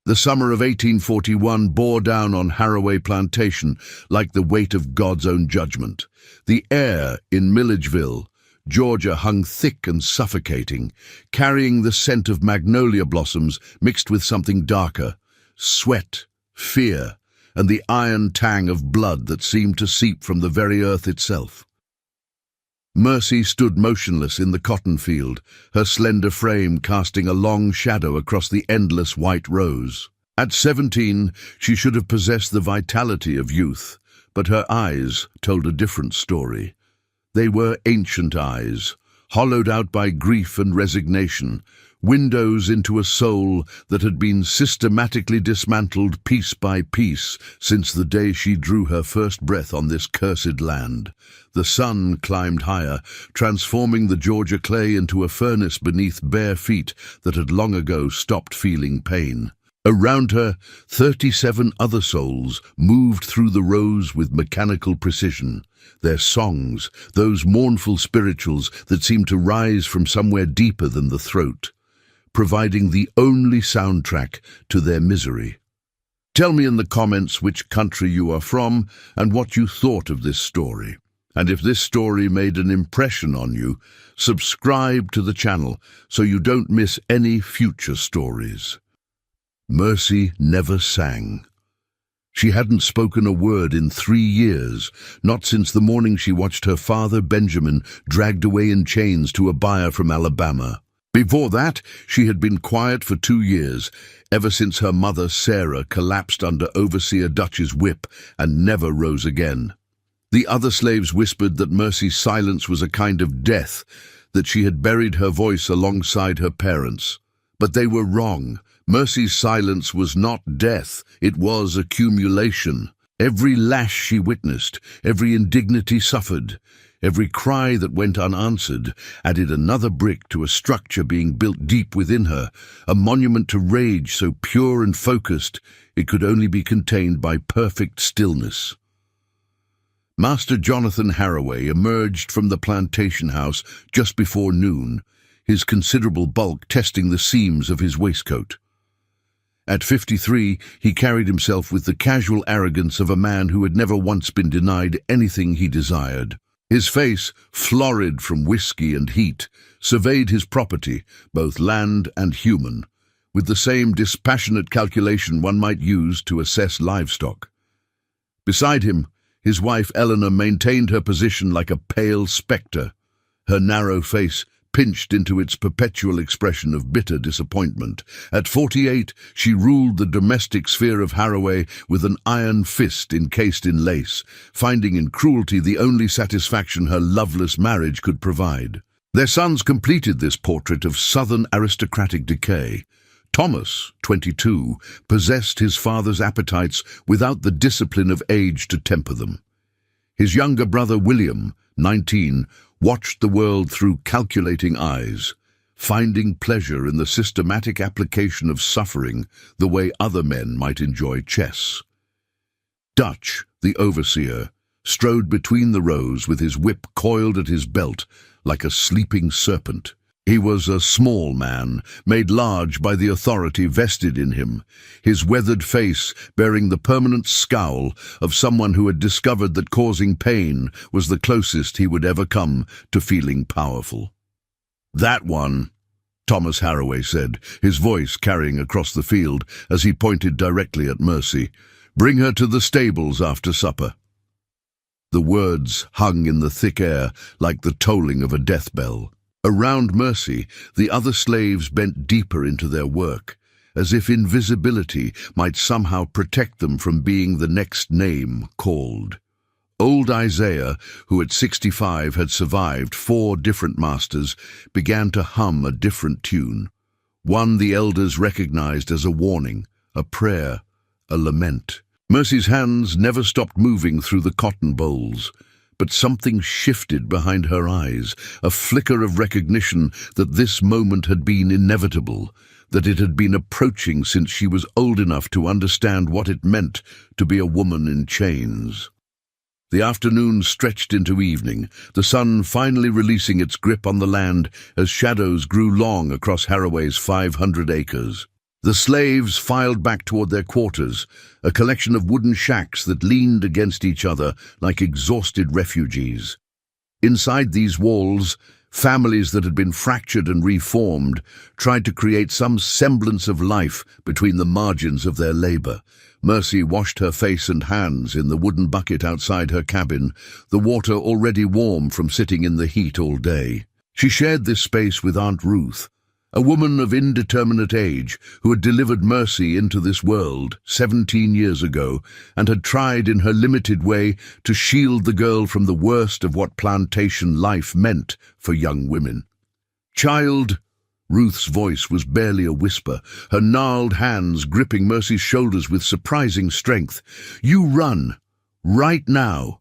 The summer of 1841 bore down on Harowway Plantation like the weight of God's own judgment. The air in Milledgeville, Georgia, hung thick and suffocating, carrying the scent of magnolia blossoms mixed with something darker, sweat, fear, and the iron tang of blood that seemed to seep from the very earth itself. Mercy stood motionless in the cotton field, her slender frame casting a long shadow across the endless white rows. At 17, she should have possessed the vitality of youth, but her eyes told a different story. They were ancient eyes, hollowed out by grief and resignation, windows into a soul that had been systematically dismantled piece by piece since the day she drew her first breath on this cursed land. The sun climbed higher, transforming the Georgia clay into a furnace beneath bare feet that had long ago stopped feeling pain. Around her, 37 other souls moved through the rows with mechanical precision. Their songs, those mournful spirituals that seemed to rise from somewhere deeper than the throat, providing the only soundtrack to their misery. Tell me in the comments which country you are from and what you thought of this story. And if this story made an impression on you, subscribe to the channel so you don't miss any future stories. Mercy never sang. She hadn't spoken a word in 3 years, not since the morning she watched her father Benjamin dragged away in chains to a buyer from Alabama. Before that, she had been quiet for 2 years, ever since her mother Sarah collapsed under Overseer Dutch's whip and never rose again. The other slaves whispered that Mercy's silence was a kind of death, that she had buried her voice alongside her parents. But they were wrong. Mercy's silence was not death, it was accumulation. Every lash she witnessed, every indignity suffered, every cry that went unanswered added another brick to a structure being built deep within her, a monument to rage so pure and focused it could only be contained by perfect stillness. Master Jonathan Harowway emerged from the plantation house just before noon, his considerable bulk testing the seams of his waistcoat. At 53, he carried himself with the casual arrogance of a man who had never once been denied anything he desired. His face, florid from whiskey and heat, surveyed his property, both land and human, with the same dispassionate calculation one might use to assess livestock. Beside him, his wife Eleanor maintained her position like a pale spectre, her narrow face pinched into its perpetual expression of bitter disappointment. At 48, she ruled the domestic sphere of Harowway with an iron fist encased in lace, finding in cruelty the only satisfaction her loveless marriage could provide. Their sons completed this portrait of southern aristocratic decay. Thomas, 22, possessed his father's appetites without the discipline of age to temper them. His younger brother William, 19, watched the world through calculating eyes, finding pleasure in the systematic application of suffering the way other men might enjoy chess. Dutch, the overseer, strode between the rows with his whip coiled at his belt like a sleeping serpent. He was a small man, made large by the authority vested in him, his weathered face bearing the permanent scowl of someone who had discovered that causing pain was the closest he would ever come to feeling powerful. "That one," Thomas Harowway said, his voice carrying across the field as he pointed directly at Mercy. "Bring her to the stables after supper." The words hung in the thick air like the tolling of a death bell. Around Mercy, the other slaves bent deeper into their work, as if invisibility might somehow protect them from being the next name called. Old Isaiah, who at 65 had survived 4 different masters, began to hum a different tune, one the elders recognized as a warning, a prayer, a lament. Mercy's hands never stopped moving through the cotton bowls, but something shifted behind her eyes, a flicker of recognition that this moment had been inevitable, that it had been approaching since she was old enough to understand what it meant to be a woman in chains. The afternoon stretched into evening, the sun finally releasing its grip on the land as shadows grew long across Harowway's 500 acres. The slaves filed back toward their quarters, a collection of wooden shacks that leaned against each other like exhausted refugees. Inside these walls, families that had been fractured and reformed tried to create some semblance of life between the margins of their labor. Mercy washed her face and hands in the wooden bucket outside her cabin, the water already warm from sitting in the heat all day. She shared this space with Aunt Ruth, a woman of indeterminate age who had delivered Mercy into this world 17 years ago and had tried in her limited way to shield the girl from the worst of what plantation life meant for young women. "Child," Ruth's voice was barely a whisper, her gnarled hands gripping Mercy's shoulders with surprising strength. "You run, right now.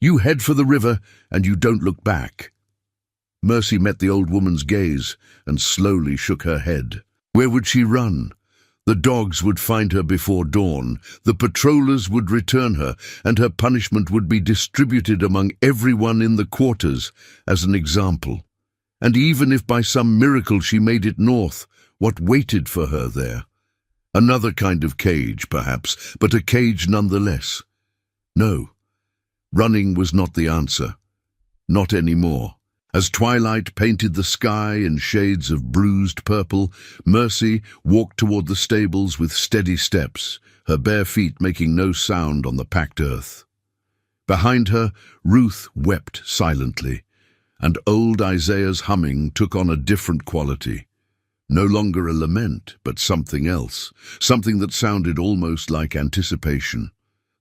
You head for the river and you don't look back." Mercy met the old woman's gaze and slowly shook her head. Where would she run? The dogs would find her before dawn, the patrollers would return her, and her punishment would be distributed among everyone in the quarters as an example. And even if by some miracle she made it north, what waited for her there? Another kind of cage, perhaps, but a cage nonetheless. No, running was not the answer. Not anymore. As twilight painted the sky in shades of bruised purple, Mercy walked toward the stables with steady steps, her bare feet making no sound on the packed earth. Behind her, Ruth wept silently, and old Isaiah's humming took on a different quality. No longer a lament, but something else, something that sounded almost like anticipation.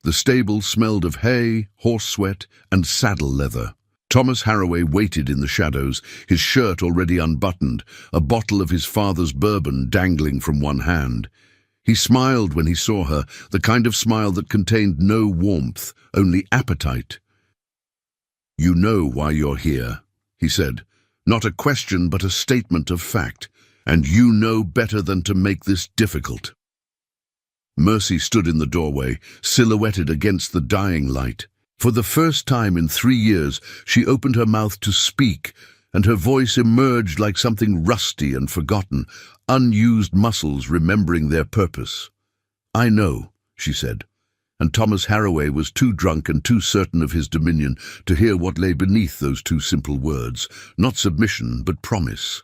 The stable smelled of hay, horse sweat, and saddle leather. Thomas Harowway waited in the shadows, his shirt already unbuttoned, a bottle of his father's bourbon dangling from one hand. He smiled when he saw her, the kind of smile that contained no warmth, only appetite. "You know why you're here," he said. "Not a question, but a statement of fact. And you know better than to make this difficult." Mercy stood in the doorway, silhouetted against the dying light. For the first time in 3 years, she opened her mouth to speak, and her voice emerged like something rusty and forgotten, unused muscles remembering their purpose. "I know," she said, and Thomas Harowway was too drunk and too certain of his dominion to hear what lay beneath those two simple words, not submission, but promise.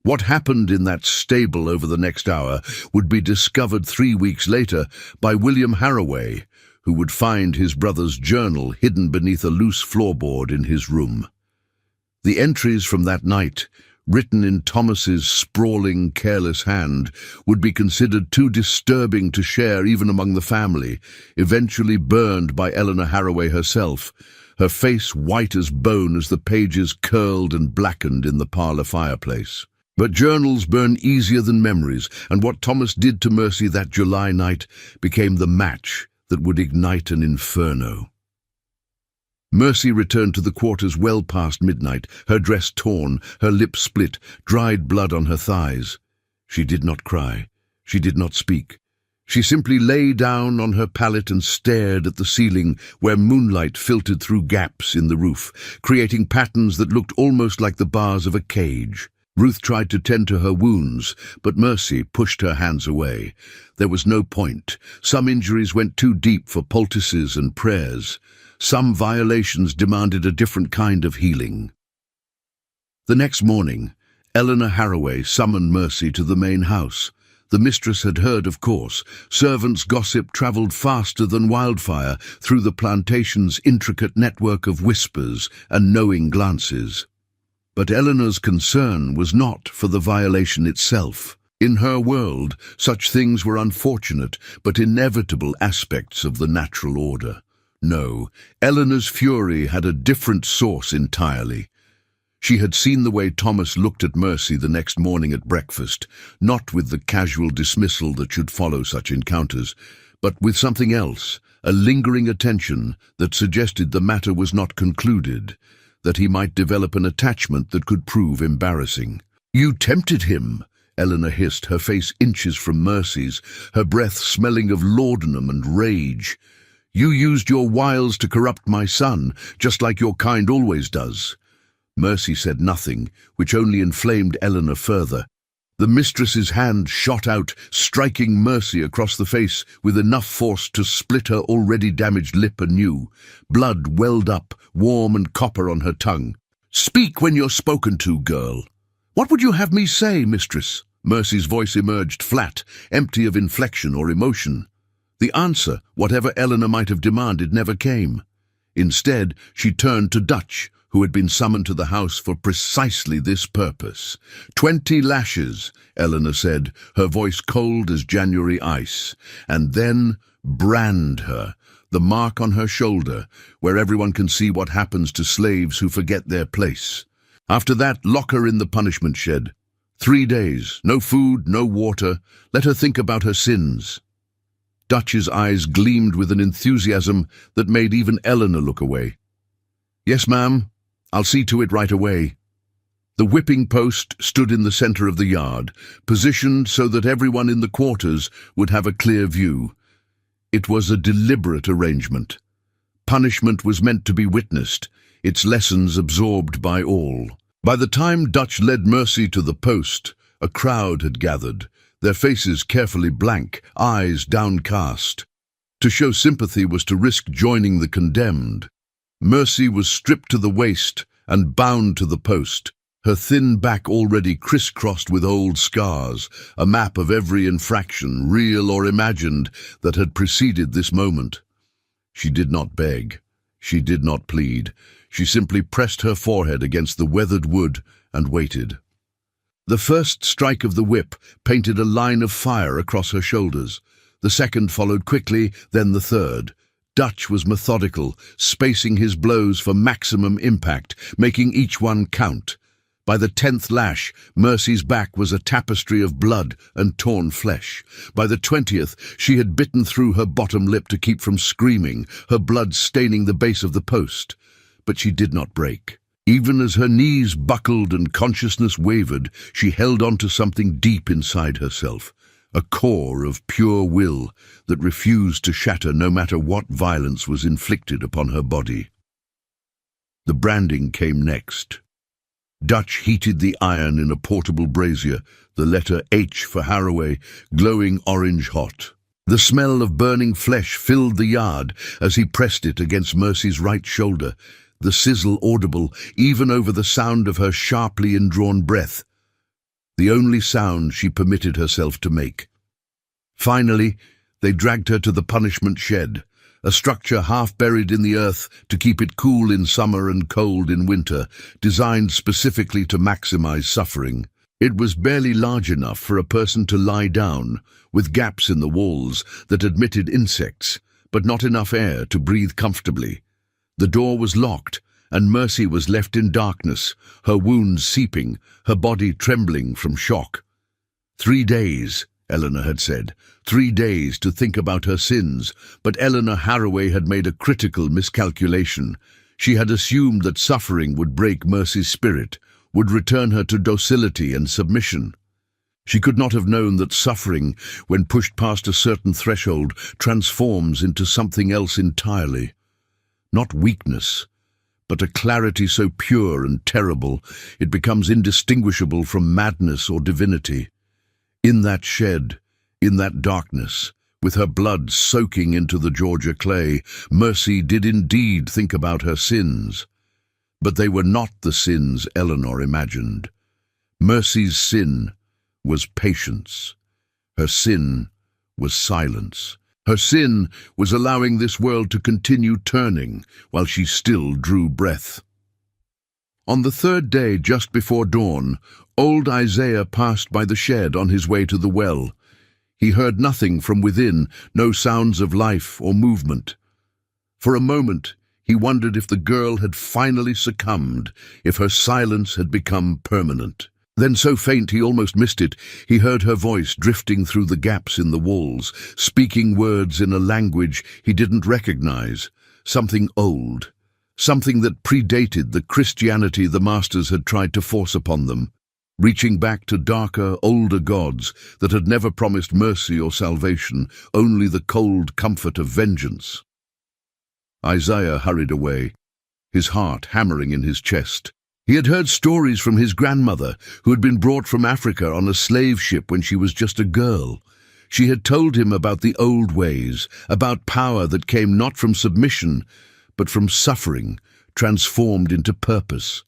What happened in that stable over the next hour would be discovered 3 weeks later by William Harowway, who would find his brother's journal hidden beneath a loose floorboard in his room. The entries from that night, written in Thomas's sprawling, careless hand, would be considered too disturbing to share even among the family, eventually burned by Eleanor Harowway herself, her face white as bone as the pages curled and blackened in the parlor fireplace. But journals burn easier than memories, and what Thomas did to Mercy that July night became the match that would ignite an inferno. Mercy returned to the quarters well past midnight, her dress torn, her lips split, dried blood on her thighs. She did not cry. She did not speak. She simply lay down on her pallet and stared at the ceiling where moonlight filtered through gaps in the roof, creating patterns that looked almost like the bars of a cage. Ruth tried to tend to her wounds, but Mercy pushed her hands away. There was no point. Some injuries went too deep for poultices and prayers. Some violations demanded a different kind of healing. The next morning, Eleanor Harowway summoned Mercy to the main house. The mistress had heard, of course. Servants' gossip travelled faster than wildfire through the plantation's intricate network of whispers and knowing glances. But Eleanor's concern was not for the violation itself. In her world, such things were unfortunate but inevitable aspects of the natural order. No, Eleanor's fury had a different source entirely. She had seen the way Thomas looked at Mercy the next morning at breakfast, not with the casual dismissal that should follow such encounters, but with something else, a lingering attention that suggested the matter was not concluded, that he might develop an attachment that could prove embarrassing. "You tempted him," Eleanor hissed, her face inches from Mercy's, her breath smelling of laudanum and rage. "You used your wiles to corrupt my son, just like your kind always does." Mercy said nothing, which only inflamed Eleanor further. The mistress's hand shot out, striking Mercy across the face with enough force to split her already damaged lip anew. Blood welled up, warm and copper on her tongue. "Speak when you're spoken to, girl." "What would you have me say, mistress?" Mercy's voice emerged flat, empty of inflection or emotion. The answer, whatever Eleanor might have demanded, never came. Instead, she turned to Dutch, who had been summoned to the house for precisely this purpose. 20 lashes, Eleanor said, her voice cold as January ice. And then brand her, the mark on her shoulder, where everyone can see what happens to slaves who forget their place. After that, lock her in the punishment shed. 3 days, no food, no water. Let her think about her sins. Dutch's eyes gleamed with an enthusiasm that made even Eleanor look away. "Yes, ma'am. I'll see to it right away." The whipping post stood in the center of the yard, positioned so that everyone in the quarters would have a clear view. It was a deliberate arrangement. Punishment was meant to be witnessed, its lessons absorbed by all. By the time Dutch led Mercy to the post, a crowd had gathered, their faces carefully blank, eyes downcast. To show sympathy was to risk joining the condemned. Mercy was stripped to the waist and bound to the post, her thin back already crisscrossed with old scars, a map of every infraction, real or imagined, that had preceded this moment. She did not beg. She did not plead. She simply pressed her forehead against the weathered wood and waited. The first strike of the whip painted a line of fire across her shoulders. The second followed quickly, then the third. Dutch was methodical, spacing his blows for maximum impact, making each one count. By the 10th lash, Mercy's back was a tapestry of blood and torn flesh. By the 20th, she had bitten through her bottom lip to keep from screaming, her blood staining the base of the post. But she did not break. Even as her knees buckled and consciousness wavered, she held on to something deep inside herself. A core of pure will that refused to shatter no matter what violence was inflicted upon her body. The branding came next. Dutch heated the iron in a portable brazier, the letter H for Harowway, glowing orange hot. The smell of burning flesh filled the yard as he pressed it against Mercy's right shoulder, the sizzle audible even over the sound of her sharply indrawn breath, the only sound she permitted herself to make. Finally, they dragged her to the punishment shed, a structure half buried in the earth to keep it cool in summer and cold in winter, designed specifically to maximize suffering. It was barely large enough for a person to lie down, with gaps in the walls that admitted insects, but not enough air to breathe comfortably. The door was locked, and Mercy was left in darkness, her wounds seeping, her body trembling from shock. 3 days, Eleanor had said. 3 days to think about her sins, but Eleanor Harowway had made a critical miscalculation. She had assumed that suffering would break Mercy's spirit, would return her to docility and submission. She could not have known that suffering, when pushed past a certain threshold, transforms into something else entirely. Not weakness, but a clarity so pure and terrible it becomes indistinguishable from madness or divinity. In that shed, in that darkness, with her blood soaking into the Georgia clay, Mercy did indeed think about her sins. But they were not the sins Eleanor imagined. Mercy's sin was patience. Her sin was silence. Her sin was allowing this world to continue turning while she still drew breath. On the 3rd day, just before dawn, old Isaiah passed by the shed on his way to the well. He heard nothing from within, no sounds of life or movement. For a moment, he wondered if the girl had finally succumbed, if her silence had become permanent. Then, so faint he almost missed it, he heard her voice drifting through the gaps in the walls, speaking words in a language he didn't recognize, something old, something that predated the Christianity the masters had tried to force upon them, reaching back to darker, older gods that had never promised mercy or salvation, only the cold comfort of vengeance. Isaiah hurried away, his heart hammering in his chest. He had heard stories from his grandmother, who had been brought from Africa on a slave ship when she was just a girl. She had told him about the old ways, about power that came not from submission, but from suffering, transformed into purpose.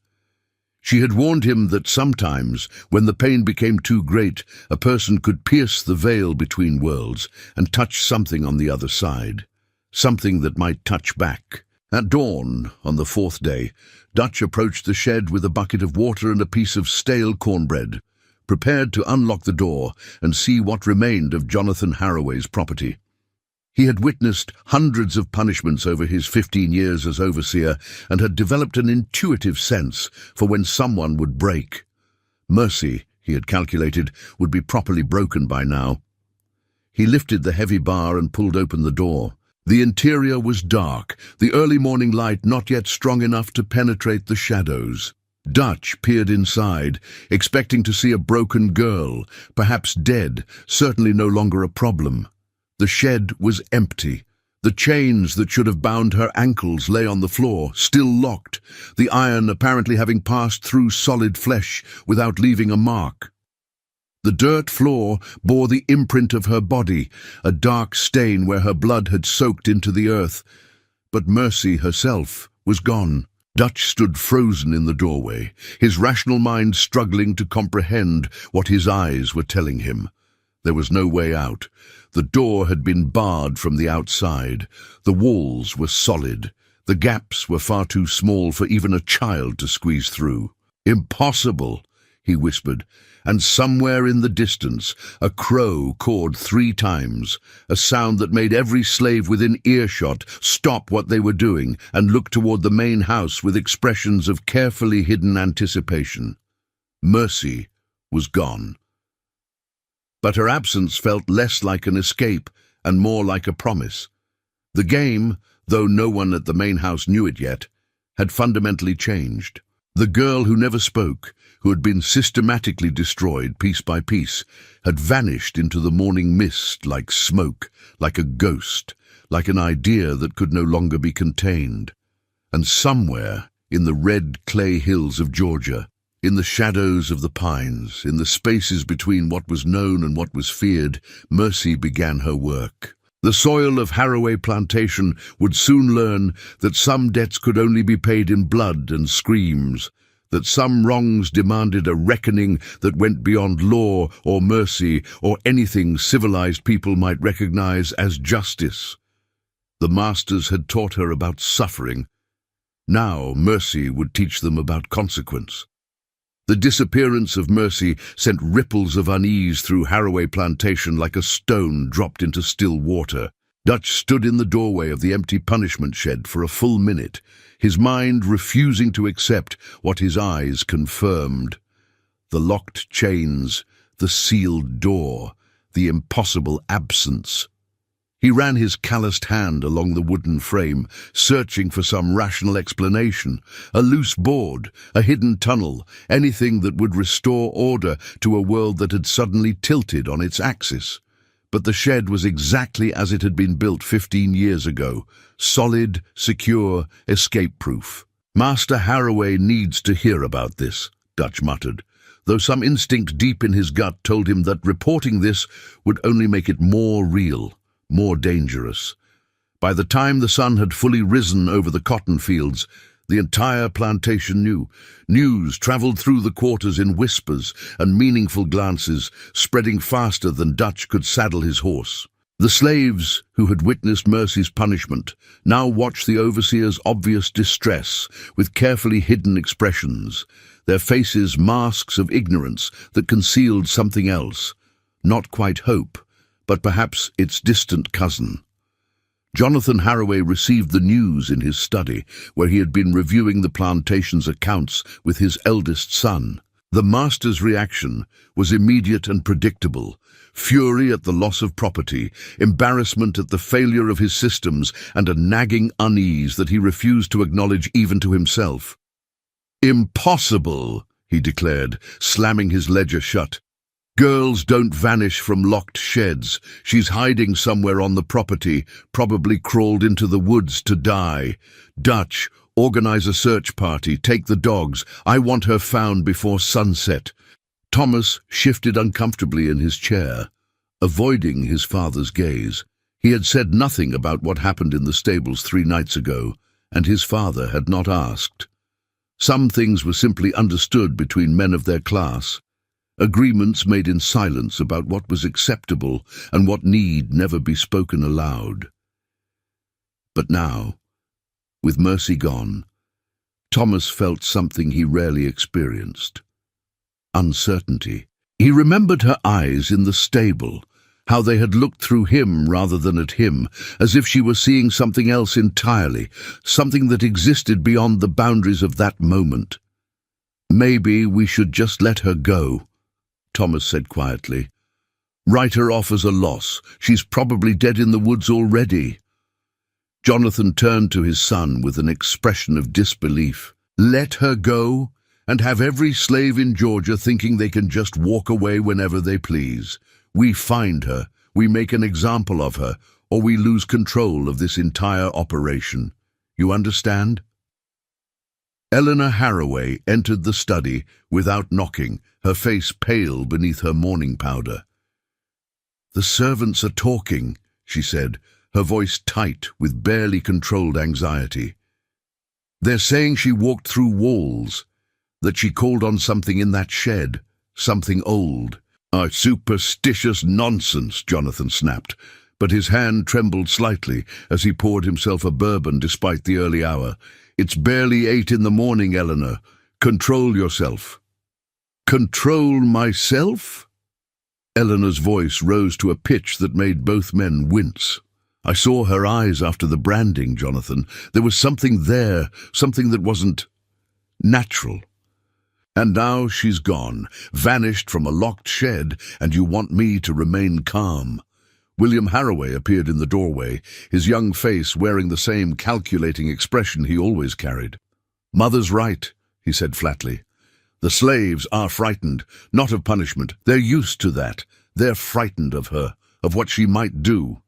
She had warned him that sometimes, when the pain became too great, a person could pierce the veil between worlds and touch something on the other side, something that might touch back. At dawn, on the fourth day, Dutch approached the shed with a bucket of water and a piece of stale cornbread, prepared to unlock the door and see what remained of Jonathan Harowway's property. He had witnessed hundreds of punishments over his 15 years as overseer and had developed an intuitive sense for when someone would break. Mercy, he had calculated, would be properly broken by now. He lifted the heavy bar and pulled open the door. The interior was dark, the early morning light not yet strong enough to penetrate the shadows. Dutch peered inside, expecting to see a broken girl, perhaps dead, certainly no longer a problem. The shed was empty. The chains that should have bound her ankles lay on the floor, still locked, the iron apparently having passed through solid flesh without leaving a mark. The dirt floor bore the imprint of her body, a dark stain where her blood had soaked into the earth. But Mercy herself was gone. Dutch stood frozen in the doorway, his rational mind struggling to comprehend what his eyes were telling him. There was no way out. The door had been barred from the outside. The walls were solid. The gaps were far too small for even a child to squeeze through. "Impossible," he whispered, and somewhere in the distance a crow cawed 3 times, a sound that made every slave within earshot stop what they were doing and look toward the main house with expressions of carefully hidden anticipation. Mercy was gone. But her absence felt less like an escape and more like a promise. The game, though no one at the main house knew it yet, had fundamentally changed. The girl who never spoke, who had been systematically destroyed piece by piece, had vanished into the morning mist like smoke, like a ghost, like an idea that could no longer be contained. And somewhere, in the red clay hills of Georgia, in the shadows of the pines, in the spaces between what was known and what was feared, Mercy began her work. The soil of Harowway Plantation would soon learn that some debts could only be paid in blood and screams, that some wrongs demanded a reckoning that went beyond law or mercy or anything civilized people might recognize as justice. The masters had taught her about suffering. Now Mercy would teach them about consequence. The disappearance of Mercy sent ripples of unease through Harowway Plantation like a stone dropped into still water. Dutch stood in the doorway of the empty punishment shed for a full minute, his mind refusing to accept what his eyes confirmed. The locked chains, the sealed door, the impossible absence. He ran his calloused hand along the wooden frame, searching for some rational explanation, a loose board, a hidden tunnel, anything that would restore order to a world that had suddenly tilted on its axis. But the shed was exactly as it had been built 15 years ago, solid, secure, escape-proof. "Master Harowway needs to hear about this," Dutch muttered, though some instinct deep in his gut told him that reporting this would only make it more real, more dangerous. By the time the sun had fully risen over the cotton fields, the entire plantation knew. News traveled through the quarters in whispers and meaningful glances, spreading faster than Dutch could saddle his horse. The slaves who had witnessed Mercy's punishment now watched the overseer's obvious distress with carefully hidden expressions, their faces masks of ignorance that concealed something else, not quite hope, but perhaps its distant cousin. Jonathan Harowway received the news in his study, where he had been reviewing the plantation's accounts with his eldest son. The master's reaction was immediate and predictable: fury at the loss of property, embarrassment at the failure of his systems, and a nagging unease that he refused to acknowledge even to himself. "Impossible," he declared, slamming his ledger shut. "Girls don't vanish from locked sheds. She's hiding somewhere on the property, probably crawled into the woods to die. Dutch, Organize a search party. Take the dogs. I want her found before sunset." Thomas shifted uncomfortably in his chair, avoiding his father's gaze. He had said nothing about what happened in the stables 3 nights ago, and his father had not asked. Some things were simply understood between men of their class, agreements made in silence about what was acceptable and what need never be spoken aloud. But now, with Mercy gone, Thomas felt something he rarely experienced: uncertainty. He remembered her eyes in the stable, how they had looked through him rather than at him, as if she were seeing something else entirely, something that existed beyond the boundaries of that moment. "Maybe we should just let her go," Thomas said quietly. "Write her off as a loss. She's probably dead in the woods already." Jonathan turned to his son with an expression of disbelief. "Let her go, and have every slave in Georgia thinking they can just walk away whenever they please. We find her, we make an example of her, or we lose control of this entire operation. You understand?" Eleanor Harowway entered the study without knocking, her face pale beneath her mourning powder. "The servants are talking," she said, her voice tight with barely controlled anxiety. "They're saying she walked through walls, that she called on something in that shed, something old." "Superstitious nonsense," Jonathan snapped, but his hand trembled slightly as he poured himself a bourbon despite the early hour. "It's barely 8 in the morning, Eleanor. Control yourself." "Control myself?" Eleanor's voice rose to a pitch that made both men wince. "I saw her eyes after the branding, Jonathan. There was something there, something that wasn't natural. And now she's gone, vanished from a locked shed, and you want me to remain calm." William Harowway appeared in the doorway, his young face wearing the same calculating expression he always carried. "Mother's right," he said flatly. "The slaves are frightened, not of punishment. They're used to that. They're frightened of her, of what she might do."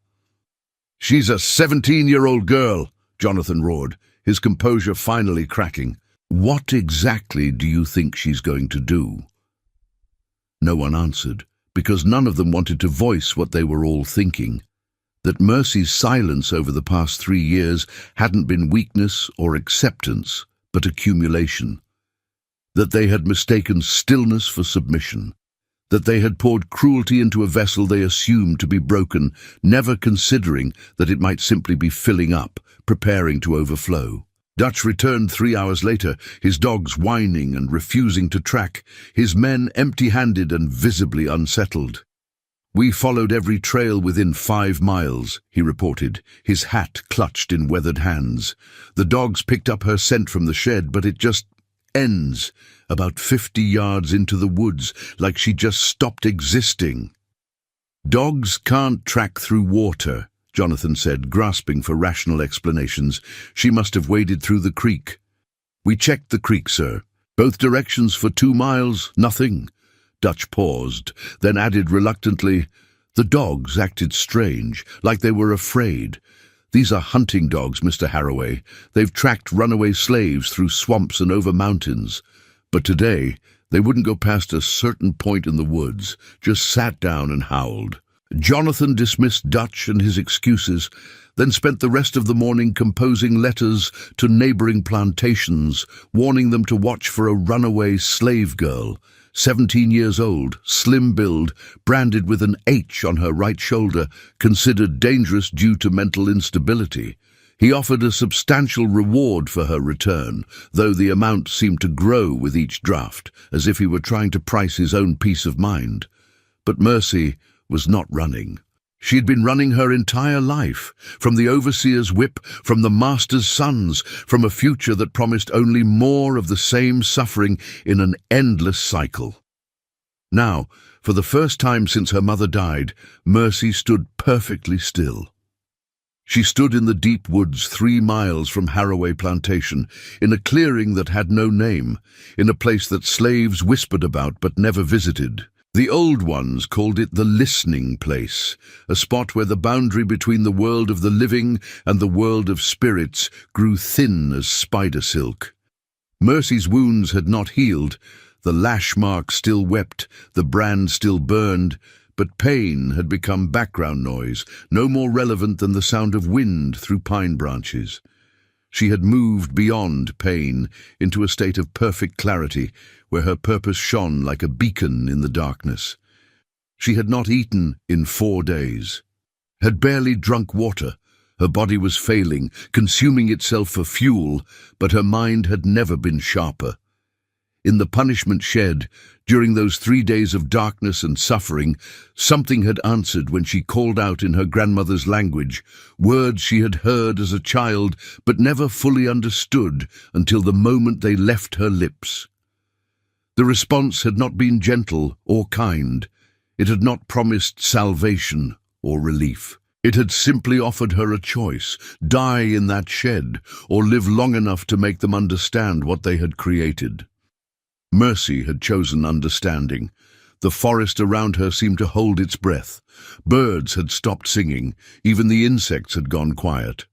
"She's a 17-year-old girl," Jonathan roared, his composure finally cracking. "What exactly do you think she's going to do?" No one answered, because none of them wanted to voice what they were all thinking. That Mercy's silence over the past 3 years hadn't been weakness or acceptance, but accumulation. That they had mistaken stillness for submission. That they had poured cruelty into a vessel they assumed to be broken, never considering that it might simply be filling up, preparing to overflow. Dutch returned 3 hours later, his dogs whining and refusing to track, his men empty-handed and visibly unsettled. "We followed every trail within 5 miles, he reported, his hat clutched in weathered hands. "The dogs picked up her scent from the shed, but it just ends about 50 yards into the woods, like she just stopped existing." "Dogs can't track through water," Jonathan said, grasping for rational explanations. "She must have waded through the creek." "We checked the creek, sir. Both directions for 2 miles, nothing." Dutch paused, then added reluctantly, "The dogs acted strange, like they were afraid. These are hunting dogs, Mr. Harowway. They've tracked runaway slaves through swamps and over mountains. But today, they wouldn't go past a certain point in the woods, just sat down and howled." Jonathan dismissed Dutch and his excuses, then spent the rest of the morning composing letters to neighboring plantations, warning them to watch for a runaway slave girl, 17 years old, slim-build, branded with an H on her right shoulder, considered dangerous due to mental instability. He offered a substantial reward for her return, though the amount seemed to grow with each draft, as if he were trying to price his own peace of mind. But Mercy was not running. She'd been running her entire life, from the overseer's whip, from the master's sons, from a future that promised only more of the same suffering in an endless cycle. Now, for the first time since her mother died, Mercy stood perfectly still. She stood in the deep woods 3 miles from Harowway Plantation, in a clearing that had no name, in a place that slaves whispered about but never visited. The old ones called it the listening place, a spot where the boundary between the world of the living and the world of spirits grew thin as spider silk. Mercy's wounds had not healed, the lash mark still wept, the brand still burned, but pain had become background noise, no more relevant than the sound of wind through pine branches. She had moved beyond pain into a state of perfect clarity, where her purpose shone like a beacon in the darkness. She had not eaten in 4 days, had barely drunk water. Her body was failing, consuming itself for fuel, but her mind had never been sharper. In the punishment shed, during those 3 days of darkness and suffering, something had answered when she called out in her grandmother's language, words she had heard as a child but never fully understood until the moment they left her lips. The response had not been gentle or kind. It had not promised salvation or relief. It had simply offered her a choice: die in that shed, or live long enough to make them understand what they had created. Mercy had chosen understanding. The forest around her seemed to hold its breath. Birds had stopped singing. Even the insects had gone quiet.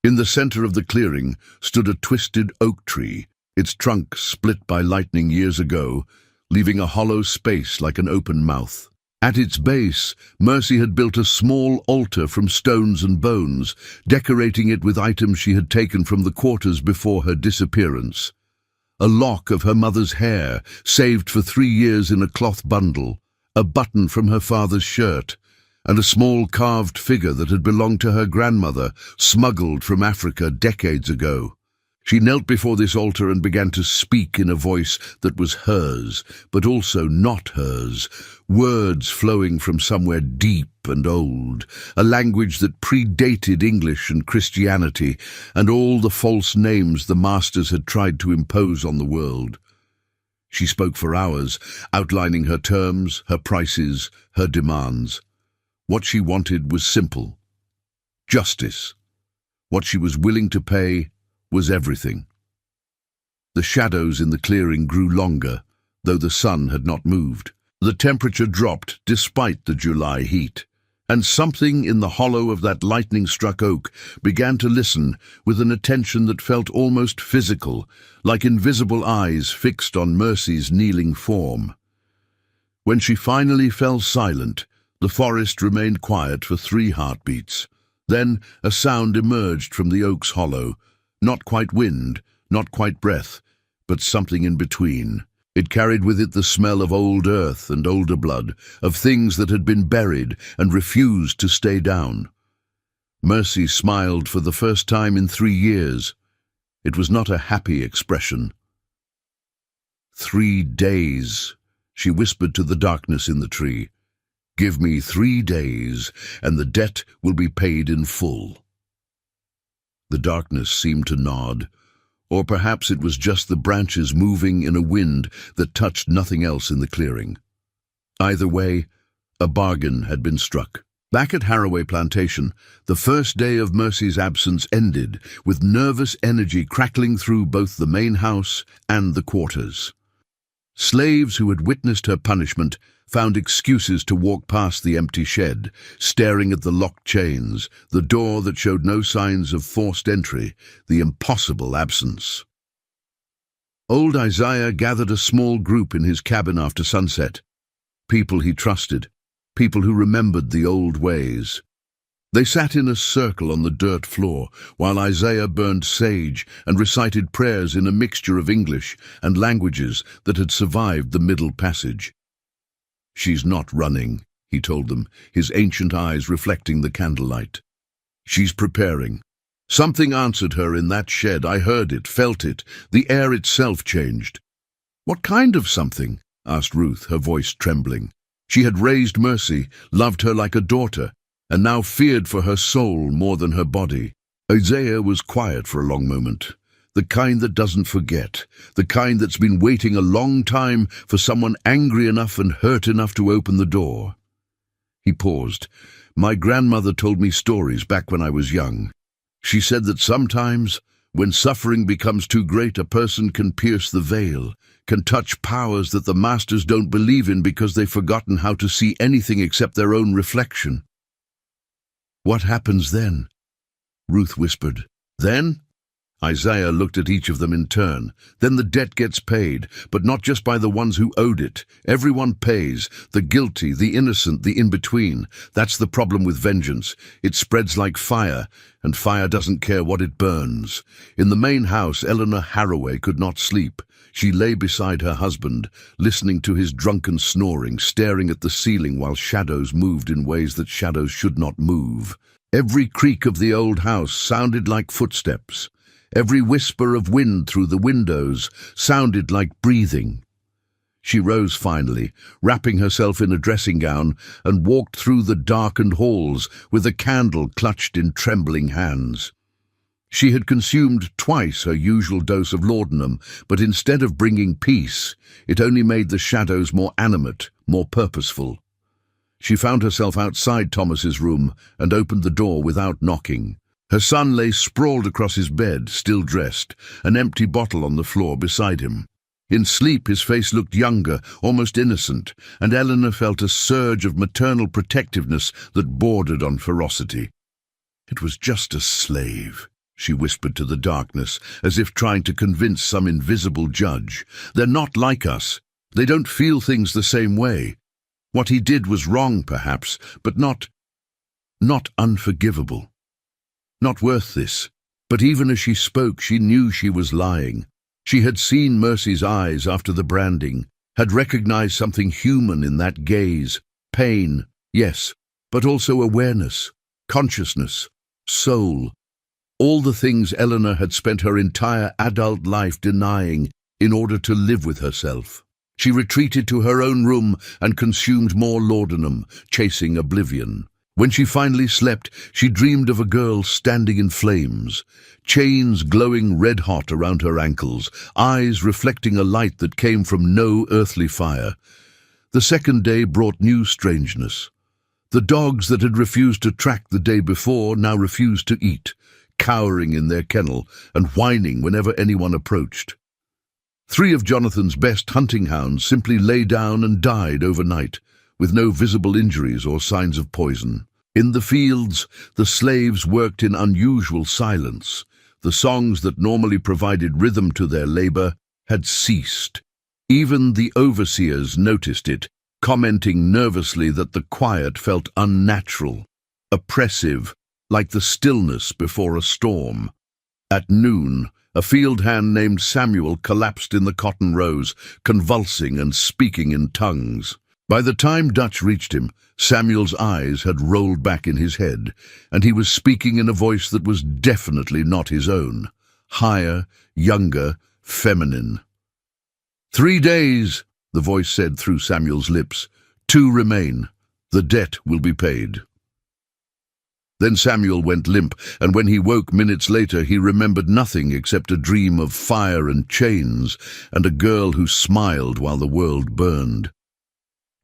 In the center of the clearing stood a twisted oak tree, its trunk split by lightning years ago, leaving a hollow space like an open mouth. At its base, Mercy had built a small altar from stones and bones, decorating it with items she had taken from the quarters before her disappearance. A lock of her mother's hair, saved for 3 years in a cloth bundle, a button from her father's shirt, and a small carved figure that had belonged to her grandmother, smuggled from Africa decades ago. She knelt before this altar and began to speak in a voice that was hers, but also not hers, words flowing from somewhere deep and old, a language that predated English and Christianity and all the false names the masters had tried to impose on the world. She spoke for hours, outlining her terms, her prices, her demands. What she wanted was simple: justice. What she was willing to pay was everything. The shadows in the clearing grew longer, though the sun had not moved. The temperature dropped despite the July heat, and something in the hollow of that lightning-struck oak began to listen with an attention that felt almost physical, like invisible eyes fixed on Mercy's kneeling form. When she finally fell silent, the forest remained quiet for 3 heartbeats. Then a sound emerged from the oak's hollow, not quite wind, not quite breath, but something in between. It carried with it the smell of old earth and older blood, of things that had been buried and refused to stay down. Mercy smiled for the first time in 3 years. It was not a happy expression. 3 days, she whispered to the darkness in the tree. Give me 3 days, and the debt will be paid in full. The darkness seemed to nod, or perhaps it was just the branches moving in a wind that touched nothing else in the clearing. Either way, a bargain had been struck. Back at Harowway Plantation, the first day of Mercy's absence ended, with nervous energy crackling through both the main house and the quarters. Slaves who had witnessed her punishment found excuses to walk past the empty shed, staring at the locked chains, the door that showed no signs of forced entry, the impossible absence. Old Isaiah gathered a small group in his cabin after sunset, people he trusted, people who remembered the old ways. They sat in a circle on the dirt floor, while Isaiah burned sage and recited prayers in a mixture of English and languages that had survived the Middle Passage. She's not running, he told them, his ancient eyes reflecting the candlelight. She's preparing. Something answered her in that shed. I heard it, felt it. The air itself changed. What kind of something? Asked Ruth, her voice trembling. She had raised Mercy, loved her like a daughter, and now feared for her soul more than her body. Isaiah was quiet for a long moment. The kind that doesn't forget, the kind that's been waiting a long time for someone angry enough and hurt enough to open the door. He paused. My grandmother told me stories back when I was young. She said that sometimes When suffering becomes too great, a person can pierce the veil, can touch powers that the masters don't believe in because they've forgotten how to see anything except their own reflection. What happens then? Ruth whispered. Then? Isaiah looked at each of them in turn. Then the debt gets paid, but not just by the ones who owed it. Everyone pays, the guilty, the innocent, the in-between. That's the problem with vengeance. It spreads like fire, and fire doesn't care what it burns. In the main house, Eleanor Harowway could not sleep. She lay beside her husband, listening to his drunken snoring, staring at the ceiling while shadows moved in ways that shadows should not move. Every creak of the old house sounded like footsteps. Every whisper of wind through the windows sounded like breathing. She rose finally, wrapping herself in a dressing gown, and walked through the darkened halls with a candle clutched in trembling hands. She had consumed twice her usual dose of laudanum, but instead of bringing peace, it only made the shadows more animate, more purposeful. She found herself outside Thomas's room and opened the door without knocking. Her son lay sprawled across his bed, still dressed, an empty bottle on the floor beside him. In sleep, his face looked younger, almost innocent, and Eleanor felt a surge of maternal protectiveness that bordered on ferocity. "It was just a slave," she whispered to the darkness, as if trying to convince some invisible judge. "They're not like us. They don't feel things the same way. What he did was wrong, perhaps, but not unforgivable. Not worth this." But even as she spoke, she knew she was lying. She had seen Mercy's eyes after the branding, had recognized something human in that gaze. Pain, yes, but also awareness, consciousness, soul. All the things Eleanor had spent her entire adult life denying in order to live with herself. She retreated to her own room and consumed more laudanum, chasing oblivion. When she finally slept, she dreamed of a girl standing in flames, chains glowing red-hot around her ankles, eyes reflecting a light that came from no earthly fire. The second day brought new strangeness. The dogs that had refused to track the day before now refused to eat, cowering in their kennel and whining whenever anyone approached. 3 of Jonathan's best hunting hounds simply lay down and died overnight, with no visible injuries or signs of poison. In the fields, the slaves worked in unusual silence. The songs that normally provided rhythm to their labor had ceased. Even the overseers noticed it, commenting nervously that the quiet felt unnatural, oppressive, like the stillness before a storm. At noon, a field hand named Samuel collapsed in the cotton rows, convulsing and speaking in tongues. By the time Dutch reached him, Samuel's eyes had rolled back in his head, and he was speaking in a voice that was definitely not his own. Higher, younger, feminine. 3 days, the voice said through Samuel's lips. 2 remain. The debt will be paid. Then Samuel went limp, and when he woke minutes later, he remembered nothing except a dream of fire and chains, and a girl who smiled while the world burned.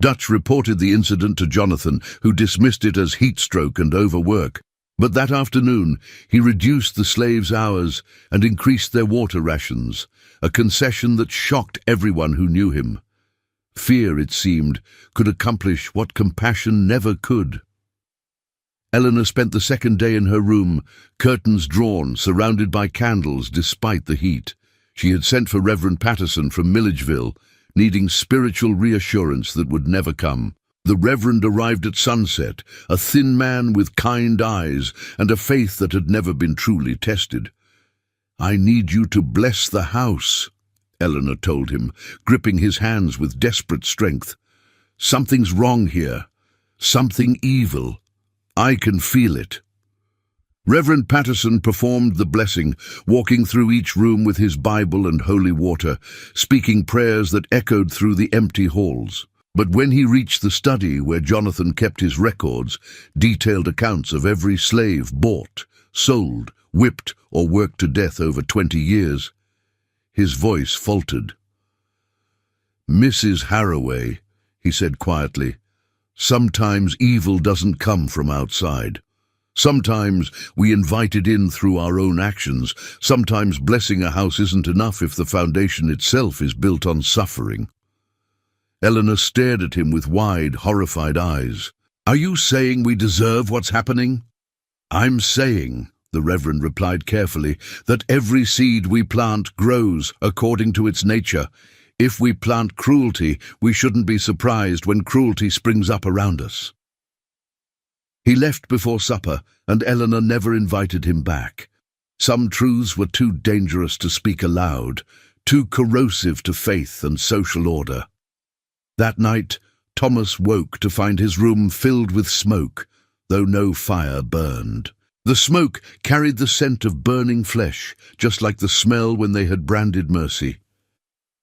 Dutch reported the incident to Jonathan, who dismissed it as heat stroke and overwork. But that afternoon, he reduced the slaves' hours and increased their water rations, a concession that shocked everyone who knew him. Fear, it seemed, could accomplish what compassion never could. Eleanor spent the second day in her room, curtains drawn, surrounded by candles despite the heat. She had sent for Reverend Patterson from Milledgeville, needing spiritual reassurance that would never come. The Reverend arrived at sunset, a thin man with kind eyes and a faith that had never been truly tested. "I need you to bless the house," Eleanor told him, gripping his hands with desperate strength. "Something's wrong here. Something evil. I can feel it." Reverend Patterson performed the blessing, walking through each room with his Bible and holy water, speaking prayers that echoed through the empty halls. But when he reached the study where Jonathan kept his records, detailed accounts of every slave bought, sold, whipped, or worked to death over 20 years, his voice faltered. "Mrs. Harowway," he said quietly, "sometimes evil doesn't come from outside. Sometimes we invite it in through our own actions. Sometimes blessing a house isn't enough if the foundation itself is built on suffering. Eleanor stared at him with wide, horrified eyes. "Are you saying we deserve what's happening?" "I'm saying," the Reverend replied carefully, "that every seed we plant grows according to its nature. If we plant cruelty, we shouldn't be surprised when cruelty springs up around us." He left before supper, and Eleanor never invited him back. Some truths were too dangerous to speak aloud, too corrosive to faith and social order. That night, Thomas woke to find his room filled with smoke, though no fire burned. The smoke carried the scent of burning flesh, just like the smell when they had branded Mercy.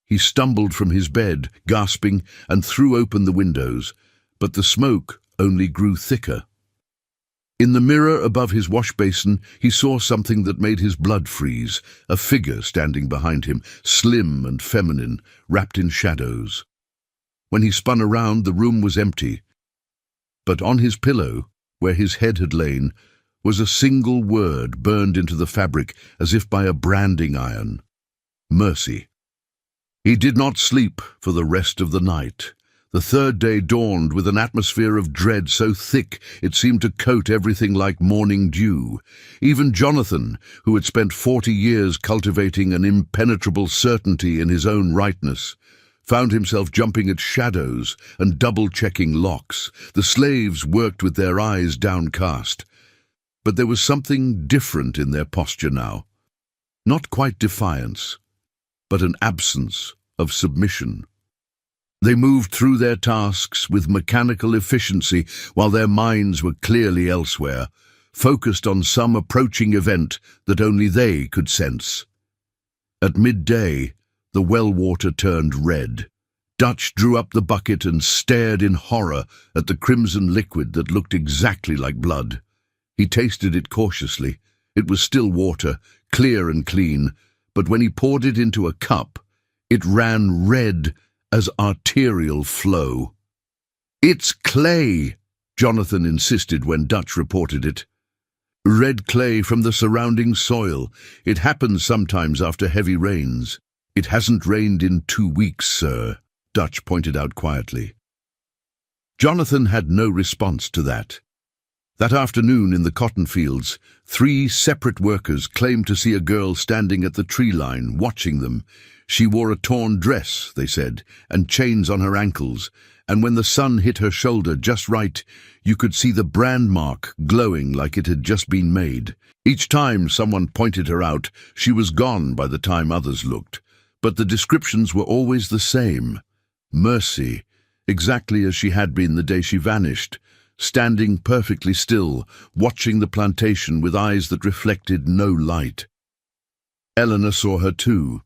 He stumbled from his bed, gasping, and threw open the windows, but the smoke only grew thicker. In the mirror above his wash basin, he saw something that made his blood freeze, a figure standing behind him, slim and feminine, wrapped in shadows. When he spun around, the room was empty. But on his pillow, where his head had lain, was a single word burned into the fabric as if by a branding iron: Mercy. He did not sleep for the rest of the night. The third day dawned with an atmosphere of dread so thick it seemed to coat everything like morning dew. Even Jonathan, who had spent 40 years cultivating an impenetrable certainty in his own rightness, found himself jumping at shadows and double-checking locks. The slaves worked with their eyes downcast. But there was something different in their posture now. Not quite defiance, but an absence of submission. They moved through their tasks with mechanical efficiency while their minds were clearly elsewhere, focused on some approaching event that only they could sense. At midday, the well water turned red. Dutch drew up the bucket and stared in horror at the crimson liquid that looked exactly like blood. He tasted it cautiously. It was still water, clear and clean, but when he poured it into a cup, it ran red as arterial flow. "It's clay," Jonathan insisted when Dutch reported it. "Red clay from the surrounding soil. It happens sometimes after heavy rains." "It hasn't rained in 2 weeks, sir," Dutch pointed out quietly. Jonathan had no response to that. That afternoon in the cotton fields, 3 separate workers claimed to see a girl standing at the tree line, watching them. She wore a torn dress, they said, and chains on her ankles, and when the sun hit her shoulder just right, you could see the brand mark glowing like it had just been made. Each time someone pointed her out, she was gone by the time others looked. But the descriptions were always the same. Mercy, exactly as she had been the day she vanished, standing perfectly still, watching the plantation with eyes that reflected no light. Eleanor saw her too.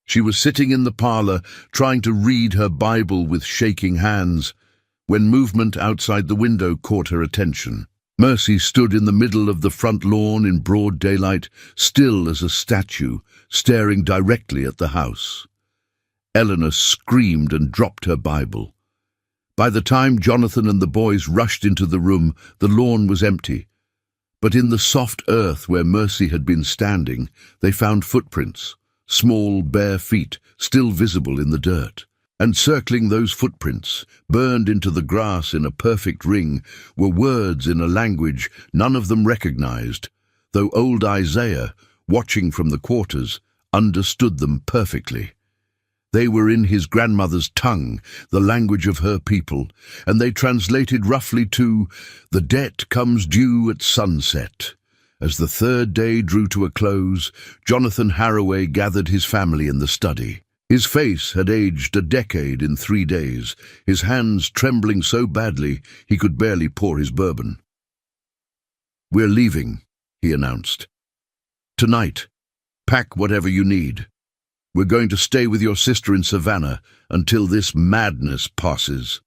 She was sitting in the parlor, trying to read her Bible with shaking hands, when movement outside the window caught her attention. Mercy stood in the middle of the front lawn in broad daylight, still as a statue, staring directly at the house. Eleanor screamed and dropped her Bible. By the time Jonathan and the boys rushed into the room, the lawn was empty. But in the soft earth where Mercy had been standing, they found footprints, small bare feet still visible in the dirt. And circling those footprints, burned into the grass in a perfect ring, were words in a language none of them recognized, though old Isaiah, watching from the quarters, understood them perfectly. They were in his grandmother's tongue, the language of her people, and they translated roughly to, "The debt comes due at sunset." As the third day drew to a close, Jonathan Harowway gathered his family in the study. His face had aged a decade in 3 days, his hands trembling so badly he could barely pour his bourbon. "We're leaving," he announced. "Tonight. Pack whatever you need. We're going to stay with your sister in Savannah until this madness passes."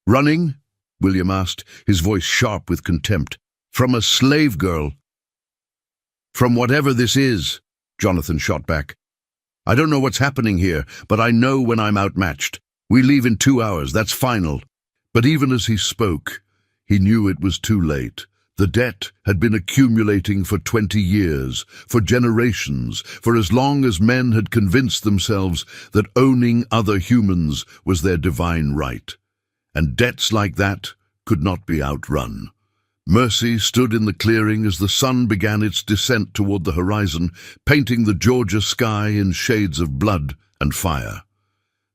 "Running?" William asked, his voice sharp with contempt. "From a slave girl?" "From whatever this is," Jonathan shot back. "I don't know what's happening here, but I know when I'm outmatched. We leave in 2 hours, that's final." But even as he spoke, he knew it was too late. The debt had been accumulating for 20 years, for generations, for as long as men had convinced themselves that owning other humans was their divine right. And debts like that could not be outrun. Mercy stood in the clearing as the sun began its descent toward the horizon, painting the Georgia sky in shades of blood and fire.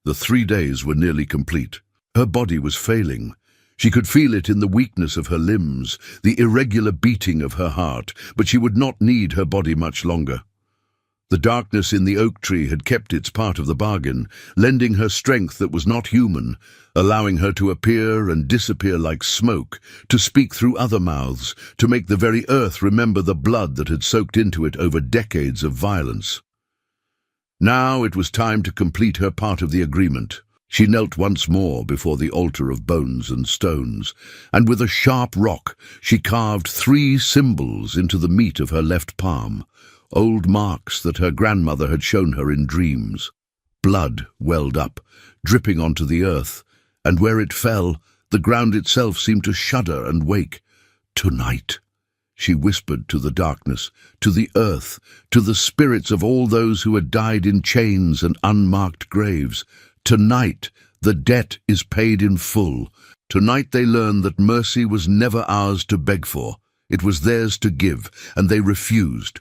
The 3 days were nearly complete. Her body was failing. She could feel it in the weakness of her limbs, the irregular beating of her heart, but she would not need her body much longer. The darkness in the oak tree had kept its part of the bargain, lending her strength that was not human, allowing her to appear and disappear like smoke, to speak through other mouths, to make the very earth remember the blood that had soaked into it over decades of violence. Now it was time to complete her part of the agreement. She knelt once more before the altar of bones and stones, and with a sharp rock she carved 3 symbols into the meat of her left palm, old marks that her grandmother had shown her in dreams. Blood welled up, dripping onto the earth, and where it fell, the ground itself seemed to shudder and wake. "Tonight," she whispered to the darkness, to the earth, to the spirits of all those who had died in chains and unmarked graves. "Tonight, the debt is paid in full. Tonight they learned that mercy was never ours to beg for. It was theirs to give, and they refused."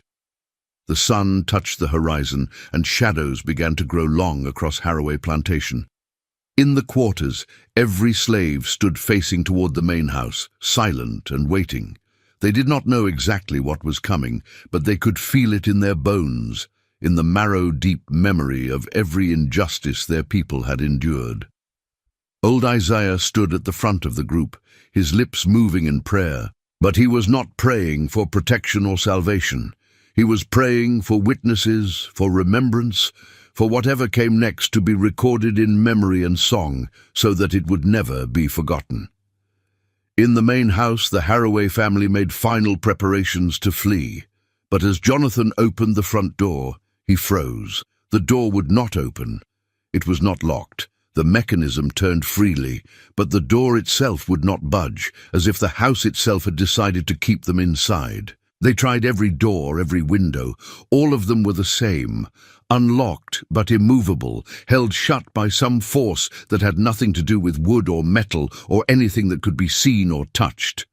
The sun touched the horizon, and shadows began to grow long across Harowway Plantation. In the quarters, every slave stood facing toward the main house, silent and waiting. They did not know exactly what was coming, but they could feel it in their bones, in the marrow-deep memory of every injustice their people had endured. Old Isaiah stood at the front of the group, his lips moving in prayer, but he was not praying for protection or salvation. He was praying for witnesses, for remembrance, for whatever came next to be recorded in memory and song, so that it would never be forgotten. In the main house, the Harowway family made final preparations to flee, but as Jonathan opened the front door, he froze. The door would not open. It was not locked. The mechanism turned freely, but the door itself would not budge, as if the house itself had decided to keep them inside. They tried every door, every window. All of them were the same, unlocked but immovable, held shut by some force that had nothing to do with wood or metal or anything that could be seen or touched.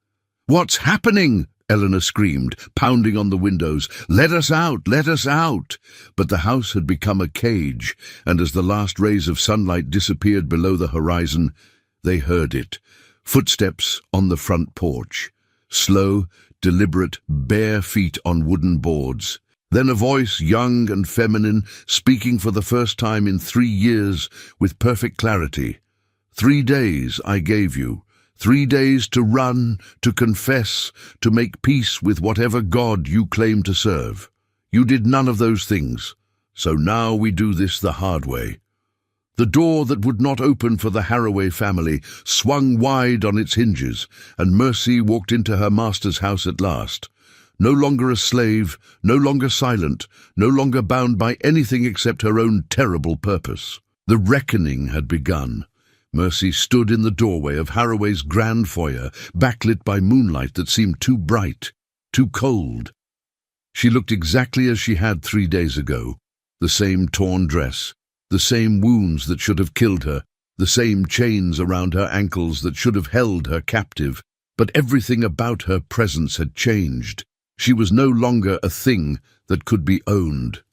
"What's happening?" Eleanor screamed, pounding on the windows. "Let us out! Let us out!" But the house had become a cage, and as the last rays of sunlight disappeared below the horizon, they heard it. Footsteps on the front porch. Slow, deliberate, bare feet on wooden boards. Then a voice, young and feminine, speaking for the first time in 3 years with perfect clarity. "3 days I gave you. 3 days to run, to confess, to make peace with whatever God you claim to serve. You did none of those things, so now we do this the hard way." The door that would not open for the Harowway family swung wide on its hinges, and Mercy walked into her master's house at last. No longer a slave, no longer silent, no longer bound by anything except her own terrible purpose. The reckoning had begun. Mercy stood in the doorway of Harowway's grand foyer, backlit by moonlight that seemed too bright, too cold. She looked exactly as she had 3 days ago, the same torn dress, the same wounds that should have killed her, the same chains around her ankles that should have held her captive, but everything about her presence had changed. She was no longer a thing that could be owned.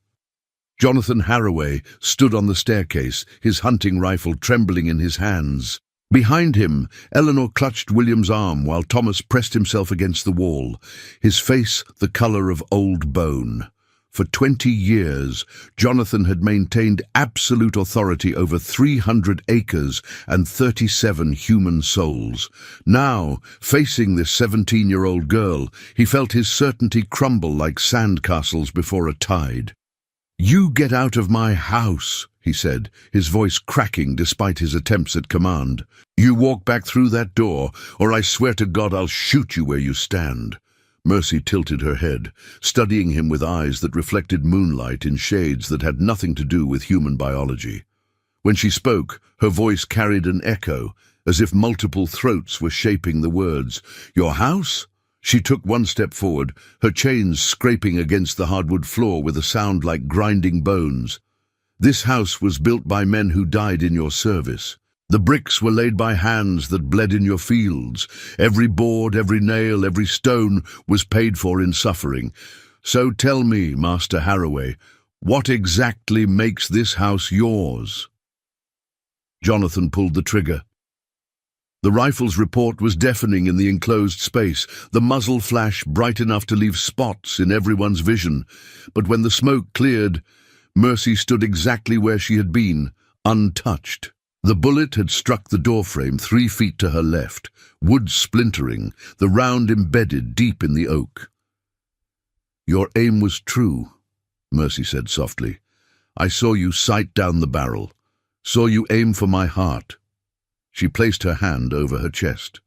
Jonathan Harowway stood on the staircase, his hunting rifle trembling in his hands. Behind him, Eleanor clutched William's arm while Thomas pressed himself against the wall, his face the color of old bone. For 20 years, Jonathan had maintained absolute authority over 300 acres and 37 human souls. Now, facing this 17-year-old girl, he felt his certainty crumble like sandcastles before a tide. "You get out of my house," he said, his voice cracking despite his attempts at command. "You walk back through that door, or I swear to God I'll shoot you where you stand." Mercy tilted her head, studying him with eyes that reflected moonlight in shades that had nothing to do with human biology. When she spoke, her voice carried an echo, as if multiple throats were shaping the words. "Your house?" She took one step forward, her chains scraping against the hardwood floor with a sound like grinding bones. This house was built by men who died in your service. The bricks were laid by hands that bled in your fields. Every board, every nail, every stone was paid for in suffering. So tell me, Master Harowway, what exactly makes this house yours? Jonathan pulled the trigger. The rifle's report was deafening in the enclosed space, the muzzle flash bright enough to leave spots in everyone's vision. But when the smoke cleared, Mercy stood exactly where she had been, untouched. The bullet had struck the doorframe 3 feet to her left, wood splintering, the round embedded deep in the oak. "Your aim was true," Mercy said softly. "I saw you sight down the barrel, saw you aim for my heart." She placed her hand over her chest.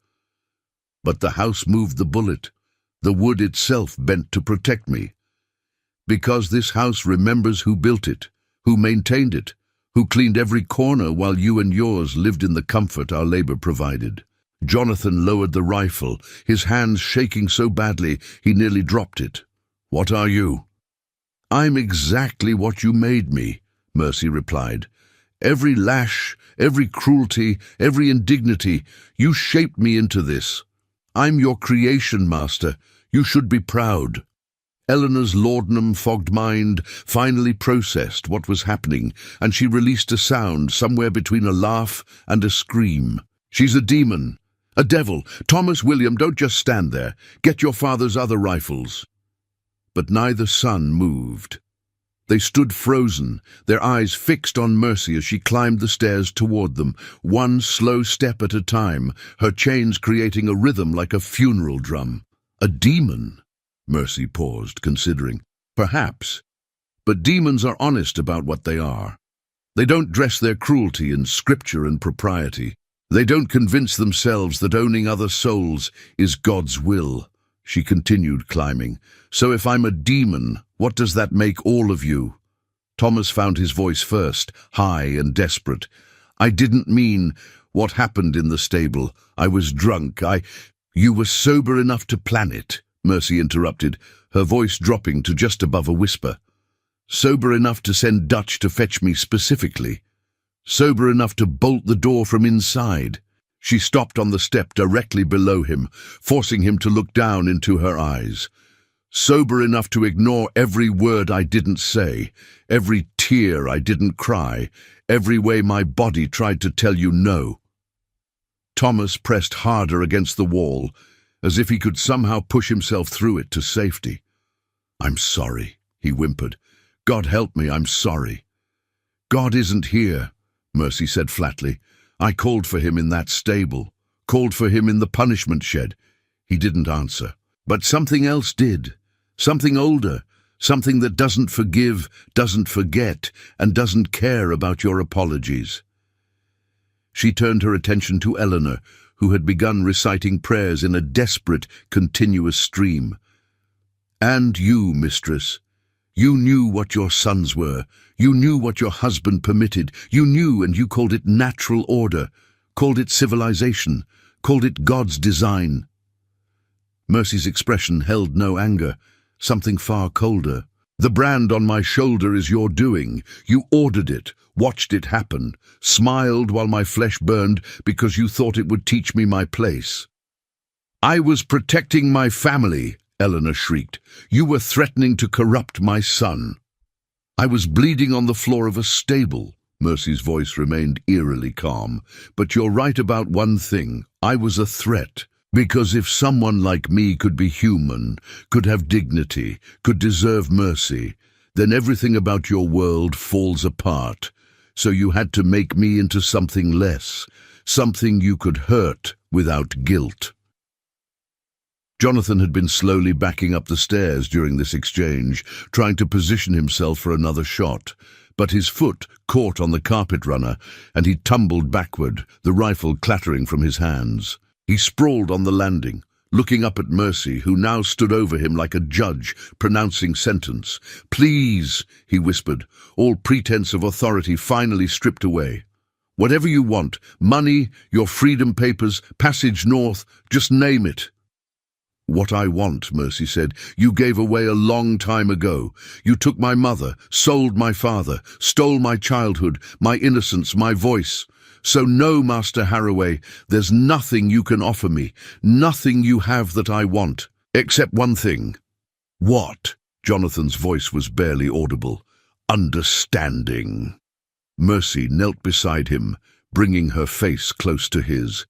"But the house moved the bullet. The wood itself bent to protect me. Because this house remembers who built it, who maintained it, who cleaned every corner while you and yours lived in the comfort our labor provided." Jonathan lowered the rifle, his hands shaking so badly he nearly dropped it. "What are you?" "I'm exactly what you made me," Mercy replied. "Every lash, every cruelty, every indignity, you shaped me into this. I'm your creation, Master. You should be proud." Eleanor's laudanum-fogged mind finally processed what was happening, and she released a sound somewhere between a laugh and a scream. "She's a demon, a devil. Thomas, William, don't just stand there. Get your father's other rifles." But neither son moved. They stood frozen, their eyes fixed on Mercy as she climbed the stairs toward them, one slow step at a time, her chains creating a rhythm like a funeral drum. "A demon?" Mercy paused, considering. "Perhaps. But demons are honest about what they are. They don't dress their cruelty in scripture and propriety. They don't convince themselves that owning other souls is God's will." She continued climbing. "So if I'm a demon, what does that make all of you?" Thomas found his voice first, high and desperate. "I didn't mean what happened in the stable. I was drunk. You were sober enough to plan it," Mercy interrupted, her voice dropping to just above a whisper. "Sober enough to send Dutch to fetch me specifically. Sober enough to bolt the door from inside." She stopped on the step directly below him, forcing him to look down into her eyes. "Sober enough to ignore every word I didn't say, every tear I didn't cry, every way my body tried to tell you no." Thomas pressed harder against the wall, as if he could somehow push himself through it to safety. "I'm sorry," he whimpered. "God help me, I'm sorry." "God isn't here," Mercy said flatly. "I called for him in that stable, called for him in the punishment shed." He didn't answer. But something else did. Something older, something that doesn't forgive, doesn't forget, and doesn't care about your apologies. She turned her attention to Eleanor, who had begun reciting prayers in a desperate, continuous stream. "And you, mistress, you knew what your sons were. You knew what your husband permitted. You knew, and you called it natural order, called it civilization, called it God's design." Mercy's expression held no anger, something far colder. "The brand on my shoulder is your doing. You ordered it, watched it happen, smiled while my flesh burned because you thought it would teach me my place." "I was protecting my family," Eleanor shrieked. "You were threatening to corrupt my son." "I was bleeding on the floor of a stable." Mercy's voice remained eerily calm. "But you're right about one thing. I was a threat. Because if someone like me could be human, could have dignity, could deserve mercy, then everything about your world falls apart. So you had to make me into something less, something you could hurt without guilt." Jonathan had been slowly backing up the stairs during this exchange, trying to position himself for another shot. But his foot caught on the carpet runner, and he tumbled backward, the rifle clattering from his hands. He sprawled on the landing, looking up at Mercy, who now stood over him like a judge pronouncing sentence. "Please," he whispered, all pretense of authority finally stripped away. "Whatever you want, money, your freedom papers, passage north, just name it." What I want," Mercy said, "you gave away a long time ago. You took my mother, sold my father, stole my childhood, my innocence, my voice. So no, Master Harowway, there's nothing you can offer me, nothing you have that I want, except one thing." "What?" Jonathan's voice was barely audible. "Understanding." Mercy knelt beside him, bringing her face close to his.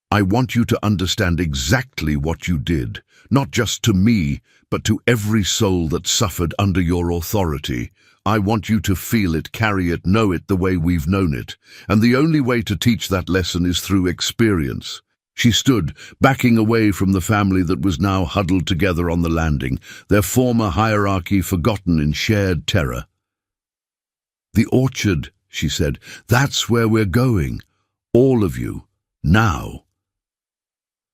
"I want you to understand exactly what you did, not just to me, but to every soul that suffered under your authority. I want you to feel it, carry it, know it the way we've known it. And the only way to teach that lesson is through experience." She stood, backing away from the family that was now huddled together on the landing, their former hierarchy forgotten in shared terror. "The orchard," she said, "that's where we're going. All of you. Now."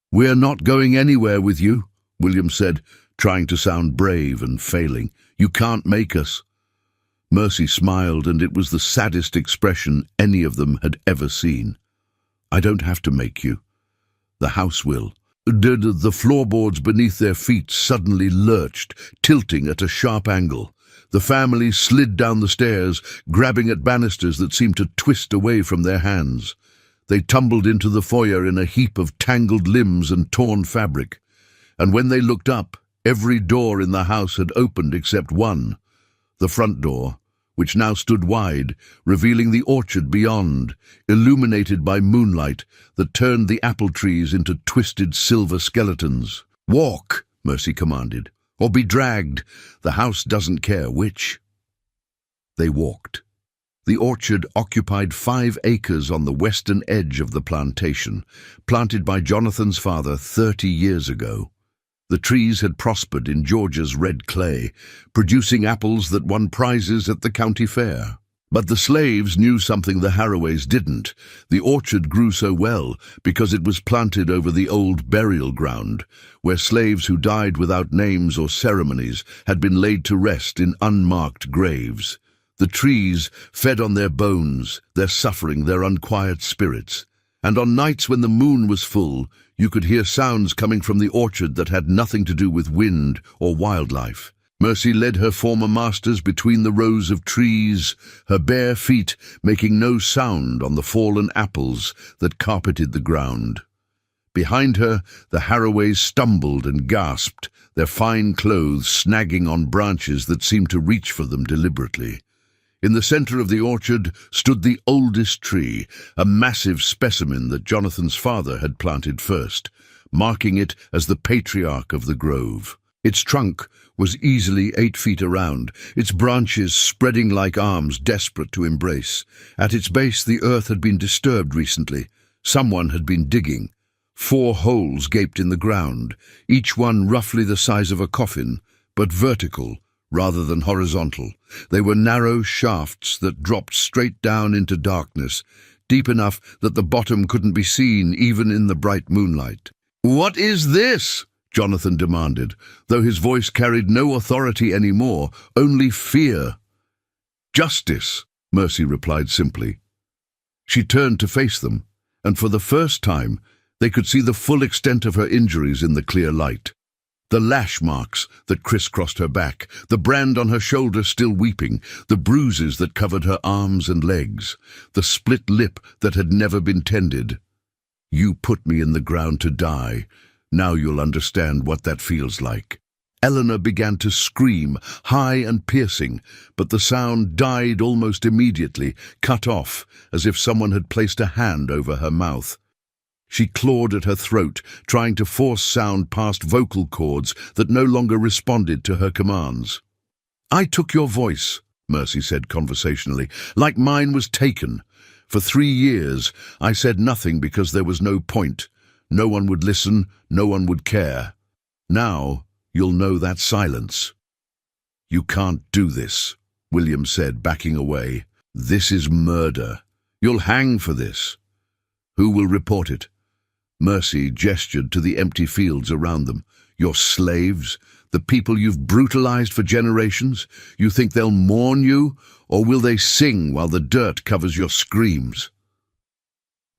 "We're not going anywhere with you," William said, trying to sound brave and failing. "You can't make us." Mercy smiled, and it was the saddest expression any of them had ever seen. "I don't have to make you. The house will." The floorboards beneath their feet suddenly lurched, tilting at a sharp angle. The family slid down the stairs, grabbing at banisters that seemed to twist away from their hands. They tumbled into the foyer in a heap of tangled limbs and torn fabric. And when they looked up, every door in the house had opened except one, the front door, which now stood wide, revealing the orchard beyond, illuminated by moonlight that turned the apple trees into twisted silver skeletons. "Walk," Mercy commanded, "or be dragged. The house doesn't care which." They walked. The orchard occupied 5 acres on the western edge of the plantation, planted by Jonathan's father 30 years ago. The trees had prospered in Georgia's red clay, producing apples that won prizes at the county fair. But the slaves knew something the Harowways didn't. The orchard grew so well because it was planted over the old burial ground, where slaves who died without names or ceremonies had been laid to rest in unmarked graves. The trees fed on their bones, their suffering, their unquiet spirits. And on nights when the moon was full, you could hear sounds coming from the orchard that had nothing to do with wind or wildlife. Mercy led her former masters between the rows of trees, her bare feet making no sound on the fallen apples that carpeted the ground. Behind her, the Harowways stumbled and gasped, their fine clothes snagging on branches that seemed to reach for them deliberately. In the center of the orchard stood the oldest tree, a massive specimen that Jonathan's father had planted first, marking it as the patriarch of the grove. Its trunk was easily 8 feet around, its branches spreading like arms desperate to embrace. At its base, the earth had been disturbed recently. Someone had been digging. 4 holes gaped in the ground, each one roughly the size of a coffin, but vertical rather than horizontal. They were narrow shafts that dropped straight down into darkness, deep enough that the bottom couldn't be seen even in the bright moonlight. "What is this?" Jonathan demanded, though his voice carried no authority anymore, only fear. "Justice," Mercy replied simply. She turned to face them, and for the first time they could see the full extent of her injuries in the clear light. The lash marks that crisscrossed her back, the brand on her shoulder still weeping, the bruises that covered her arms and legs, the split lip that had never been tended. "You put me in the ground to die. Now you'll understand what that feels like." Eleanor began to scream, high and piercing, but the sound died almost immediately, cut off, as if someone had placed a hand over her mouth. She clawed at her throat, trying to force sound past vocal cords that no longer responded to her commands. "I took your voice," Mercy said conversationally, "like mine was taken. For 3 years, I said nothing because there was no point. No one would listen, no one would care. Now, you'll know that silence." "You can't do this," William said, backing away. "This is murder. You'll hang for this." "Who will report it?" Mercy gestured to the empty fields around them. "Your slaves? The people you've brutalized for generations? You think they'll mourn you, or will they sing while the dirt covers your screams?"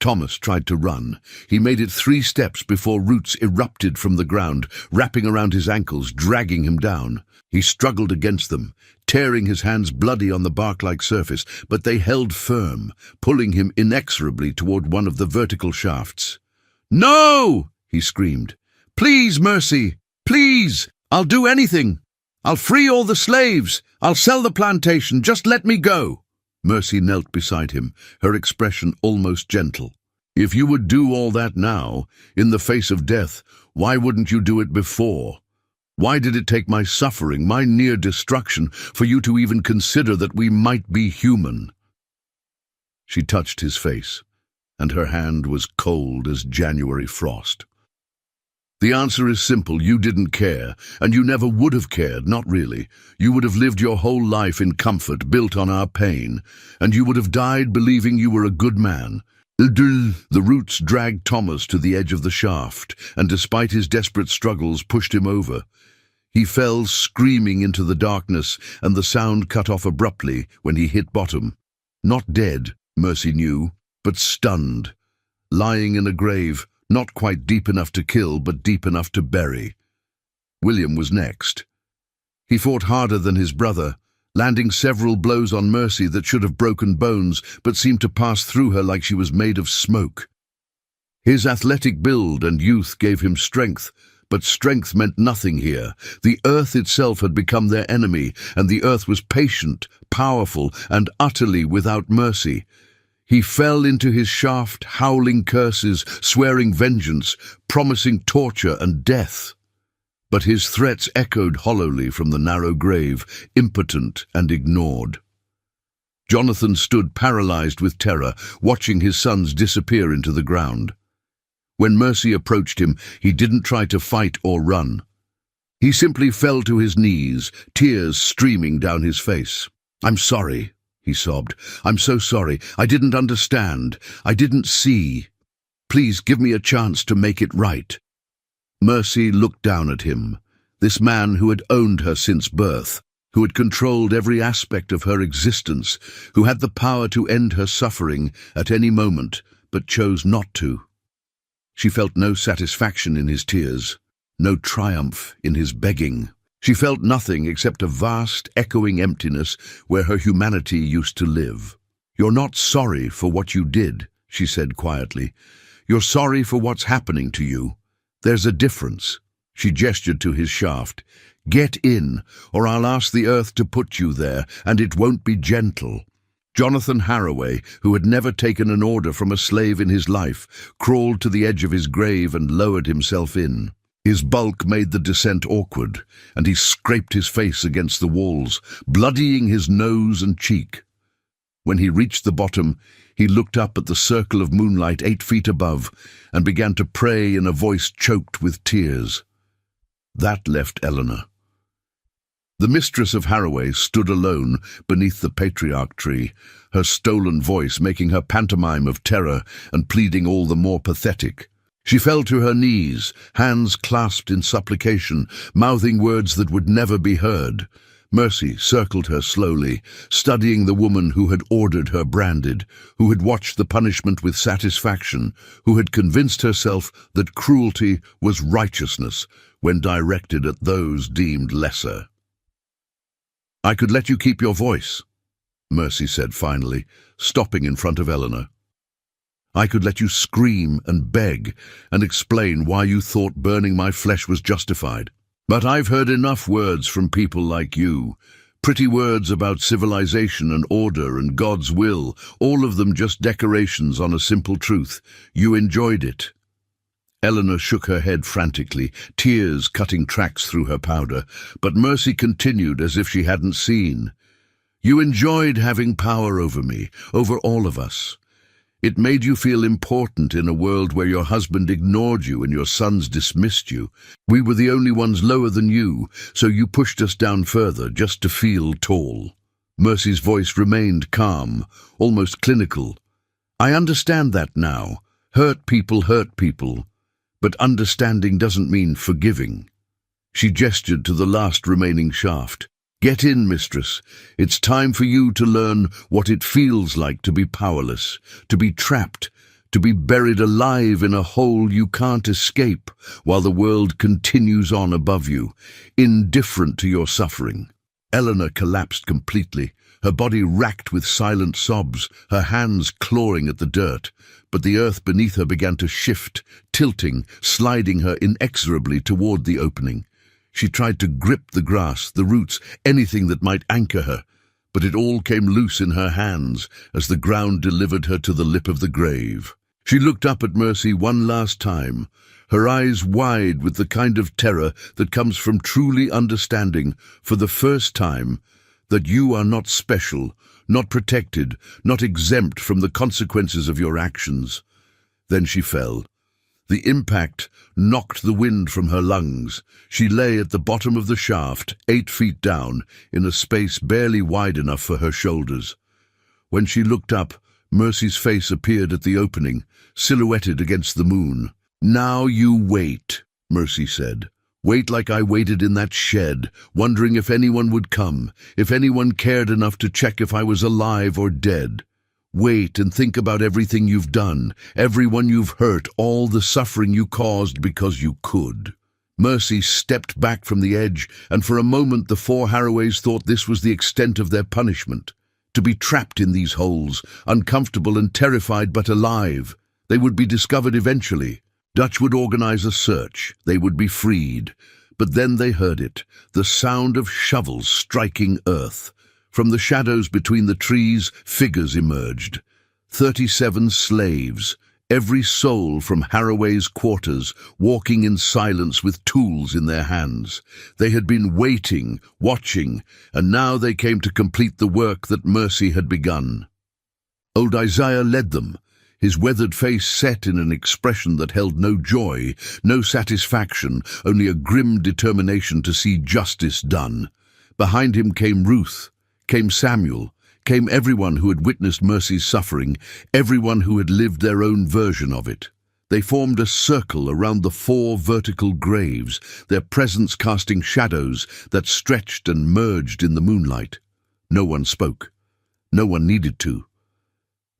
Thomas tried to run. He made it 3 steps before roots erupted from the ground, wrapping around his ankles, dragging him down. He struggled against them, tearing his hands bloody on the bark-like surface, but they held firm, pulling him inexorably toward one of the vertical shafts. "No!" he screamed. "Please, Mercy! Please! I'll do anything! I'll free all the slaves! I'll sell the plantation! Just let me go!" Mercy knelt beside him, her expression almost gentle. "If you would do all that now, in the face of death, why wouldn't you do it before? Why did it take my suffering, my near destruction, for you to even consider that we might be human?" She touched his face, and her hand was cold as January frost. "The answer is simple. You didn't care, and you never would have cared, not really. You would have lived your whole life in comfort, built on our pain, and you would have died believing you were a good man." The roots dragged Thomas to the edge of the shaft, and despite his desperate struggles, pushed him over. He fell screaming into the darkness, and the sound cut off abruptly when he hit bottom. Not dead, Mercy knew, but stunned, lying in a grave, not quite deep enough to kill, but deep enough to bury. William was next. He fought harder than his brother, landing several blows on Mercy that should have broken bones, but seemed to pass through her like she was made of smoke. His athletic build and youth gave him strength, but strength meant nothing here. The earth itself had become their enemy, and the earth was patient, powerful, and utterly without mercy. He fell into his shaft, howling curses, swearing vengeance, promising torture and death. But his threats echoed hollowly from the narrow grave, impotent and ignored. Jonathan stood paralyzed with terror, watching his sons disappear into the ground. When Mercy approached him, he didn't try to fight or run. He simply fell to his knees, tears streaming down his face. "I'm sorry," he sobbed. "I'm so sorry. I didn't understand. I didn't see. Please give me a chance to make it right." Mercy looked down at him, this man who had owned her since birth, who had controlled every aspect of her existence, who had the power to end her suffering at any moment, but chose not to. She felt no satisfaction in his tears, no triumph in his begging. She felt nothing except a vast, echoing emptiness where her humanity used to live. "You're not sorry for what you did," she said quietly. "You're sorry for what's happening to you. There's a difference." She gestured to his shaft. "Get in, or I'll ask the earth to put you there, and it won't be gentle." Jonathan Harowway, who had never taken an order from a slave in his life, crawled to the edge of his grave and lowered himself in. His bulk made the descent awkward, and he scraped his face against the walls, bloodying his nose and cheek. When he reached the bottom, he looked up at the circle of moonlight 8 feet above and began to pray in a voice choked with tears. That left Eleanor. The mistress of Harowway stood alone beneath the patriarch tree, her stolen voice making her pantomime of terror and pleading all the more pathetic. She fell to her knees, hands clasped in supplication, mouthing words that would never be heard. Mercy circled her slowly, studying the woman who had ordered her branded, who had watched the punishment with satisfaction, who had convinced herself that cruelty was righteousness when directed at those deemed lesser. "I could let you keep your voice," Mercy said finally, stopping in front of Eleanor. "I could let you scream and beg and explain why you thought burning my flesh was justified. But I've heard enough words from people like you, pretty words about civilization and order and God's will, all of them just decorations on a simple truth. You enjoyed it." Eleanor shook her head frantically, tears cutting tracks through her powder, but Mercy continued as if she hadn't seen. "You enjoyed having power over me, over all of us. It made you feel important in a world where your husband ignored you and your sons dismissed you. We were the only ones lower than you, so you pushed us down further just to feel tall." Mercy's voice remained calm, almost clinical. "I understand that now. Hurt people. But understanding doesn't mean forgiving." She gestured to the last remaining shaft. "Get in, mistress. It's time for you to learn what it feels like to be powerless, to be trapped, to be buried alive in a hole you can't escape while the world continues on above you, indifferent to your suffering. Eleanor collapsed completely, her body racked with silent sobs, her hands clawing at the dirt, but the earth beneath her began to shift, tilting, sliding her inexorably toward the opening. She tried to grip the grass, the roots, anything that might anchor her, but it all came loose in her hands as the ground delivered her to the lip of the grave. She looked up at Mercy one last time, her eyes wide with the kind of terror that comes from truly understanding, for the first time, that you are not special, not protected, not exempt from the consequences of your actions. Then she fell. The impact knocked the wind from her lungs. She lay at the bottom of the shaft, 8 feet down, in a space barely wide enough for her shoulders. When she looked up, Mercy's face appeared at the opening, silhouetted against the moon. "Now you wait," Mercy said. "Wait like I waited in that shed, wondering if anyone would come, if anyone cared enough to check if I was alive or dead. Wait and think about everything you've done, everyone you've hurt, all the suffering you caused because you could." Mercy stepped back from the edge, and for a moment the 4 Harowways thought this was the extent of their punishment. To be trapped in these holes, uncomfortable and terrified but alive. They would be discovered eventually. Dutch would organize a search. They would be freed. But then they heard it, the sound of shovels striking earth. From the shadows between the trees, figures emerged. 37 slaves, every soul from Harowway's quarters, walking in silence with tools in their hands. They had been waiting, watching, and now they came to complete the work that Mercy had begun. Old Isaiah led them, his weathered face set in an expression that held no joy, no satisfaction, only a grim determination to see justice done. Behind him came Ruth, came Samuel, came everyone who had witnessed Mercy's suffering, everyone who had lived their own version of it. They formed a circle around the 4 vertical graves, their presence casting shadows that stretched and merged in the moonlight. No one spoke. No one needed to.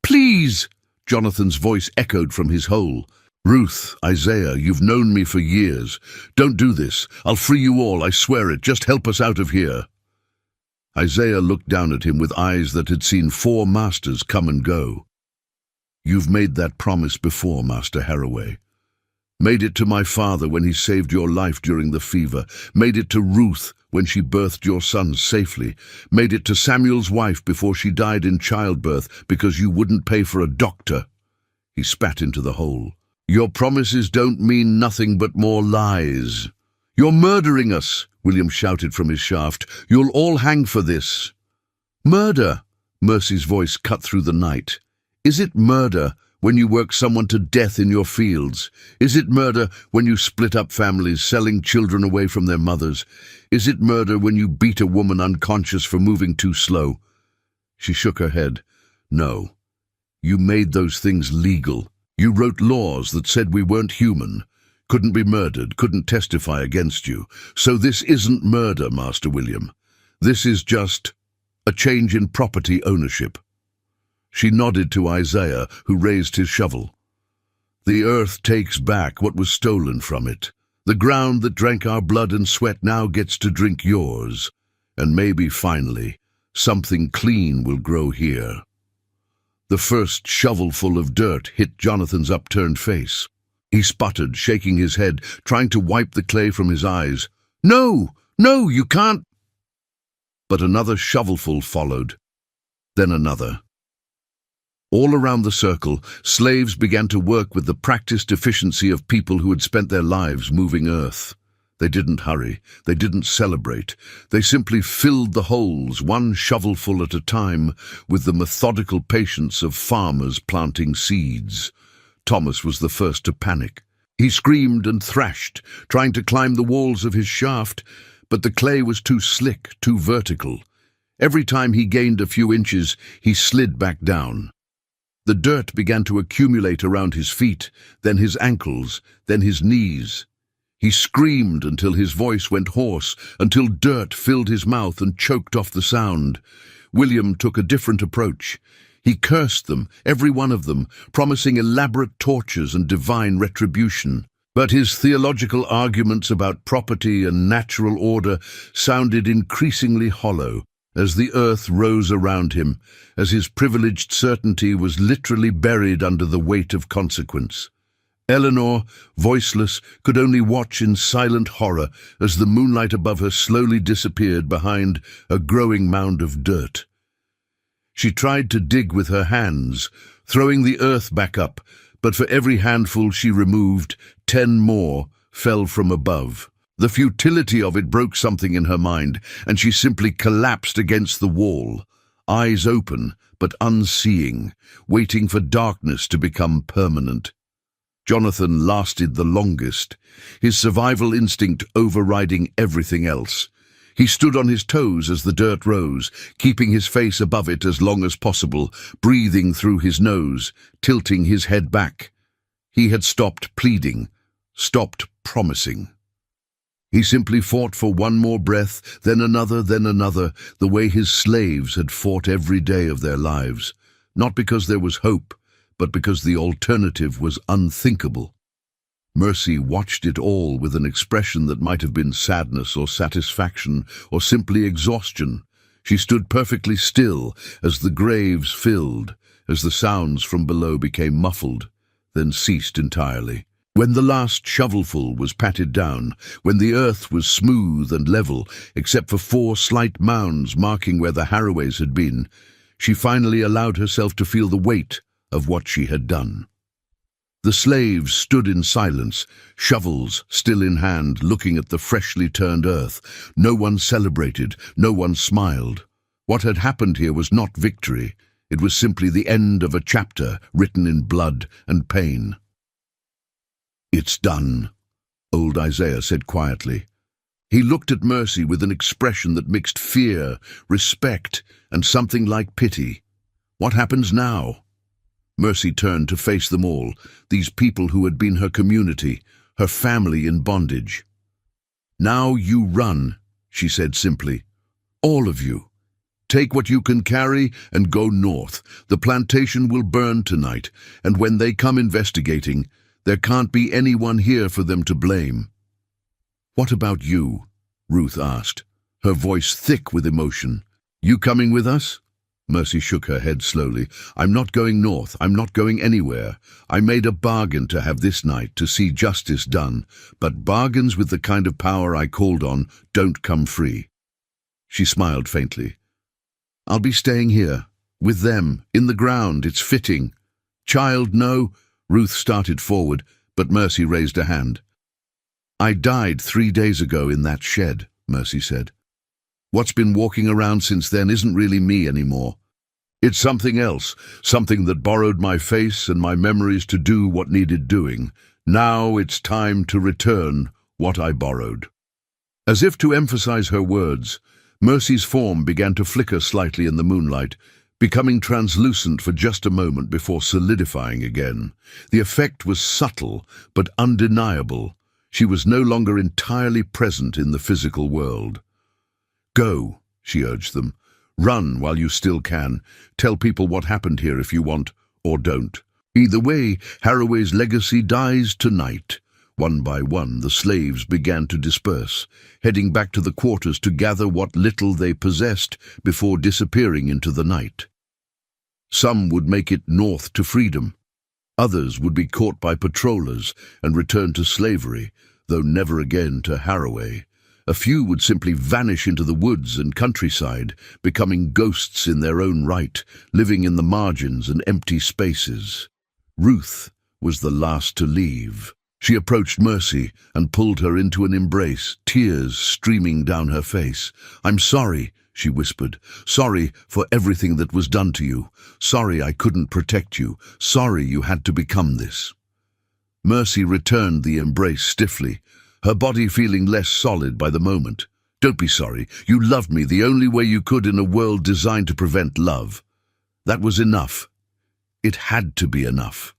"Please!" Jonathan's voice echoed from his hole. "Ruth, Isaiah, you've known me for years. Don't do this. I'll free you all, I swear it. Just help us out of here." Isaiah looked down at him with eyes that had seen 4 masters come and go. "You've made that promise before, Master Harowway. Made it to my father when he saved your life during the fever. Made it to Ruth when she birthed your son safely. Made it to Samuel's wife before she died in childbirth because you wouldn't pay for a doctor." He spat into the hole. "Your promises don't mean nothing but more lies. You're murdering us," William shouted from his shaft. "You'll all hang for this." "Murder?" Mercy's voice cut through the night. "Is it murder when you work someone to death in your fields? Is it murder when you split up families, selling children away from their mothers? Is it murder when you beat a woman unconscious for moving too slow?" She shook her head. "No. You made those things legal. You wrote laws that said we weren't human, couldn't be murdered, couldn't testify against you. So this isn't murder, Master William. This is just a change in property ownership." She nodded to Isaiah, who raised his shovel. "The earth takes back what was stolen from it. The ground that drank our blood and sweat now gets to drink yours. And maybe, finally, something clean will grow here." The first shovelful of dirt hit Jonathan's upturned face. He sputtered, shaking his head, trying to wipe the clay from his eyes. "No! No, you can't!" But another shovelful followed, then another. All around the circle, slaves began to work with the practiced efficiency of people who had spent their lives moving earth. They didn't hurry, they didn't celebrate. They simply filled the holes, one shovelful at a time, with the methodical patience of farmers planting seeds. Thomas was the first to panic. He screamed and thrashed, trying to climb the walls of his shaft, but the clay was too slick, too vertical. Every time he gained a few inches, he slid back down. The dirt began to accumulate around his feet, then his ankles, then his knees. He screamed until his voice went hoarse, until dirt filled his mouth and choked off the sound. William took a different approach. He cursed them, every one of them, promising elaborate tortures and divine retribution. But his theological arguments about property and natural order sounded increasingly hollow as the earth rose around him, as his privileged certainty was literally buried under the weight of consequence. Eleanor, voiceless, could only watch in silent horror as the moonlight above her slowly disappeared behind a growing mound of dirt. She tried to dig with her hands, throwing the earth back up, but for every handful she removed, 10 more fell from above. The futility of it broke something in her mind, and she simply collapsed against the wall, eyes open but unseeing, waiting for darkness to become permanent. Jonathan lasted the longest, his survival instinct overriding everything else. He stood on his toes as the dirt rose, keeping his face above it as long as possible, breathing through his nose, tilting his head back. He had stopped pleading, stopped promising. He simply fought for one more breath, then another, the way his slaves had fought every day of their lives, not because there was hope, but because the alternative was unthinkable. Mercy watched it all with an expression that might have been sadness or satisfaction or simply exhaustion. She stood perfectly still as the graves filled, as the sounds from below became muffled, then ceased entirely. When the last shovelful was patted down, when the earth was smooth and level, except for 4 slight mounds marking where the Harowways had been, she finally allowed herself to feel the weight of what she had done. The slaves stood in silence, shovels still in hand, looking at the freshly turned earth. No one celebrated, no one smiled. What had happened here was not victory. It was simply the end of a chapter written in blood and pain. "It's done," old Isaiah said quietly. He looked at Mercy with an expression that mixed fear, respect, and something like pity. "What happens now?" Mercy turned to face them all, these people who had been her community, her family in bondage. "Now you run," she said simply. "All of you. Take what you can carry and go north. The plantation will burn tonight, and when they come investigating, there can't be anyone here for them to blame." "What about you?" Ruth asked, her voice thick with emotion. "You coming with us?" Mercy shook her head slowly. "I'm not going north. I'm not going anywhere. I made a bargain to have this night to see justice done, but bargains with the kind of power I called on don't come free." She smiled faintly. "I'll be staying here, with them, in the ground. It's fitting." "Child, no." Ruth started forward, but Mercy raised a hand. "I died 3 days ago in that shed," Mercy said. "What's been walking around since then isn't really me anymore. It's something else, something that borrowed my face and my memories to do what needed doing. Now it's time to return what I borrowed." As if to emphasize her words, Mercy's form began to flicker slightly in the moonlight, becoming translucent for just a moment before solidifying again. The effect was subtle but undeniable. She was no longer entirely present in the physical world. "Go," she urged them. "Run while you still can. Tell people what happened here if you want, or don't. Either way, Harowway's legacy dies tonight." One by one, the slaves began to disperse, heading back to the quarters to gather what little they possessed before disappearing into the night. Some would make it north to freedom. Others would be caught by patrollers and return to slavery, though never again to Harowway. A few would simply vanish into the woods and countryside, becoming ghosts in their own right, living in the margins and empty spaces. Ruth was the last to leave. She approached Mercy and pulled her into an embrace, tears streaming down her face. "I'm sorry," she whispered. "Sorry for everything that was done to you. Sorry I couldn't protect you. Sorry you had to become this." Mercy returned the embrace stiffly, her body feeling less solid by the moment. "Don't be sorry. You loved me the only way you could in a world designed to prevent love. That was enough. It had to be enough."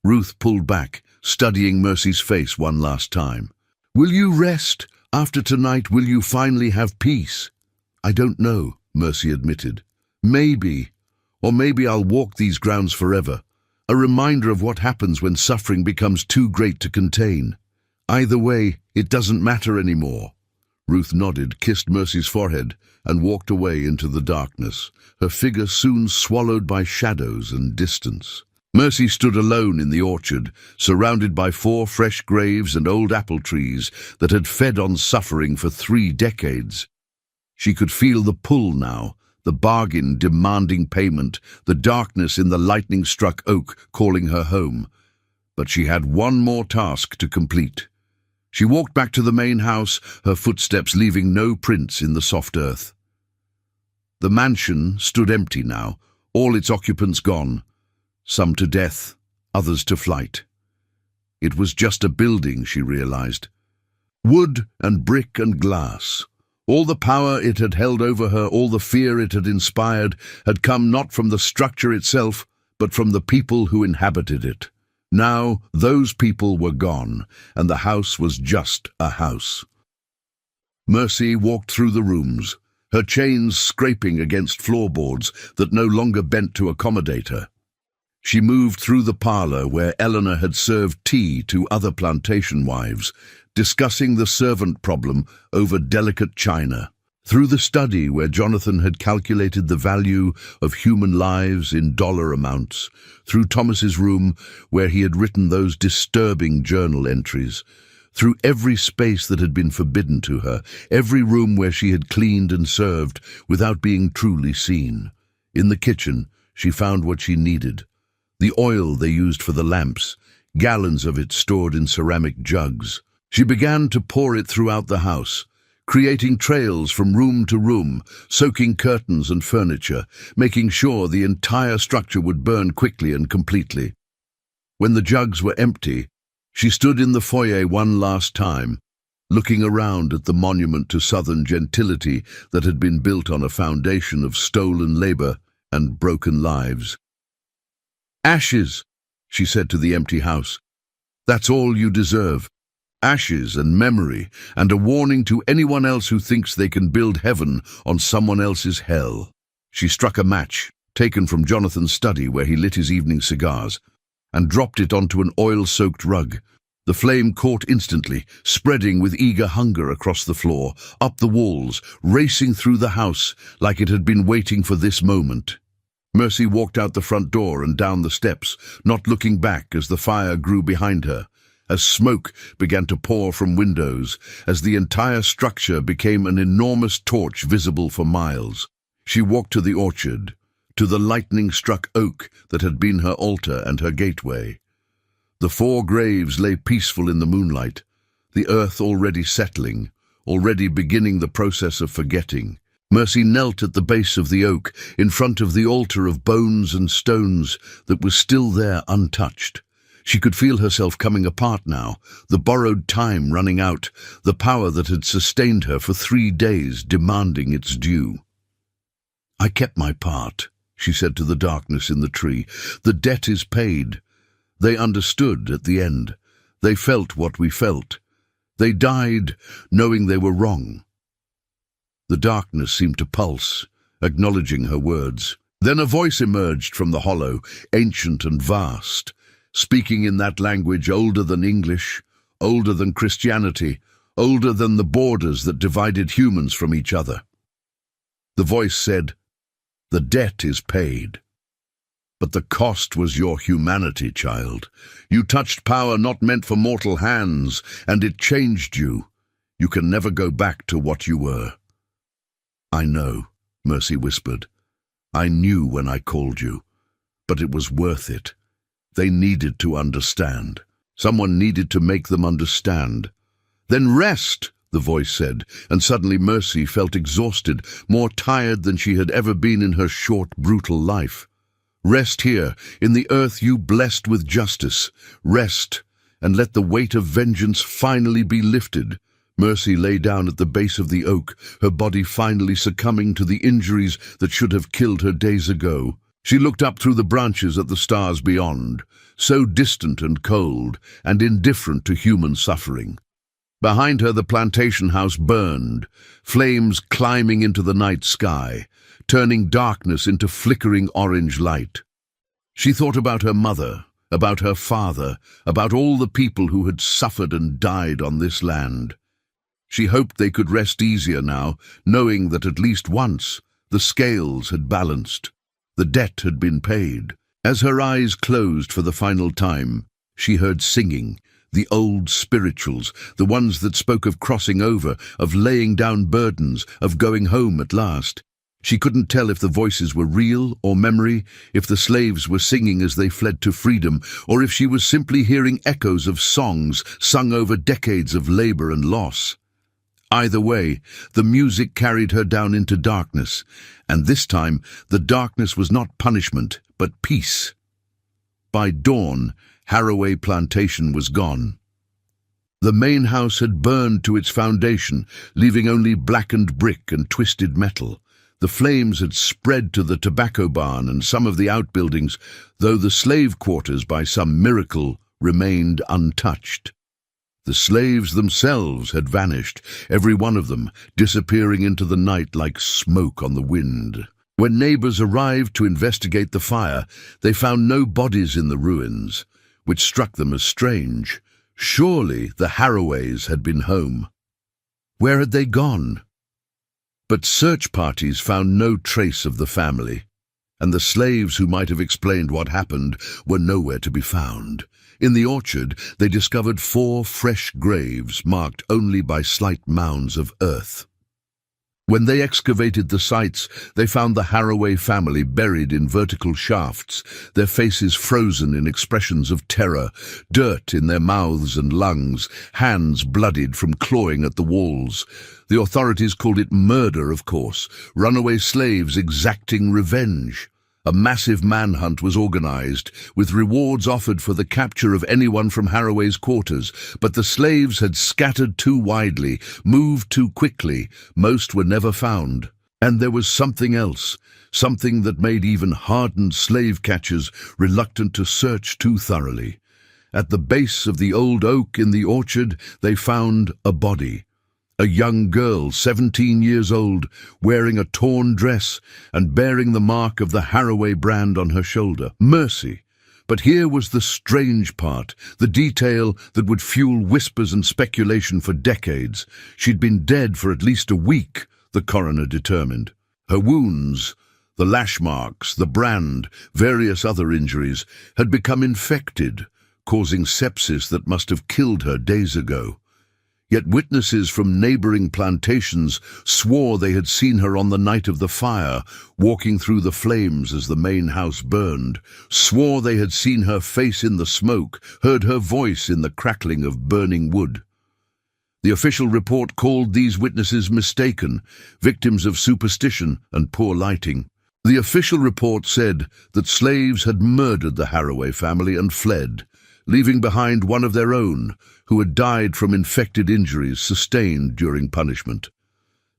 Ruth pulled back, studying Mercy's face one last time. "Will you rest? After tonight, will you finally have peace?" "I don't know," Mercy admitted. "Maybe. Or maybe I'll walk these grounds forever, a reminder of what happens when suffering becomes too great to contain. Either way, it doesn't matter anymore. Ruth nodded, kissed Mercy's forehead, and walked away into the darkness, her figure soon swallowed by shadows and distance. Mercy stood alone in the orchard, surrounded by 4 fresh graves and old apple trees that had fed on suffering for 3 decades. She could feel the pull now, the bargain demanding payment, the darkness in the lightning-struck oak calling her home. But she had one more task to complete. She walked back to the main house, her footsteps leaving no prints in the soft earth. The mansion stood empty now, all its occupants gone, some to death, others to flight. It was just a building, she realized. Wood and brick and glass. All the power it had held over her, all the fear it had inspired, had come not from the structure itself, but from the people who inhabited it. Now, those people were gone, and the house was just a house. Mercy walked through the rooms, her chains scraping against floorboards that no longer bent to accommodate her. She moved through the parlor where Eleanor had served tea to other plantation wives, discussing the servant problem over delicate china, through the study where Jonathan had calculated the value of human lives in dollar amounts, through Thomas's room where he had written those disturbing journal entries, through every space that had been forbidden to her, every room where she had cleaned and served without being truly seen. In the kitchen, she found what she needed. The oil they used for the lamps, gallons of it stored in ceramic jugs. She began to pour it throughout the house, creating trails from room to room, soaking curtains and furniture, making sure the entire structure would burn quickly and completely. When the jugs were empty, she stood in the foyer one last time, looking around at the monument to Southern gentility that had been built on a foundation of stolen labor and broken lives. "Ashes," she said to the empty house. "That's all you deserve. Ashes and memory, and a warning to anyone else who thinks they can build heaven on someone else's hell." She struck a match, taken from Jonathan's study where he lit his evening cigars, and dropped it onto an oil-soaked rug. The flame caught instantly, spreading with eager hunger across the floor, up the walls, racing through the house like it had been waiting for this moment. Mercy walked out the front door and down the steps, not looking back as the fire grew behind her, as smoke began to pour from windows, as the entire structure became an enormous torch visible for miles. She walked to the orchard, to the lightning-struck oak that had been her altar and her gateway. The 4 graves lay peaceful in the moonlight, the earth already settling, already beginning the process of forgetting. Mercy knelt at the base of the oak, in front of the altar of bones and stones that was still there untouched. She could feel herself coming apart now, the borrowed time running out, the power that had sustained her for 3 days demanding its due. "I kept my part," she said to the darkness in the tree. "The debt is paid." They understood at the end. They felt what we felt. They died knowing they were wrong. The darkness seemed to pulse, acknowledging her words. Then a voice emerged from the hollow, ancient and vast, speaking in that language older than English, older than Christianity, older than the borders that divided humans from each other. The voice said, "The debt is paid. But the cost was your humanity, child. You touched power not meant for mortal hands, and it changed you. You can never go back to what you were." "I know," Mercy whispered. "I knew when I called you, but it was worth it. They needed to understand. Someone needed to make them understand." "Then rest," the voice said, and suddenly Mercy felt exhausted, more tired than she had ever been in her short, brutal life. "Rest here, in the earth you blessed with justice. Rest, and let the weight of vengeance finally be lifted." Mercy lay down at the base of the oak, her body finally succumbing to the injuries that should have killed her days ago. She looked up through the branches at the stars beyond, so distant and cold and indifferent to human suffering. Behind her, the plantation house burned, flames climbing into the night sky, turning darkness into flickering orange light. She thought about her mother, about her father, about all the people who had suffered and died on this land. She hoped they could rest easier now, knowing that at least once the scales had balanced. The debt had been paid. As her eyes closed for the final time, she heard singing, the old spirituals, the ones that spoke of crossing over, of laying down burdens, of going home at last. She couldn't tell if the voices were real or memory, if the slaves were singing as they fled to freedom, or if she was simply hearing echoes of songs sung over decades of labor and loss. Either way, the music carried her down into darkness, and this time the darkness was not punishment, but peace. By dawn, Harowway Plantation was gone. The main house had burned to its foundation, leaving only blackened brick and twisted metal. The flames had spread to the tobacco barn and some of the outbuildings, though the slave quarters, by some miracle, remained untouched. The slaves themselves had vanished, every one of them disappearing into the night like smoke on the wind. When neighbors arrived to investigate the fire, they found no bodies in the ruins, which struck them as strange. Surely the Harowways had been home. Where had they gone? But search parties found no trace of the family, and the slaves who might have explained what happened were nowhere to be found. In the orchard, they discovered 4 fresh graves marked only by slight mounds of earth. When they excavated the sites, they found the Harowway family buried in vertical shafts, their faces frozen in expressions of terror, dirt in their mouths and lungs, hands bloodied from clawing at the walls. The authorities called it murder, of course, runaway slaves exacting revenge. A massive manhunt was organized, with rewards offered for the capture of anyone from Harowway's quarters, but the slaves had scattered too widely, moved too quickly, most were never found. And there was something else, something that made even hardened slave catchers reluctant to search too thoroughly. At the base of the old oak in the orchard, they found a body. A young girl, 17 years old, wearing a torn dress and bearing the mark of the Harowway brand on her shoulder. Mercy. But here was the strange part, the detail that would fuel whispers and speculation for decades. She'd been dead for at least a week, the coroner determined. Her wounds, the lash marks, the brand, various other injuries, had become infected, causing sepsis that must have killed her days ago. Yet witnesses from neighboring plantations swore they had seen her on the night of the fire, walking through the flames as the main house burned, swore they had seen her face in the smoke, heard her voice in the crackling of burning wood. The official report called these witnesses mistaken, victims of superstition and poor lighting. The official report said that slaves had murdered the Harowway family and fled, leaving behind one of their own, who had died from infected injuries sustained during punishment.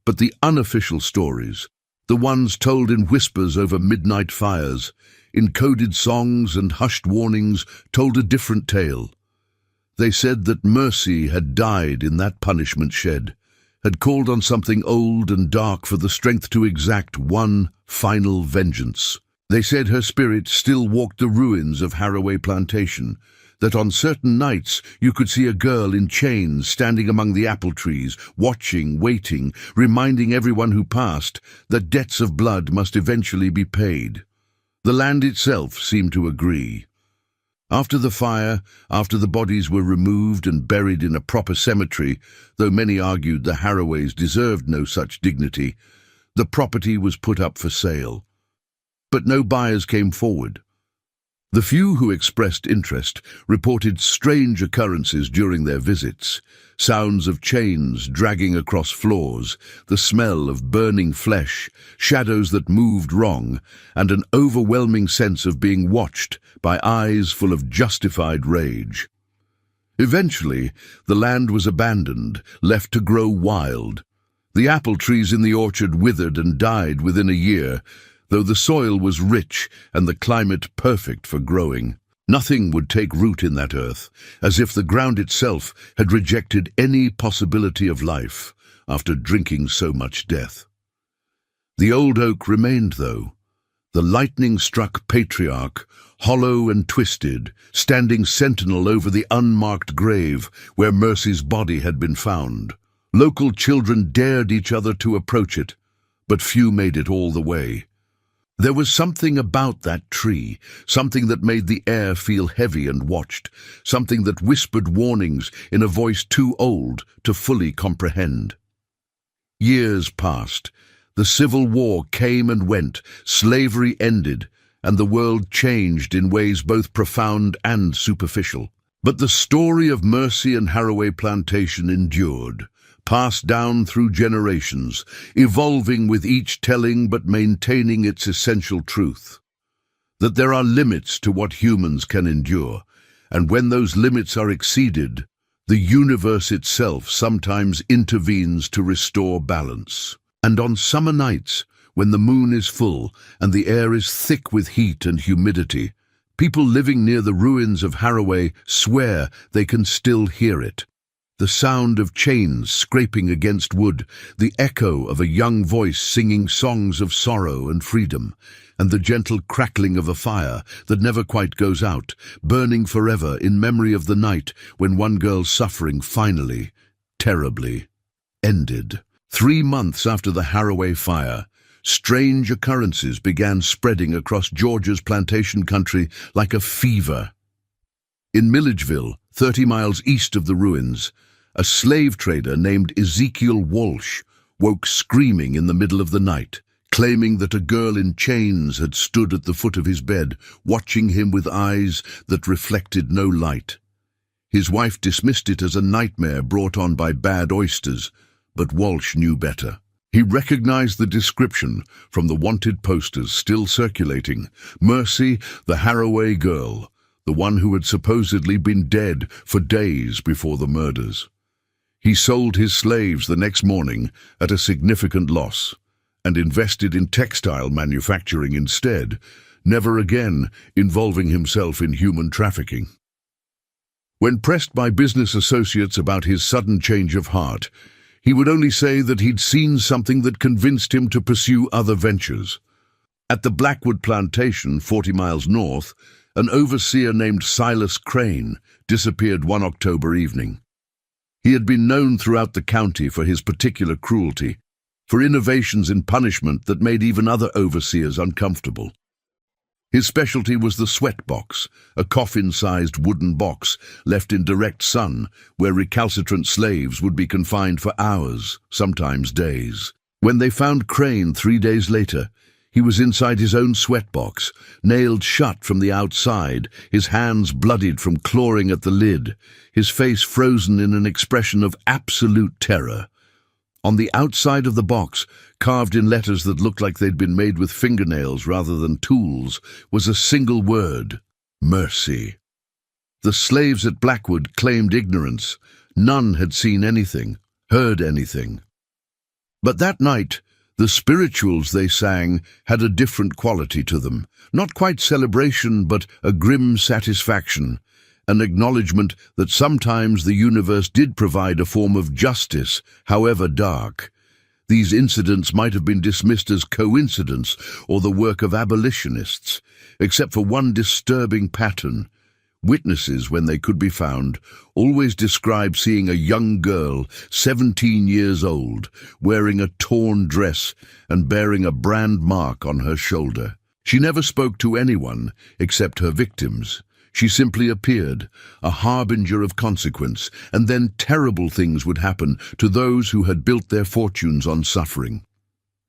But the unofficial stories, the ones told in whispers over midnight fires, in coded songs and hushed warnings, told a different tale. They said that Mercy had died in that punishment shed, had called on something old and dark for the strength to exact one final vengeance. They said her spirit still walked the ruins of Harowway Plantation, that on certain nights you could see a girl in chains standing among the apple trees, watching, waiting, reminding everyone who passed that debts of blood must eventually be paid. The land itself seemed to agree. After the fire, after the bodies were removed and buried in a proper cemetery, though many argued the Harowways deserved no such dignity, the property was put up for sale. But no buyers came forward. The few who expressed interest reported strange occurrences during their visits, sounds of chains dragging across floors, the smell of burning flesh, shadows that moved wrong, and an overwhelming sense of being watched by eyes full of justified rage. Eventually, the land was abandoned, left to grow wild. The apple trees in the orchard withered and died within a year, though the soil was rich and the climate perfect for growing. Nothing would take root in that earth, as if the ground itself had rejected any possibility of life after drinking so much death. The old oak remained, though, the lightning-struck patriarch, hollow and twisted, standing sentinel over the unmarked grave where Mercy's body had been found. Local children dared each other to approach it, but few made it all the way. There was something about that tree, something that made the air feel heavy and watched, something that whispered warnings in a voice too old to fully comprehend. Years passed. The Civil War came and went, slavery ended, and the world changed in ways both profound and superficial. But the story of Mercy and Harowway Plantation endured, passed down through generations, evolving with each telling but maintaining its essential truth. That there are limits to what humans can endure, and when those limits are exceeded, the universe itself sometimes intervenes to restore balance. And on summer nights, when the moon is full and the air is thick with heat and humidity, people living near the ruins of Harowway swear they can still hear it. The sound of chains scraping against wood, the echo of a young voice singing songs of sorrow and freedom, and the gentle crackling of a fire that never quite goes out, burning forever in memory of the night when one girl's suffering finally, terribly, ended. 3 months after the Harowway fire, strange occurrences began spreading across Georgia's plantation country like a fever. In Milledgeville, 30 miles east of the ruins, a slave trader named Ezekiel Walsh woke screaming in the middle of the night, claiming that a girl in chains had stood at the foot of his bed, watching him with eyes that reflected no light. His wife dismissed it as a nightmare brought on by bad oysters, but Walsh knew better. He recognized the description from the wanted posters still circulating: Mercy, the Harowway girl, the one who had supposedly been dead for days before the murders. He sold his slaves the next morning at a significant loss and invested in textile manufacturing instead, never again involving himself in human trafficking. When pressed by business associates about his sudden change of heart, he would only say that he'd seen something that convinced him to pursue other ventures. At the Blackwood Plantation, 40 miles north, an overseer named Silas Crane disappeared one October evening. He had been known throughout the county for his particular cruelty, for innovations in punishment that made even other overseers uncomfortable. His specialty was the sweat box, a coffin-sized wooden box left in direct sun where recalcitrant slaves would be confined for hours, sometimes days. When they found Crane 3 days later, he was inside his own sweat box, nailed shut from the outside, his hands bloodied from clawing at the lid, his face frozen in an expression of absolute terror. On the outside of the box, carved in letters that looked like they'd been made with fingernails rather than tools, was a single word: Mercy. The slaves at Blackwood claimed ignorance. None had seen anything, heard anything. But that night, the spirituals they sang had a different quality to them. Not quite celebration, but a grim satisfaction, an acknowledgement that sometimes the universe did provide a form of justice, however dark. These incidents might have been dismissed as coincidence or the work of abolitionists, except for one disturbing pattern. Witnesses, when they could be found, always described seeing a young girl, 17 years old, wearing a torn dress and bearing a brand mark on her shoulder. She never spoke to anyone except her victims. She simply appeared, a harbinger of consequence, and then terrible things would happen to those who had built their fortunes on suffering.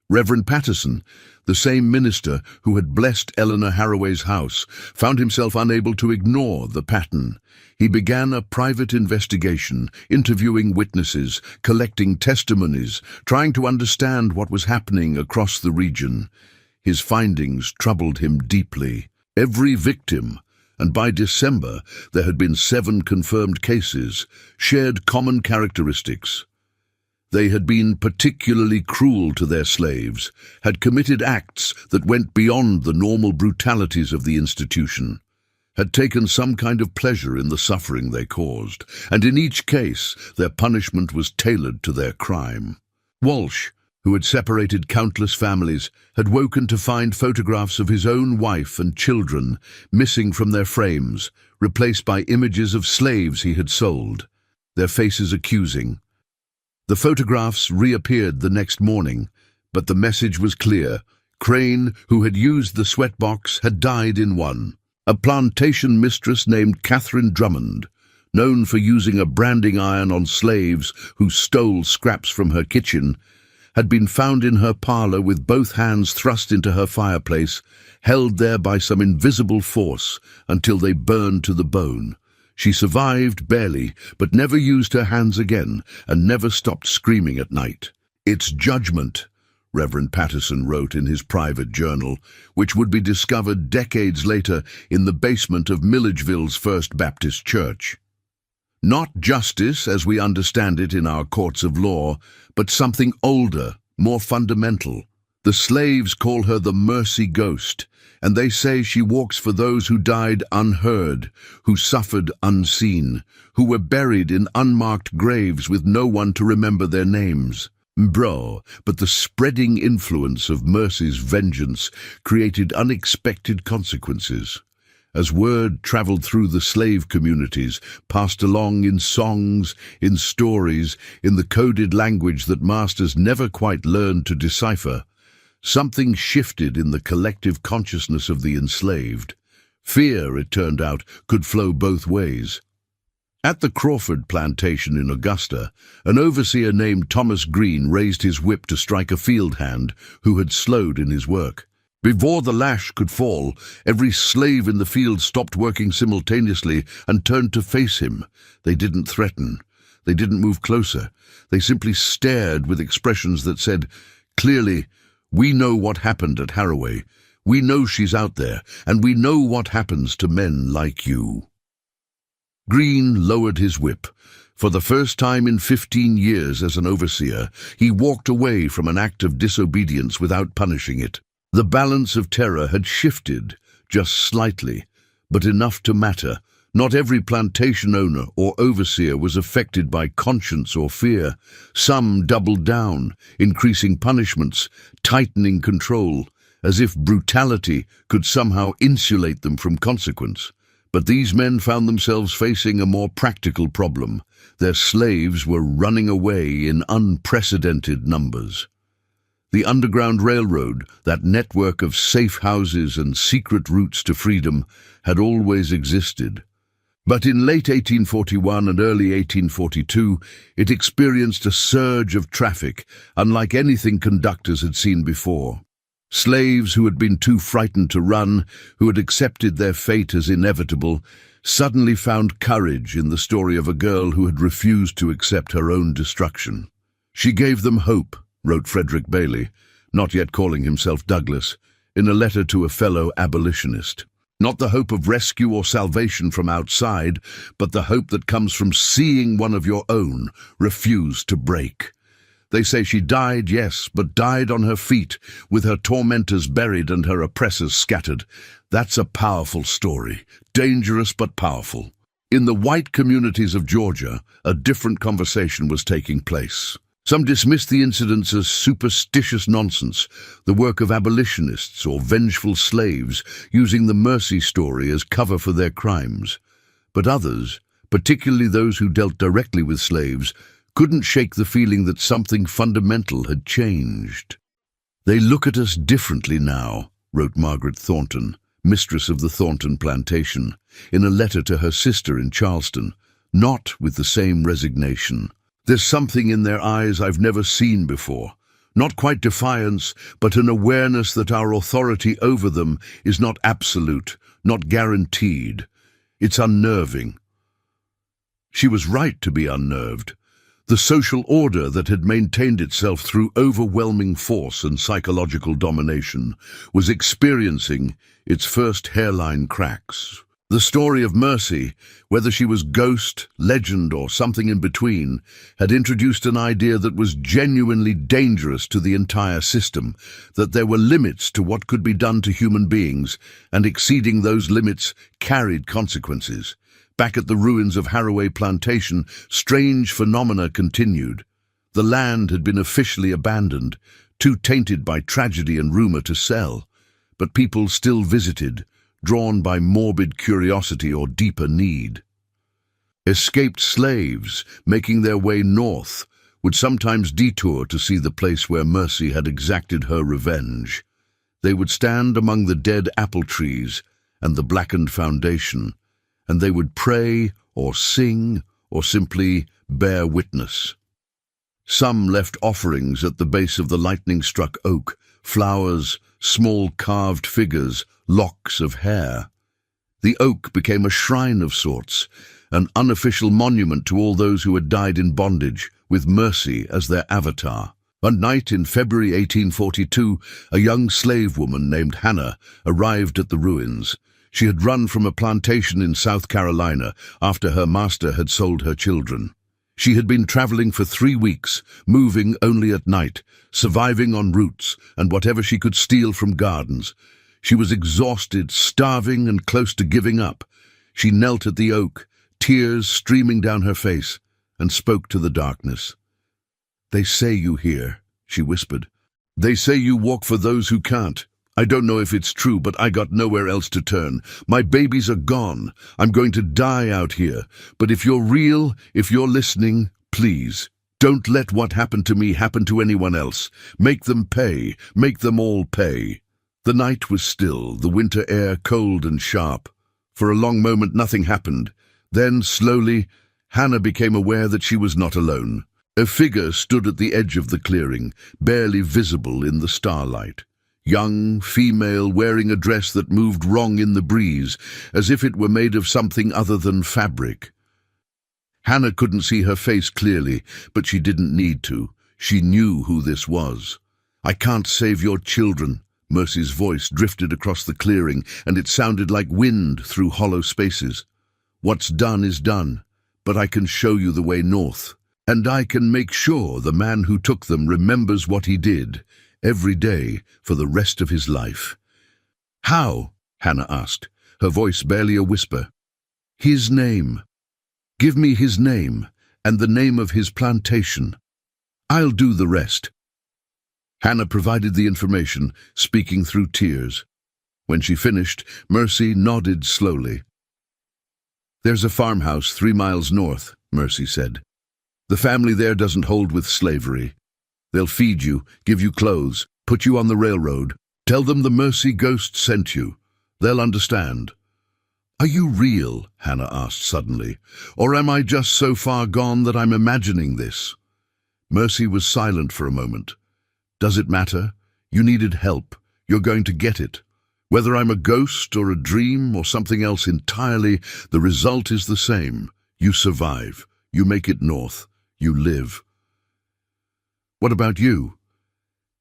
Reverend Patterson, the same minister who had blessed Eleanor Harowway's house, found himself unable to ignore the pattern. He began a private investigation, interviewing witnesses, collecting testimonies, trying to understand what was happening across the region. His findings troubled him deeply. Every victim, and by December there had been 7 confirmed cases, shared common characteristics. They had been particularly cruel to their slaves, had committed acts that went beyond the normal brutalities of the institution. had taken some kind of pleasure in the suffering they caused, and in each case their punishment was tailored to their crime. Walsh, who had separated countless families, had woken to find photographs of his own wife and children missing from their frames, replaced by images of slaves he had sold, their faces accusing. The photographs reappeared the next morning, but the message was clear. Crane, who had used the sweatbox, had died in one. A plantation mistress named Catherine Drummond, known for using a branding iron on slaves who stole scraps from her kitchen, had been found in her parlor with both hands thrust into her fireplace, held there by some invisible force until they burned to the bone. She survived barely, but never used her hands again and never stopped screaming at night. "It's judgment," Reverend Patterson wrote in his private journal, which would be discovered decades later in the basement of Milledgeville's First Baptist Church. Not justice as we understand it in our courts of law, but something older, more fundamental. The slaves call her the mercy ghost, and they say she walks for those who died unheard, who suffered unseen, who were buried in unmarked graves with no one to remember their names. But the spreading influence of mercy's vengeance created unexpected consequences. As word traveled through the slave communities, passed along in songs, in stories, in the coded language that masters never quite learned to decipher, something shifted in the collective consciousness of the enslaved. Fear, it turned out, could flow both ways. At the Crawford Plantation in Augusta, an overseer named Thomas Green raised his whip to strike a field hand who had slowed in his work. Before the lash could fall, every slave in the field stopped working simultaneously and turned to face him. They didn't threaten. They didn't move closer. They simply stared with expressions that said, "Clearly, we know what happened at Harowway. We know she's out there, and we know what happens to men like you." Green lowered his whip. For the first time in 15 years as an overseer, he walked away from an act of disobedience without punishing it. The balance of terror had shifted, just slightly, but enough to matter. Not every plantation owner or overseer was affected by conscience or fear. Some doubled down, increasing punishments, tightening control, as if brutality could somehow insulate them from consequence. But these men found themselves facing a more practical problem. Their slaves were running away in unprecedented numbers. The Underground Railroad, that network of safe houses and secret routes to freedom, had always existed. But in late 1841 and early 1842, it experienced a surge of traffic, unlike anything conductors had seen before. Slaves who had been too frightened to run, who had accepted their fate as inevitable, suddenly found courage in the story of a girl who had refused to accept her own destruction. "She gave them hope," wrote Frederick Bailey, not yet calling himself Douglas, in a letter to a fellow abolitionist. "Not the hope of rescue or salvation from outside, but the hope that comes from seeing one of your own refuse to break. They say she died, yes, but died on her feet, with her tormentors buried and her oppressors scattered. That's a powerful story, dangerous but powerful." In the white communities of Georgia, a different conversation was taking place. Some dismissed the incidents as superstitious nonsense, the work of abolitionists or vengeful slaves using the mercy story as cover for their crimes. But others, particularly those who dealt directly with slaves, couldn't shake the feeling that something fundamental had changed. "They look at us differently now," wrote Margaret Thornton, mistress of the Thornton Plantation, in a letter to her sister in Charleston, "not with the same resignation. There's something in their eyes I've never seen before. Not quite defiance, but an awareness that our authority over them is not absolute, not guaranteed. It's unnerving." She was right to be unnerved. The social order that had maintained itself through overwhelming force and psychological domination was experiencing its first hairline cracks. The story of Mercy, whether she was ghost, legend, or something in between, had introduced an idea that was genuinely dangerous to the entire system, that there were limits to what could be done to human beings, and exceeding those limits carried consequences. Back at the ruins of Harowway Plantation, strange phenomena continued. The land had been officially abandoned, too tainted by tragedy and rumor to sell, but people still visited, drawn by morbid curiosity or deeper need. Escaped slaves, making their way north, would sometimes detour to see the place where Mercy had exacted her revenge. They would stand among the dead apple trees and the blackened foundation, and they would pray or sing or simply bear witness. Some left offerings at the base of the lightning-struck oak, flowers, small carved figures, locks of hair. The oak became a shrine of sorts, an unofficial monument to all those who had died in bondage, with Mercy as their avatar. One night in February 1842, a young slave woman named Hannah arrived at the ruins. She had run from a plantation in South Carolina after her master had sold her children. She had been traveling for 3 weeks, moving only at night, surviving on roots and whatever she could steal from gardens. She was exhausted, starving, and close to giving up. She knelt at the oak, tears streaming down her face, and spoke to the darkness. "They say you hear," she whispered. "They say you walk for those who can't. I don't know if it's true, but I got nowhere else to turn. My babies are gone. I'm going to die out here. But if you're real, if you're listening, please, don't let what happened to me happen to anyone else. Make them pay. Make them all pay." The night was still, the winter air cold and sharp. For a long moment nothing happened. Then, slowly, Hannah became aware that she was not alone. A figure stood at the edge of the clearing, barely visible in the starlight. Young, female, wearing a dress that moved wrong in the breeze, as if it were made of something other than fabric. Hannah couldn't see her face clearly, but she didn't need to. She knew who this was. "I can't save your children." Mercy's voice drifted across the clearing, and it sounded like wind through hollow spaces. "What's done is done, but I can show you the way north. And I can make sure the man who took them remembers what he did, every day, for the rest of his life." "How?" Hannah asked, her voice barely a whisper. "His name. Give me his name, and the name of his plantation. I'll do the rest." Hannah provided the information, speaking through tears. When she finished, Mercy nodded slowly. "There's a farmhouse 3 miles north," Mercy said. "The family there doesn't hold with slavery. They'll feed you, give you clothes, put you on the railroad. Tell them the Mercy ghost sent you. They'll understand." "Are you real?" Hannah asked suddenly. "Or am I just so far gone that I'm imagining this?" Mercy was silent for a moment. "Does it matter? You needed help. You're going to get it. Whether I'm a ghost or a dream or something else entirely, the result is the same. You survive. You make it north. You live." "What about you?"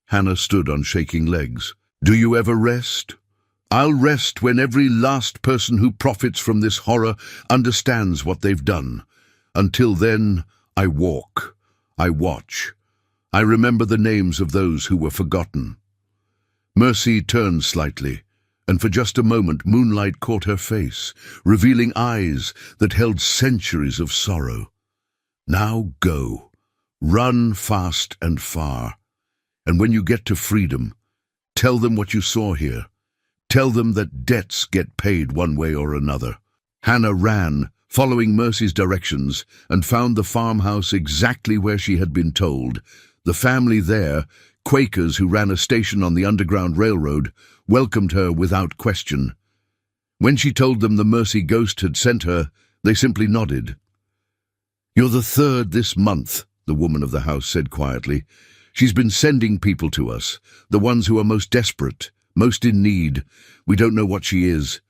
Hannah stood on shaking legs. "Do you ever rest?" "I'll rest when every last person who profits from this horror understands what they've done. Until then, I walk. I watch. I remember the names of those who were forgotten." Mercy turned slightly, and for just a moment moonlight caught her face, revealing eyes that held centuries of sorrow. "Now go. Run fast and far. And when you get to freedom, tell them what you saw here. Tell them that debts get paid one way or another." Hannah ran, following Mercy's directions, and found the farmhouse exactly where she had been told. The family there, Quakers who ran a station on the Underground Railroad, welcomed her without question. When she told them the Mercy ghost had sent her, they simply nodded. "You're the third this month," the woman of the house said quietly. "She's been sending people to us, the ones who are most desperate, most in need. We don't know what she is,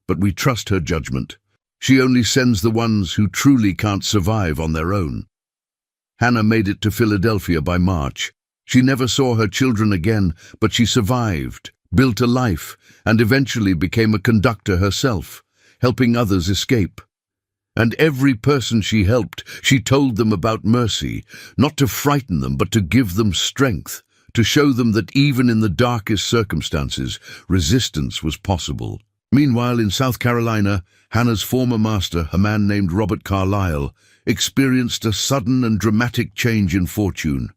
but we trust her judgment. She only sends the ones who truly can't survive on their own." Hannah made it to Philadelphia by March. She never saw her children again, but she survived, built a life, and eventually became a conductor herself. helping others escape. And every person she helped, she told them about mercy, not to frighten them, but to give them strength, to show them that even in the darkest circumstances, resistance was possible. Meanwhile, in South Carolina, Hannah's former master, a man named Robert Carlyle, experienced a sudden and dramatic change in fortune.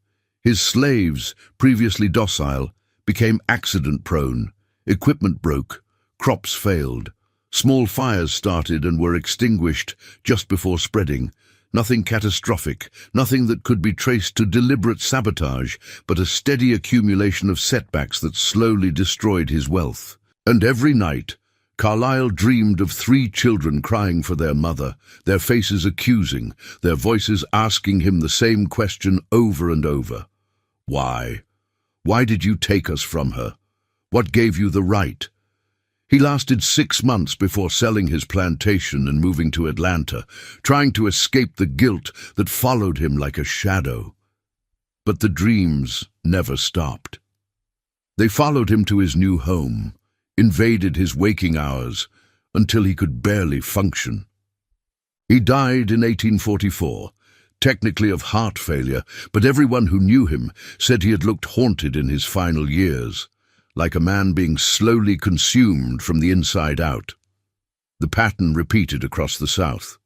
His slaves, previously docile, became accident-prone. Equipment broke, crops failed. Small fires started and were extinguished just before spreading. Nothing catastrophic, nothing that could be traced to deliberate sabotage, but a steady accumulation of setbacks that slowly destroyed his wealth. And every night, Carlyle dreamed of 3 children crying for their mother, their faces accusing, their voices asking him the same question over and over. Why? Why did you take us from her? What gave you the right? He lasted 6 months before selling his plantation and moving to Atlanta, trying to escape the guilt that followed him like a shadow. But the dreams never stopped. They followed him to his new home, invaded his waking hours until he could barely function. He died in 1844, technically of heart failure, but everyone who knew him said he had looked haunted in his final years, like a man being slowly consumed from the inside out. The pattern repeated across the South.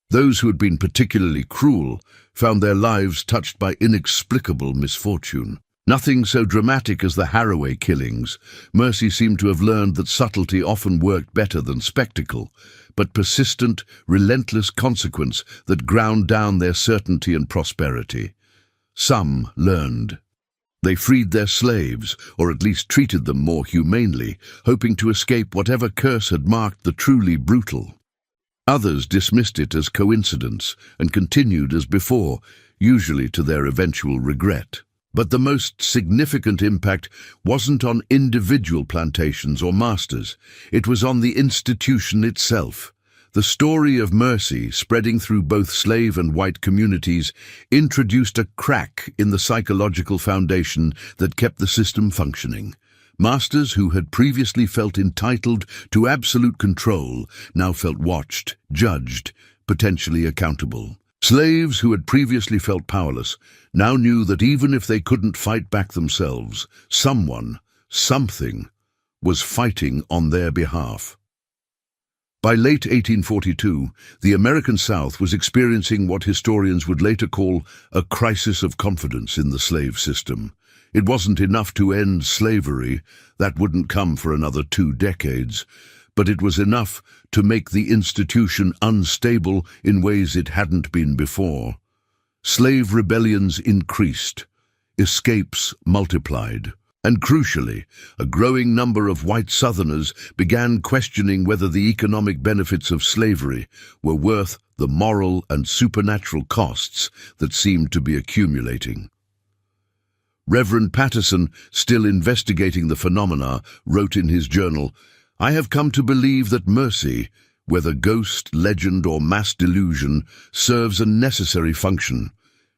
Those who had been particularly cruel found their lives touched by inexplicable misfortune. Nothing so dramatic as the Harowway killings. Mercy seemed to have learned that subtlety often worked better than spectacle, but persistent, relentless consequence that ground down their certainty and prosperity. Some learned. They freed their slaves, or at least treated them more humanely, hoping to escape whatever curse had marked the truly brutal. Others dismissed it as coincidence and continued as before, usually to their eventual regret. But the most significant impact wasn't on individual plantations or masters. It was on the institution itself. The story of mercy, spreading through both slave and white communities, introduced a crack in the psychological foundation that kept the system functioning. Masters who had previously felt entitled to absolute control now felt watched, judged, potentially accountable. Slaves who had previously felt powerless now knew that even if they couldn't fight back themselves, someone, something, was fighting on their behalf. By late 1842, the American South was experiencing what historians would later call a crisis of confidence in the slave system. It wasn't enough to end slavery, that wouldn't come for another 2 decades, but it was enough to make the institution unstable in ways it hadn't been before. Slave rebellions increased, escapes multiplied. And crucially, a growing number of white Southerners began questioning whether the economic benefits of slavery were worth the moral and supernatural costs that seemed to be accumulating. Reverend Patterson, still investigating the phenomena, wrote in his journal, "I have come to believe that mercy, whether ghost, legend, or mass delusion, serves a necessary function.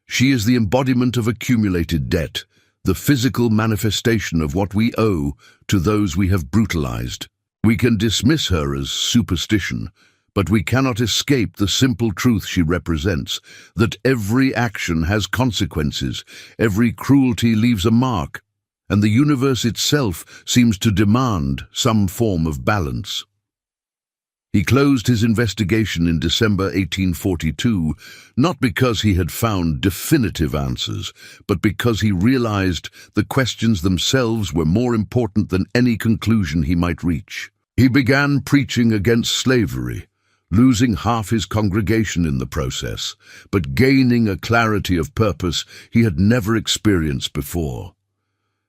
She is the embodiment of accumulated debt, the physical manifestation of what we owe to those we have brutalized. We can dismiss her as superstition, but we cannot escape the simple truth she represents, that every action has consequences, every cruelty leaves a mark, and the universe itself seems to demand some form of balance." He closed his investigation in December 1842, not because he had found definitive answers, but because he realized the questions themselves were more important than any conclusion he might reach. He began preaching against slavery, losing half his congregation in the process, but gaining a clarity of purpose he had never experienced before.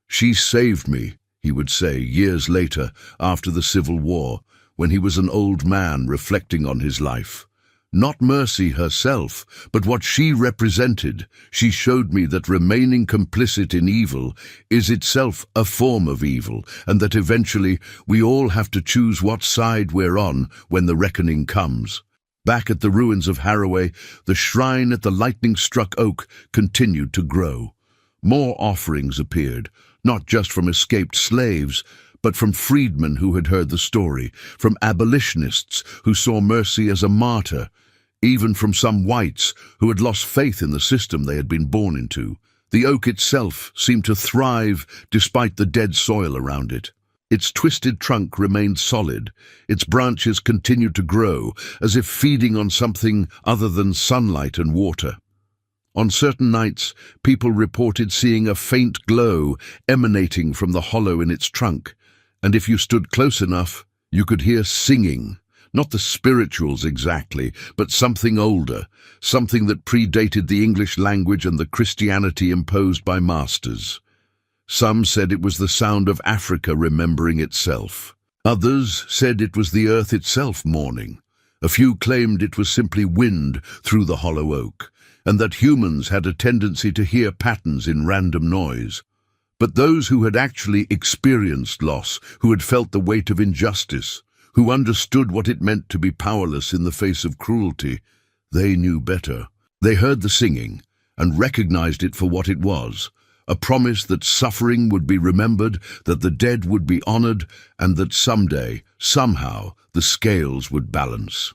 "She saved me," he would say years later after the Civil War, when he was an old man reflecting on his life. Not mercy herself, but what she represented. She showed me that remaining complicit in evil is itself a form of evil, and that eventually we all have to choose what side we're on when the reckoning comes. Back at the ruins of Harowway, the shrine at the lightning-struck oak continued to grow. More offerings appeared, not just from escaped slaves, but from freedmen who had heard the story, from abolitionists who saw Mercy as a martyr, even from some whites who had lost faith in the system they had been born into. The oak itself seemed to thrive despite the dead soil around it. Its twisted trunk remained solid. Its branches continued to grow, as if feeding on something other than sunlight and water. On certain nights, people reported seeing a faint glow emanating from the hollow in its trunk, and if you stood close enough, you could hear singing. Not the spirituals exactly, but something older, something that predated the English language and the Christianity imposed by masters. Some said it was the sound of Africa remembering itself. Others said it was the earth itself mourning. A few claimed it was simply wind through the hollow oak, and that humans had a tendency to hear patterns in random noise. But those who had actually experienced loss, who had felt the weight of injustice, who understood what it meant to be powerless in the face of cruelty, they knew better. They heard the singing and recognized it for what it was, a promise that suffering would be remembered, that the dead would be honored, and that someday, somehow, the scales would balance.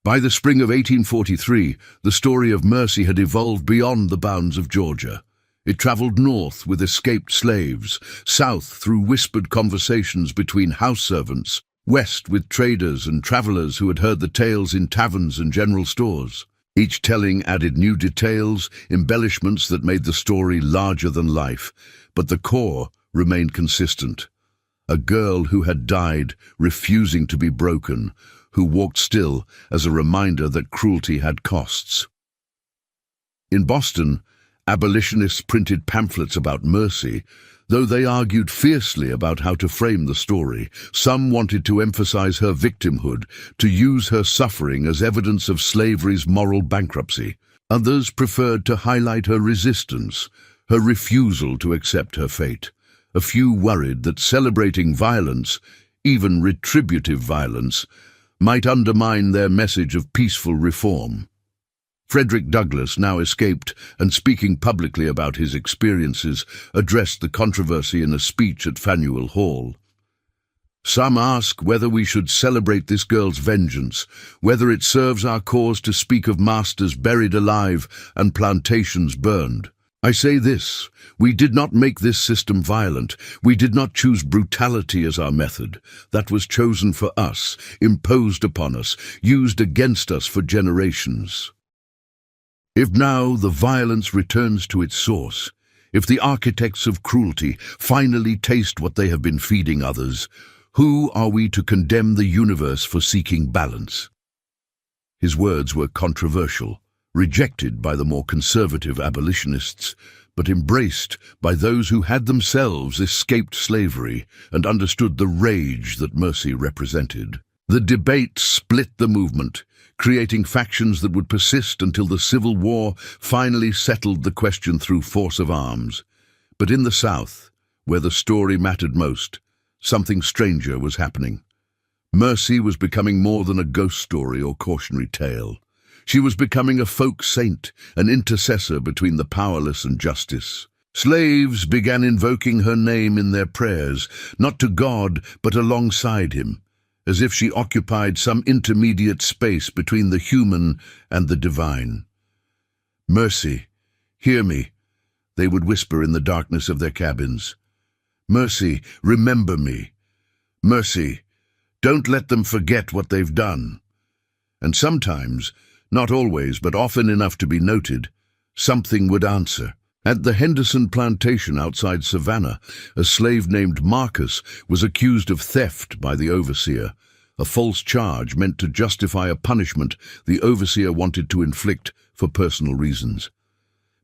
By the spring of 1843, the story of Mercy had evolved beyond the bounds of Georgia. It traveled north with escaped slaves, south through whispered conversations between house servants, west with traders and travelers who had heard the tales in taverns and general stores. Each telling added new details, embellishments that made the story larger than life, but the core remained consistent. A girl who had died, refusing to be broken, who walked still as a reminder that cruelty had costs. In Boston, abolitionists printed pamphlets about Mercy, though they argued fiercely about how to frame the story. Some wanted to emphasize her victimhood, to use her suffering as evidence of slavery's moral bankruptcy. Others preferred to highlight her resistance, her refusal to accept her fate. A few worried that celebrating violence, even retributive violence, might undermine their message of peaceful reform. Frederick Douglass, now escaped and speaking publicly about his experiences, addressed the controversy in a speech at Faneuil Hall. Some ask whether we should celebrate this girl's vengeance, whether it serves our cause to speak of masters buried alive and plantations burned. I say this: we did not make this system violent. We did not choose brutality as our method. That was chosen for us, imposed upon us, used against us for generations. If now the violence returns to its source, if the architects of cruelty finally taste what they have been feeding others, who are we to condemn the universe for seeking balance? His words were controversial, rejected by the more conservative abolitionists, but embraced by those who had themselves escaped slavery and understood the rage that Mercy represented. The debate split the movement, creating factions that would persist until the Civil War finally settled the question through force of arms. But in the South, where the story mattered most, something stranger was happening. Mercy was becoming more than a ghost story or cautionary tale. She was becoming a folk saint, an intercessor between the powerless and justice. Slaves began invoking her name in their prayers, not to God, but alongside him, as if she occupied some intermediate space between the human and the divine. "Mercy, hear me," they would whisper in the darkness of their cabins. "Mercy, remember me. Mercy, don't let them forget what they've done." And sometimes, not always, but often enough to be noted, something would answer. At the Henderson Plantation outside Savannah, a slave named Marcus was accused of theft by the overseer, a false charge meant to justify a punishment the overseer wanted to inflict for personal reasons.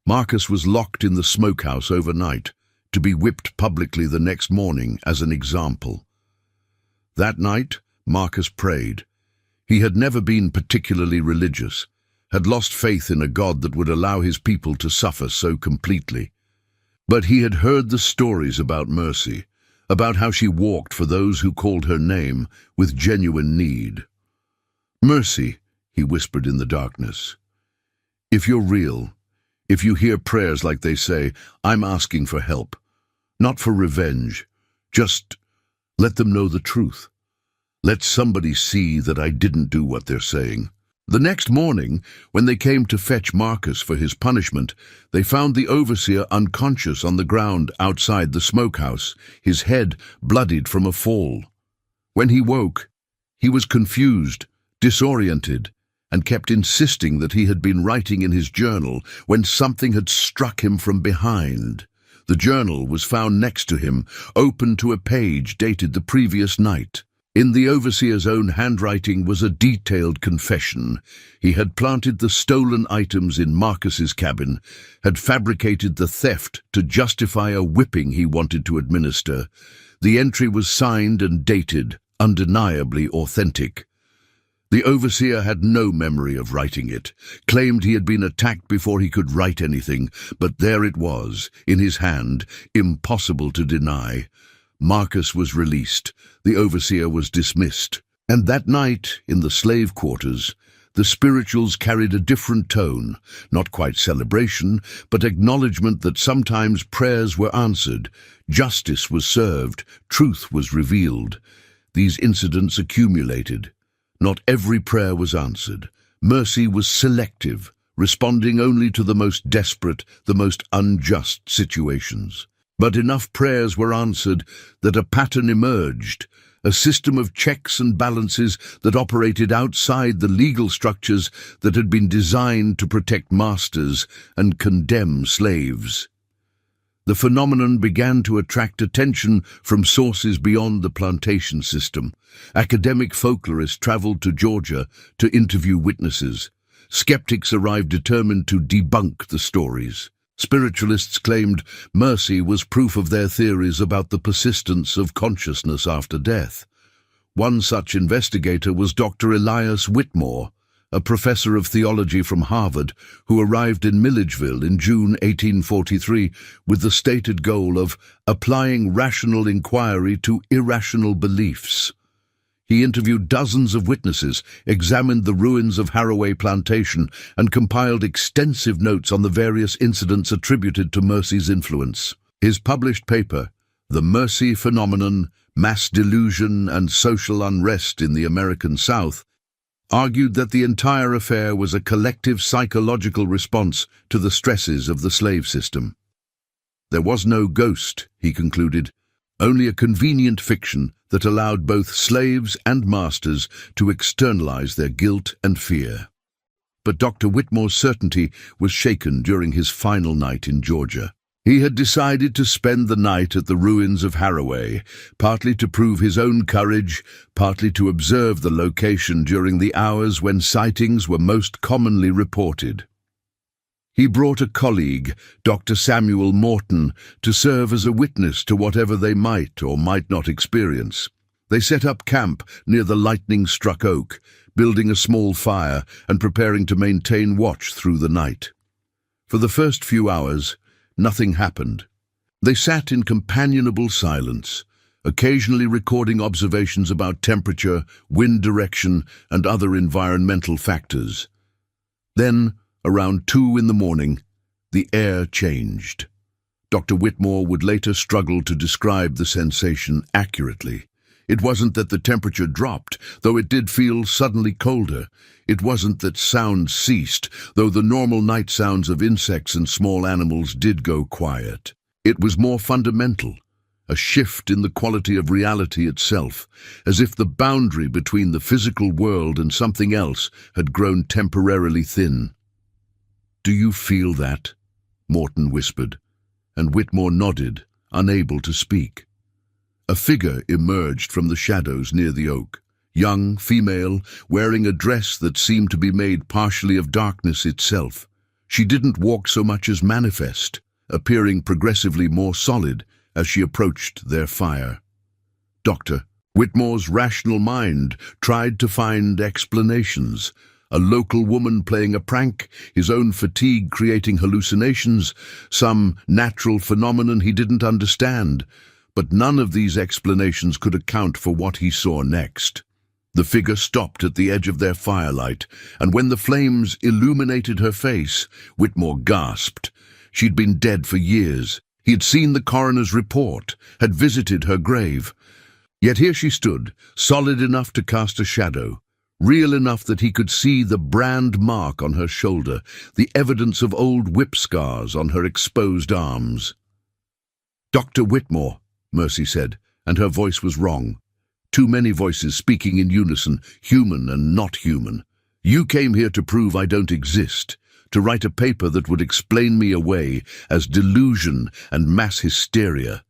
Marcus was locked in the smokehouse overnight, to be whipped publicly the next morning as an example. That night, Marcus prayed. He had never been particularly religious, had lost faith in a God that would allow his people to suffer so completely. But he had heard the stories about Mercy, about how she walked for those who called her name with genuine need. "Mercy," he whispered in the darkness, "if you're real, if you hear prayers like they say, I'm asking for help, not for revenge, Just let them know the truth. Let somebody see that I didn't do what they're saying. The next morning, when they came to fetch Marcus for his punishment, they found the overseer unconscious on the ground outside the smokehouse, his head bloodied from a fall. When he woke, he was confused, disoriented, and kept insisting that he had been writing in his journal when something had struck him from behind. The journal was found next to him, open to a page dated the previous night. In the overseer's own handwriting was a detailed confession. He had planted the stolen items in Marcus's cabin, had fabricated the theft to justify a whipping he wanted to administer. The entry was signed and dated, undeniably authentic. The overseer had no memory of writing it, claimed he had been attacked before he could write anything, but there it was, in his hand, impossible to deny. Marcus was released, the overseer was dismissed, and that night, in the slave quarters, the spirituals carried a different tone, not quite celebration, but acknowledgement that sometimes prayers were answered, justice was served, truth was revealed. These incidents accumulated. Not every prayer was answered. Mercy was selective, responding only to the most desperate, the most unjust situations. But enough prayers were answered that a pattern emerged, a system of checks and balances that operated outside the legal structures that had been designed to protect masters and condemn slaves. The phenomenon began to attract attention from sources beyond the plantation system. Academic folklorists traveled to Georgia to interview witnesses. Skeptics arrived determined to debunk the stories. Spiritualists claimed mercy was proof of their theories about the persistence of consciousness after death. One such investigator was Dr. Elias Whitmore, a professor of theology from Harvard who arrived in Milledgeville in June 1843 with the stated goal of applying rational inquiry to irrational beliefs. He interviewed dozens of witnesses, examined the ruins of Harowway Plantation, and compiled extensive notes on the various incidents attributed to mercy's influence. His published paper, The Mercy Phenomenon, Mass Delusion and Social Unrest in the American South, argued that the entire affair was a collective psychological response to the stresses of the slave system. There was no ghost, he concluded, only a convenient fiction that allowed both slaves and masters to externalize their guilt and fear. But Dr. Whitmore's certainty was shaken during his final night in Georgia. He had decided to spend the night at the ruins of Harowway, partly to prove his own courage, partly to observe the location during the hours when sightings were most commonly reported. He brought a colleague, Dr. Samuel Morton, to serve as a witness to whatever they might or might not experience. They set up camp near the lightning-struck oak, building a small fire and preparing to maintain watch through the night. For the first few hours, nothing happened. They sat in companionable silence, occasionally recording observations about temperature, wind direction, and other environmental factors. Then, around 2 in the morning, the air changed. Dr. Whitmore would later struggle to describe the sensation accurately. It wasn't that the temperature dropped, though it did feel suddenly colder. It wasn't that sound ceased, though the normal night sounds of insects and small animals did go quiet. It was more fundamental, a shift in the quality of reality itself, as if the boundary between the physical world and something else had grown temporarily thin. "Do you feel that?" Morton whispered, and Whitmore nodded, unable to speak. A figure emerged from the shadows near the oak, young, female, wearing a dress that seemed to be made partially of darkness itself. She didn't walk so much as manifest, appearing progressively more solid as she approached their fire. Dr. Whitmore's rational mind tried to find explanations. A local woman playing a prank, his own fatigue creating hallucinations, some natural phenomenon he didn't understand. But none of these explanations could account for what he saw next. The figure stopped at the edge of their firelight, and when the flames illuminated her face, Whitmore gasped. She'd been dead for years, He had seen the coroner's report, had visited her grave. Yet here she stood, solid enough to cast a shadow, real enough that he could see the brand mark on her shoulder, the evidence of old whip scars on her exposed arms. "Dr. Whitmore," Mercy said, and her voice was wrong. Too many voices speaking in unison, human and not human. "You came here to prove I don't exist, to write a paper that would explain me away as delusion and mass hysteria.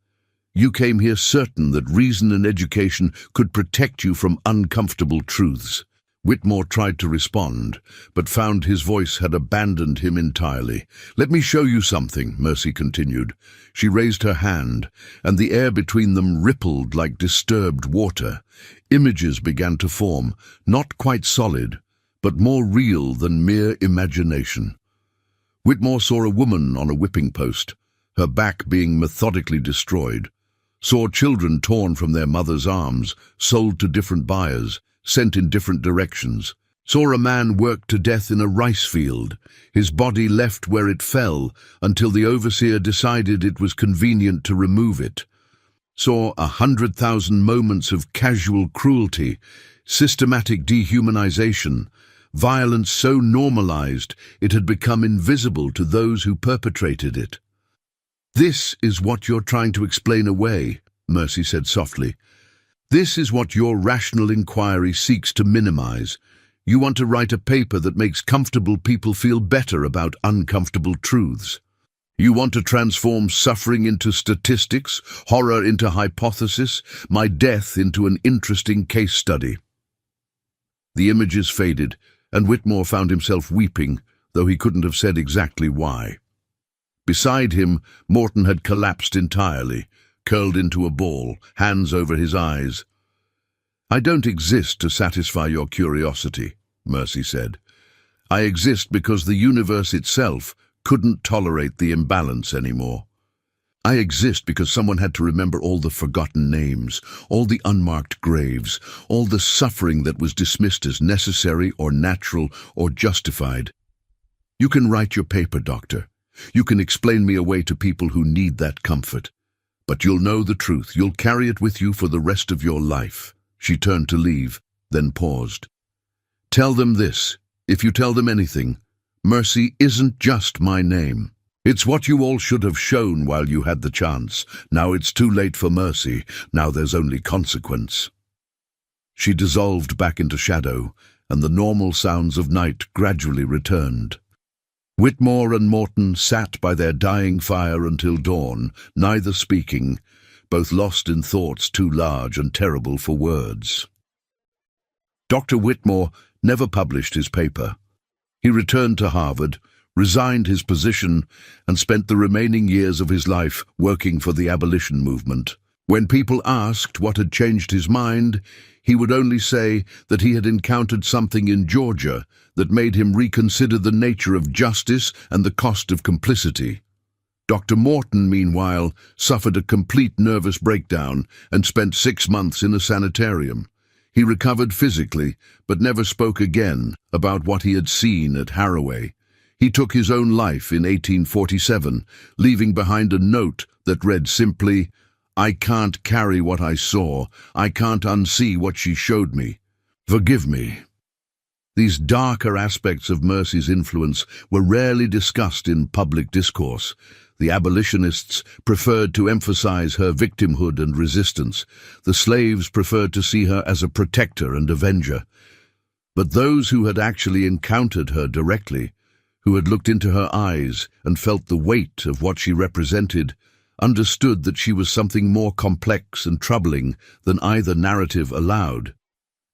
You came here certain that reason and education could protect you from uncomfortable truths." Whitmore tried to respond, but found his voice had abandoned him entirely. "Let me show you something," Mercy continued. She raised her hand, and the air between them rippled like disturbed water. Images began to form, not quite solid, but more real than mere imagination. Whitmore saw a woman on a whipping post, her back being methodically destroyed. Saw children torn from their mother's arms, sold to different buyers, sent in different directions. Saw a man worked to death in a rice field, his body left where it fell until the overseer decided it was convenient to remove it. Saw 100,000 moments of casual cruelty, systematic dehumanization, violence so normalized it had become invisible to those who perpetrated it. "This is what you're trying to explain away," Mercy said softly. "This is what your rational inquiry seeks to minimize. You want to write a paper that makes comfortable people feel better about uncomfortable truths. You want to transform suffering into statistics, horror into hypothesis, my death into an interesting case study." The images faded, and Whitmore found himself weeping, though he couldn't have said exactly why. Beside him, Morton had collapsed entirely, curled into a ball, hands over his eyes. "I don't exist to satisfy your curiosity," Mercy said. "I exist because the universe itself couldn't tolerate the imbalance anymore. I exist because someone had to remember all the forgotten names, all the unmarked graves, all the suffering that was dismissed as necessary or natural or justified. You can write your paper, Doctor. You can explain me away to people who need that comfort. But you'll know the truth. You'll carry it with you for the rest of your life." She turned to leave, then paused. "Tell them this. If you tell them anything, Mercy isn't just my name. It's what you all should have shown while you had the chance. Now it's too late for mercy. Now there's only consequence." She dissolved back into shadow, and the normal sounds of night gradually returned. Whitmore and Morton sat by their dying fire until dawn, neither speaking, both lost in thoughts too large and terrible for words. Dr. Whitmore never published his paper. He returned to Harvard, resigned his position, and spent the remaining years of his life working for the abolition movement. When people asked what had changed his mind, he would only say that he had encountered something in Georgia that made him reconsider the nature of justice and the cost of complicity. Dr. Morton, meanwhile, suffered a complete nervous breakdown and spent 6 months in a sanitarium. He recovered physically, but never spoke again about what he had seen at Harowway. He took his own life in 1847, leaving behind a note that read simply, "I can't carry what I saw. I can't unsee what she showed me. Forgive me." These darker aspects of Mercy's influence were rarely discussed in public discourse. The abolitionists preferred to emphasize her victimhood and resistance. The slaves preferred to see her as a protector and avenger. But those who had actually encountered her directly, who had looked into her eyes and felt the weight of what she represented, understood that she was something more complex and troubling than either narrative allowed.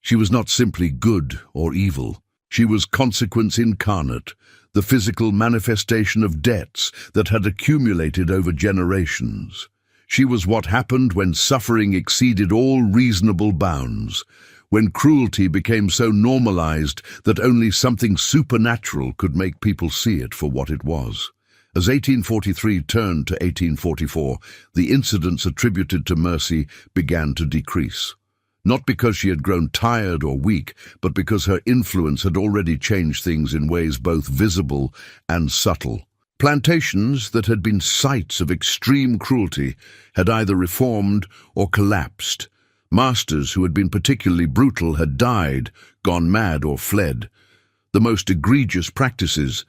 She was not simply good or evil. She was consequence incarnate, the physical manifestation of debts that had accumulated over generations. She was what happened when suffering exceeded all reasonable bounds, when cruelty became so normalized that only something supernatural could make people see it for what it was. As 1843 turned to 1844, the incidents attributed to Mercy began to decrease. Not because she had grown tired or weak, but because her influence had already changed things in ways both visible and subtle. Plantations that had been sites of extreme cruelty had either reformed or collapsed. Masters who had been particularly brutal had died, gone mad, or fled. The most egregious practices,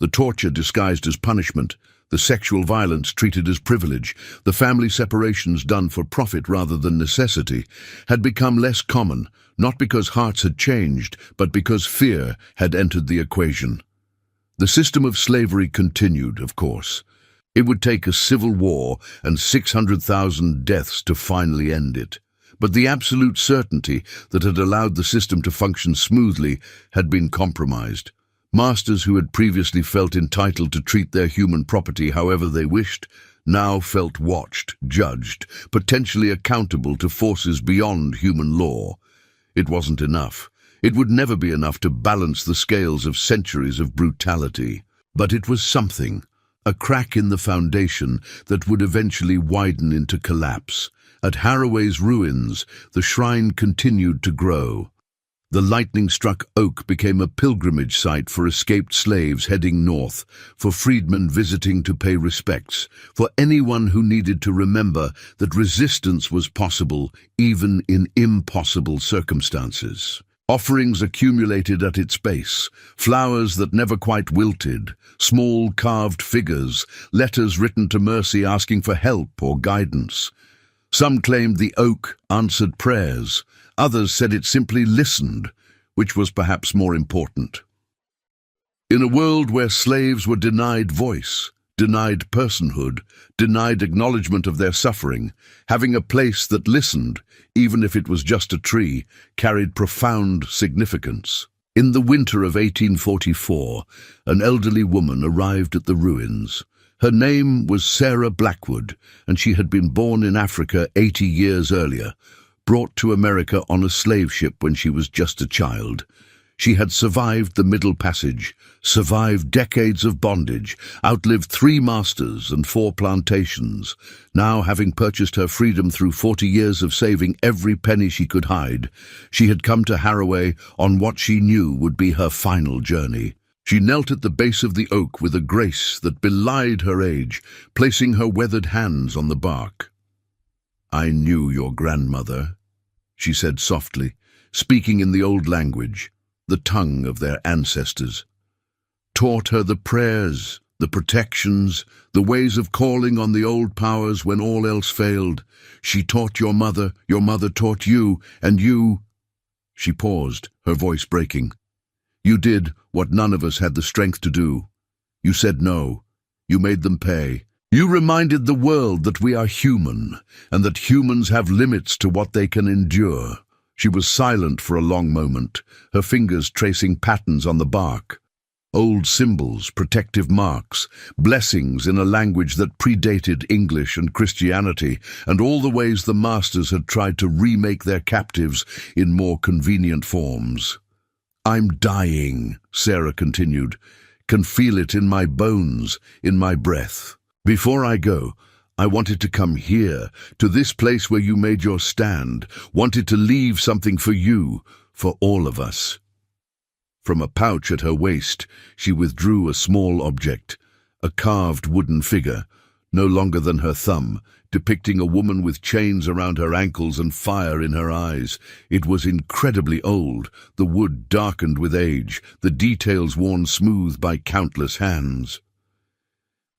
the torture disguised as punishment, the sexual violence treated as privilege, the family separations done for profit rather than necessity, had become less common, not because hearts had changed, but because fear had entered the equation. The system of slavery continued, of course. It would take a civil war and 600,000 deaths to finally end it. But the absolute certainty that had allowed the system to function smoothly had been compromised. Masters who had previously felt entitled to treat their human property however they wished, now felt watched, judged, potentially accountable to forces beyond human law. It wasn't enough. It would never be enough to balance the scales of centuries of brutality. But it was something, a crack in the foundation that would eventually widen into collapse. At Harowway's ruins, the shrine continued to grow. The lightning-struck oak became a pilgrimage site for escaped slaves heading north, for freedmen visiting to pay respects, for anyone who needed to remember that resistance was possible even in impossible circumstances. Offerings accumulated at its base, flowers that never quite wilted, small carved figures, letters written to mercy asking for help or guidance. Some claimed the oak answered prayers, others said it simply listened, which was perhaps more important. In a world where slaves were denied voice, denied personhood, denied acknowledgement of their suffering, having a place that listened, even if it was just a tree, carried profound significance. In the winter of 1844, an elderly woman arrived at the ruins. Her name was Sarah Blackwood, and she had been born in Africa 80 years earlier, brought to America on a slave ship when she was just a child. She had survived the Middle Passage, survived decades of bondage, outlived 3 masters and 4 plantations. Now, having purchased her freedom through 40 years of saving every penny she could hide, she had come to Harowway on what she knew would be her final journey. She knelt at the base of the oak with a grace that belied her age, placing her weathered hands on the bark. "I knew your grandmother," she said softly, speaking in the old language, the tongue of their ancestors. "Taught her the prayers, the protections, the ways of calling on the old powers when all else failed. She taught your mother taught you, and you—" She paused, her voice breaking. "You did what none of us had the strength to do. You said no. You made them pay. You reminded the world that we are human, and that humans have limits to what they can endure." She was silent for a long moment, her fingers tracing patterns on the bark. Old symbols, protective marks, blessings in a language that predated English and Christianity, and all the ways the masters had tried to remake their captives in more convenient forms. "I'm dying," Sarah continued, "can feel it in my bones, in my breath. Before I go, I wanted to come here, to this place where you made your stand, wanted to leave something for you, for all of us." From a pouch at her waist, she withdrew a small object, a carved wooden figure, no longer than her thumb, depicting a woman with chains around her ankles and fire in her eyes. It was incredibly old, the wood darkened with age, the details worn smooth by countless hands.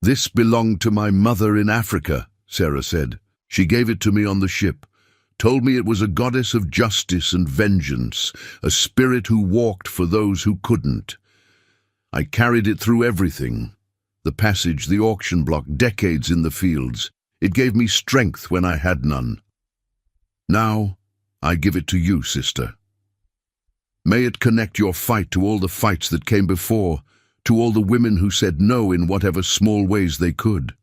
"This belonged to my mother in Africa," Sarah said. "She gave it to me on the ship, told me it was a goddess of justice and vengeance, a spirit who walked for those who couldn't. I carried it through everything. The passage, the auction block, decades in the fields. It gave me strength when I had none. Now, I give it to you, sister. May it connect your fight to all the fights that came before, to all the women who said no in whatever small ways they could."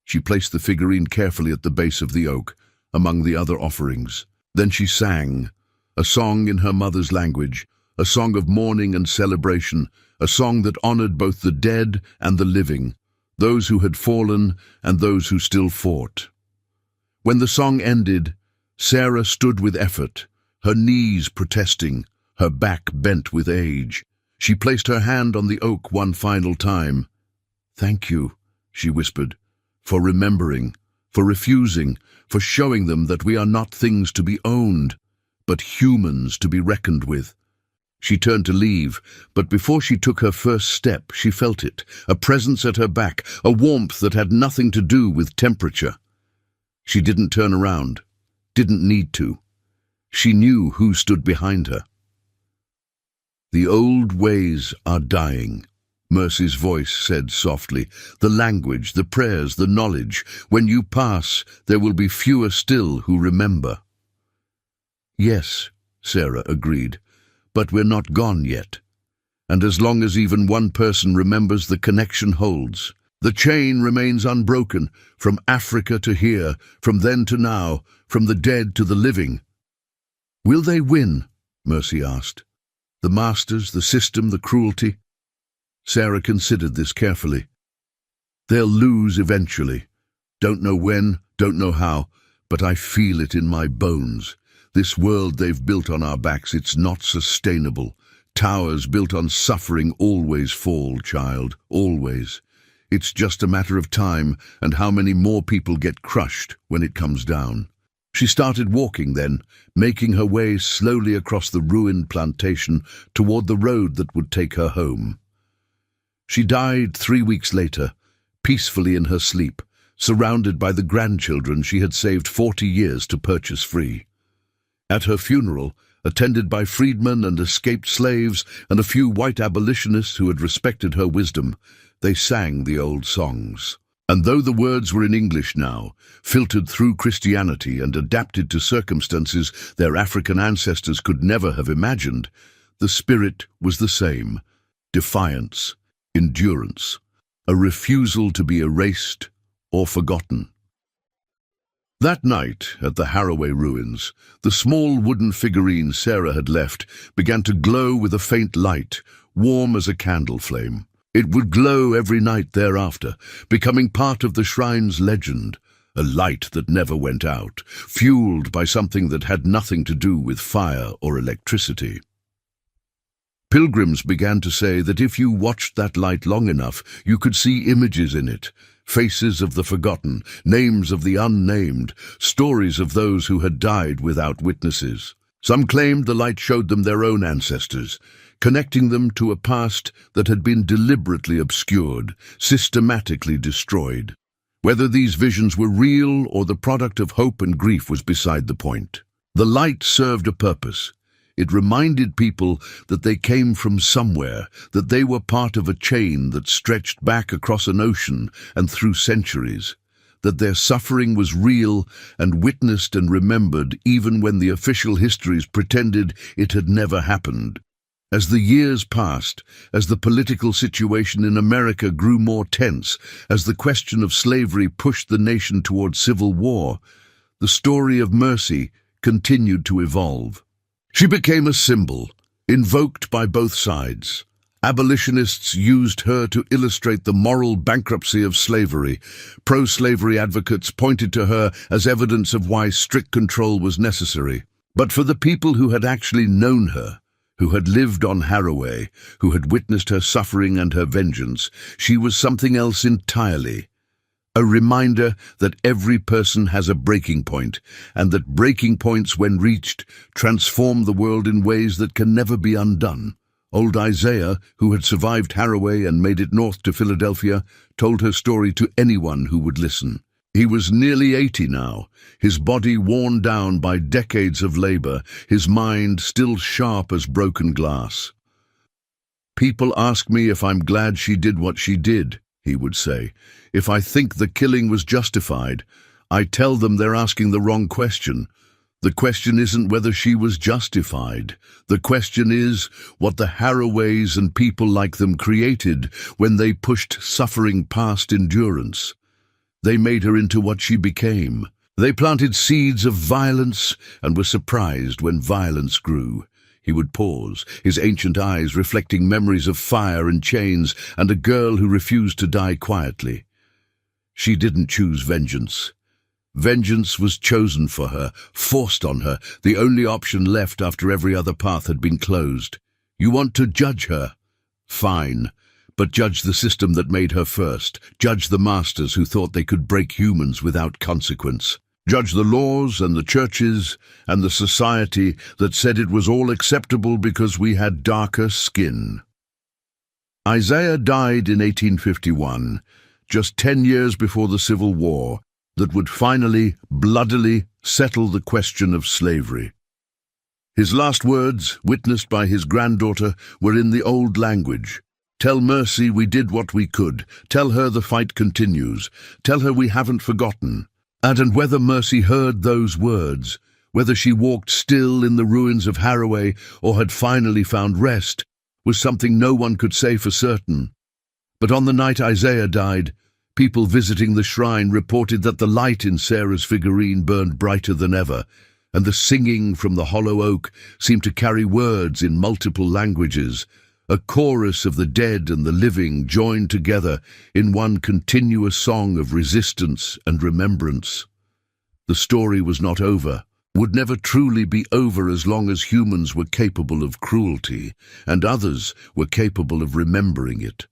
She placed the figurine carefully at the base of the oak, among the other offerings. Then she sang, a song in her mother's language, a song of mourning and celebration, a song that honored both the dead and the living, those who had fallen and those who still fought. When the song ended, Sarah stood with effort, her knees protesting, her back bent with age. She placed her hand on the oak one final time. "Thank you," she whispered, "for remembering, for refusing, for showing them that we are not things to be owned, but humans to be reckoned with." She turned to leave, but before she took her first step, she felt it, a presence at her back, a warmth that had nothing to do with temperature. She didn't turn around, didn't need to. She knew who stood behind her. "The old ways are dying," Mercy's voice said softly. "The language, the prayers, the knowledge. When you pass, there will be fewer still who remember." "Yes," Sarah agreed, "but we're not gone yet. And as long as even one person remembers, the connection holds. The chain remains unbroken, from Africa to here, from then to now, from the dead to the living." "Will they win?" Mercy asked. "The masters, the system, the cruelty?" Sarah considered this carefully. "They'll lose eventually. Don't know when, don't know how, but I feel it in my bones. This world they've built on our backs, it's not sustainable. Towers built on suffering always fall, child, always. It's just a matter of time and how many more people get crushed when it comes down." She started walking then, making her way slowly across the ruined plantation toward the road that would take her home. She died 3 weeks later, peacefully in her sleep, surrounded by the grandchildren she had saved 40 years to purchase free. At her funeral, attended by freedmen and escaped slaves and a few white abolitionists who had respected her wisdom, they sang the old songs. And though the words were in English now, filtered through Christianity and adapted to circumstances their African ancestors could never have imagined, the spirit was the same: defiance, endurance, a refusal to be erased or forgotten. That night, at the Harowway ruins, the small wooden figurine Sarah had left began to glow with a faint light, warm as a candle flame. It would glow every night thereafter, becoming part of the shrine's legend, a light that never went out, fueled by something that had nothing to do with fire or electricity. Pilgrims began to say that if you watched that light long enough, you could see images in it, faces of the forgotten, names of the unnamed, stories of those who had died without witnesses. Some claimed the light showed them their own ancestors, connecting them to a past that had been deliberately obscured, systematically destroyed. Whether these visions were real or the product of hope and grief was beside the point. The light served a purpose. It reminded people that they came from somewhere, that they were part of a chain that stretched back across an ocean and through centuries, that their suffering was real and witnessed and remembered even when the official histories pretended it had never happened. As the years passed, as the political situation in America grew more tense, as the question of slavery pushed the nation toward civil war, the story of Mercy continued to evolve. She became a symbol, invoked by both sides. Abolitionists used her to illustrate the moral bankruptcy of slavery. Pro-slavery advocates pointed to her as evidence of why strict control was necessary. But for the people who had actually known her, who had lived on Harowway, who had witnessed her suffering and her vengeance, she was something else entirely. A reminder that every person has a breaking point, and that breaking points, when reached, transform the world in ways that can never be undone. Old Isaiah, who had survived Harowway and made it north to Philadelphia, told her story to anyone who would listen. He was nearly 80 now, his body worn down by decades of labor, his mind still sharp as broken glass. "People ask me if I'm glad she did what she did," he would say. "If I think the killing was justified, I tell them they're asking the wrong question. The question isn't whether she was justified. The question is what the Harowways and people like them created when they pushed suffering past endurance. They made her into what she became. They planted seeds of violence and were surprised when violence grew." He would pause, his ancient eyes reflecting memories of fire and chains and a girl who refused to die quietly. She didn't choose vengeance. Vengeance was chosen for her, forced on her, the only option left after every other path had been closed. You want to judge her? Fine. But judge the system that made her first. Judge the masters who thought they could break humans without consequence. Judge the laws and the churches and the society that said it was all acceptable because we had darker skin. Isaiah died in 1851, just 10 years before the Civil War that would finally, bloodily settle the question of slavery. His last words, witnessed by his granddaughter, were in the old language. Tell Mercy we did what we could. Tell her the fight continues. Tell her we haven't forgotten. And whether Mercy heard those words, whether she walked still in the ruins of Harowway or had finally found rest, was something no one could say for certain. But on the night Isaiah died, people visiting the shrine reported that the light in Sarah's figurine burned brighter than ever, and the singing from the hollow oak seemed to carry words in multiple languages, a chorus of the dead and the living joined together in one continuous song of resistance and remembrance. The story was not over, would never truly be over as long as humans were capable of cruelty, and others were capable of remembering it.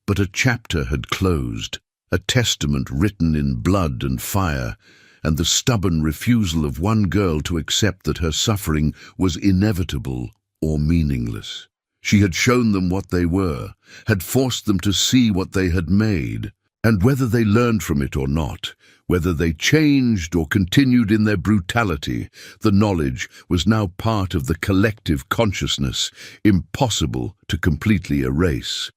But a chapter had closed, a testament written in blood and fire, and the stubborn refusal of one girl to accept that her suffering was inevitable or meaningless. She had shown them what they were, had forced them to see what they had made, and whether they learned from it or not, whether they changed or continued in their brutality, the knowledge was now part of the collective consciousness, impossible to completely erase.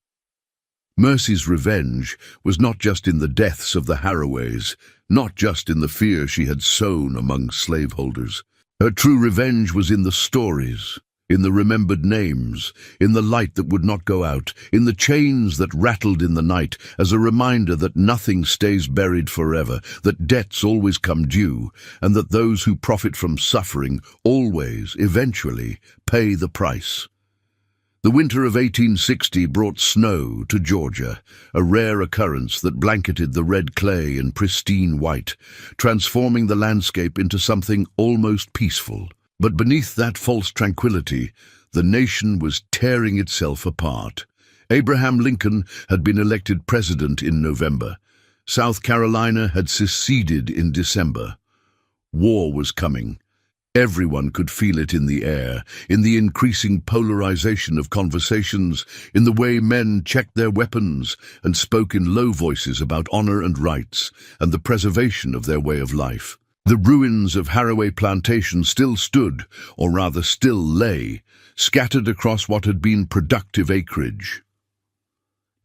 Mercy's revenge was not just in the deaths of the Harowways, not just in the fear she had sown among slaveholders. Her true revenge was in the stories, in the remembered names, in the light that would not go out, in the chains that rattled in the night as a reminder that nothing stays buried forever, that debts always come due, and that those who profit from suffering always, eventually, pay the price. The winter of 1860 brought snow to Georgia, a rare occurrence that blanketed the red clay in pristine white, transforming the landscape into something almost peaceful. But beneath that false tranquility, the nation was tearing itself apart. Abraham Lincoln had been elected president in November. South Carolina had seceded in December. War was coming. Everyone could feel it in the air, in the increasing polarization of conversations, in the way men checked their weapons and spoke in low voices about honor and rights and the preservation of their way of life. The ruins of Harowway Plantation still stood, or rather still lay, scattered across what had been productive acreage.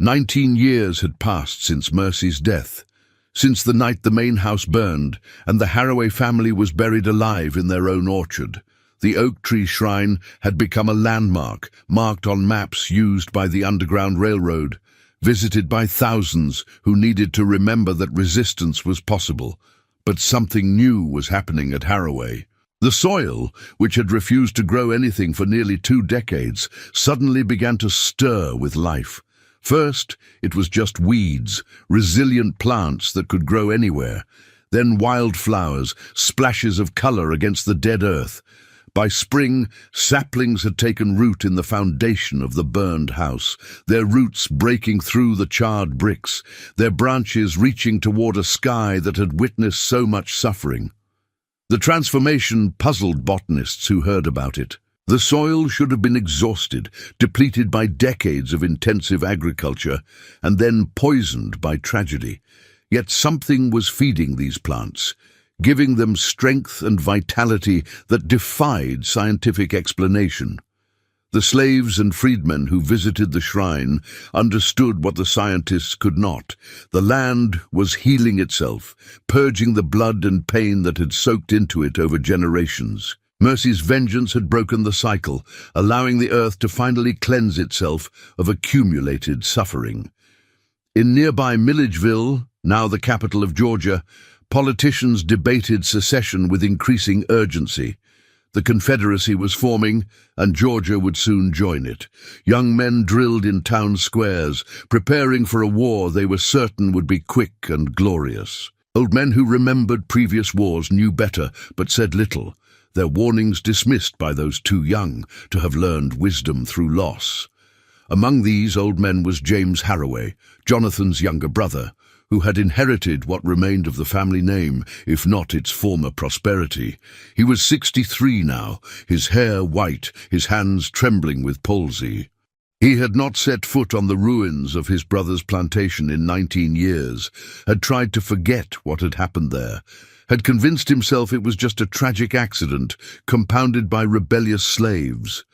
19 years had passed since Mercy's death, since the night the main house burned and the Harowway family was buried alive in their own orchard. The oak tree shrine had become a landmark, marked on maps used by the Underground Railroad, visited by thousands who needed to remember that resistance was possible. But something new was happening at Harowway. The soil, which had refused to grow anything for nearly 2 decades, suddenly began to stir with life. First, it was just weeds, resilient plants that could grow anywhere. Then wildflowers, splashes of color against the dead earth. By spring, saplings had taken root in the foundation of the burned house, their roots breaking through the charred bricks, their branches reaching toward a sky that had witnessed so much suffering. The transformation puzzled botanists who heard about it. The soil should have been exhausted, depleted by decades of intensive agriculture, and then poisoned by tragedy. Yet something was feeding these plants, giving them strength and vitality that defied scientific explanation. The slaves and freedmen who visited the shrine understood what the scientists could not. The land was healing itself, purging the blood and pain that had soaked into it over generations. Mercy's vengeance had broken the cycle, allowing the earth to finally cleanse itself of accumulated suffering. In nearby Milledgeville, now the capital of Georgia, politicians debated secession with increasing urgency. The Confederacy was forming, and Georgia would soon join it. Young men drilled in town squares, preparing for a war they were certain would be quick and glorious. Old men who remembered previous wars knew better, but said little, their warnings dismissed by those too young to have learned wisdom through loss. Among these old men was James Harowway, Jonathan's younger brother, who had inherited what remained of the family name, if not its former prosperity. He was 63 now, his hair white, his hands trembling with palsy. He had not set foot on the ruins of his brother's plantation in 19 years, had tried to forget what had happened there, had convinced himself it was just a tragic accident compounded by rebellious slaves.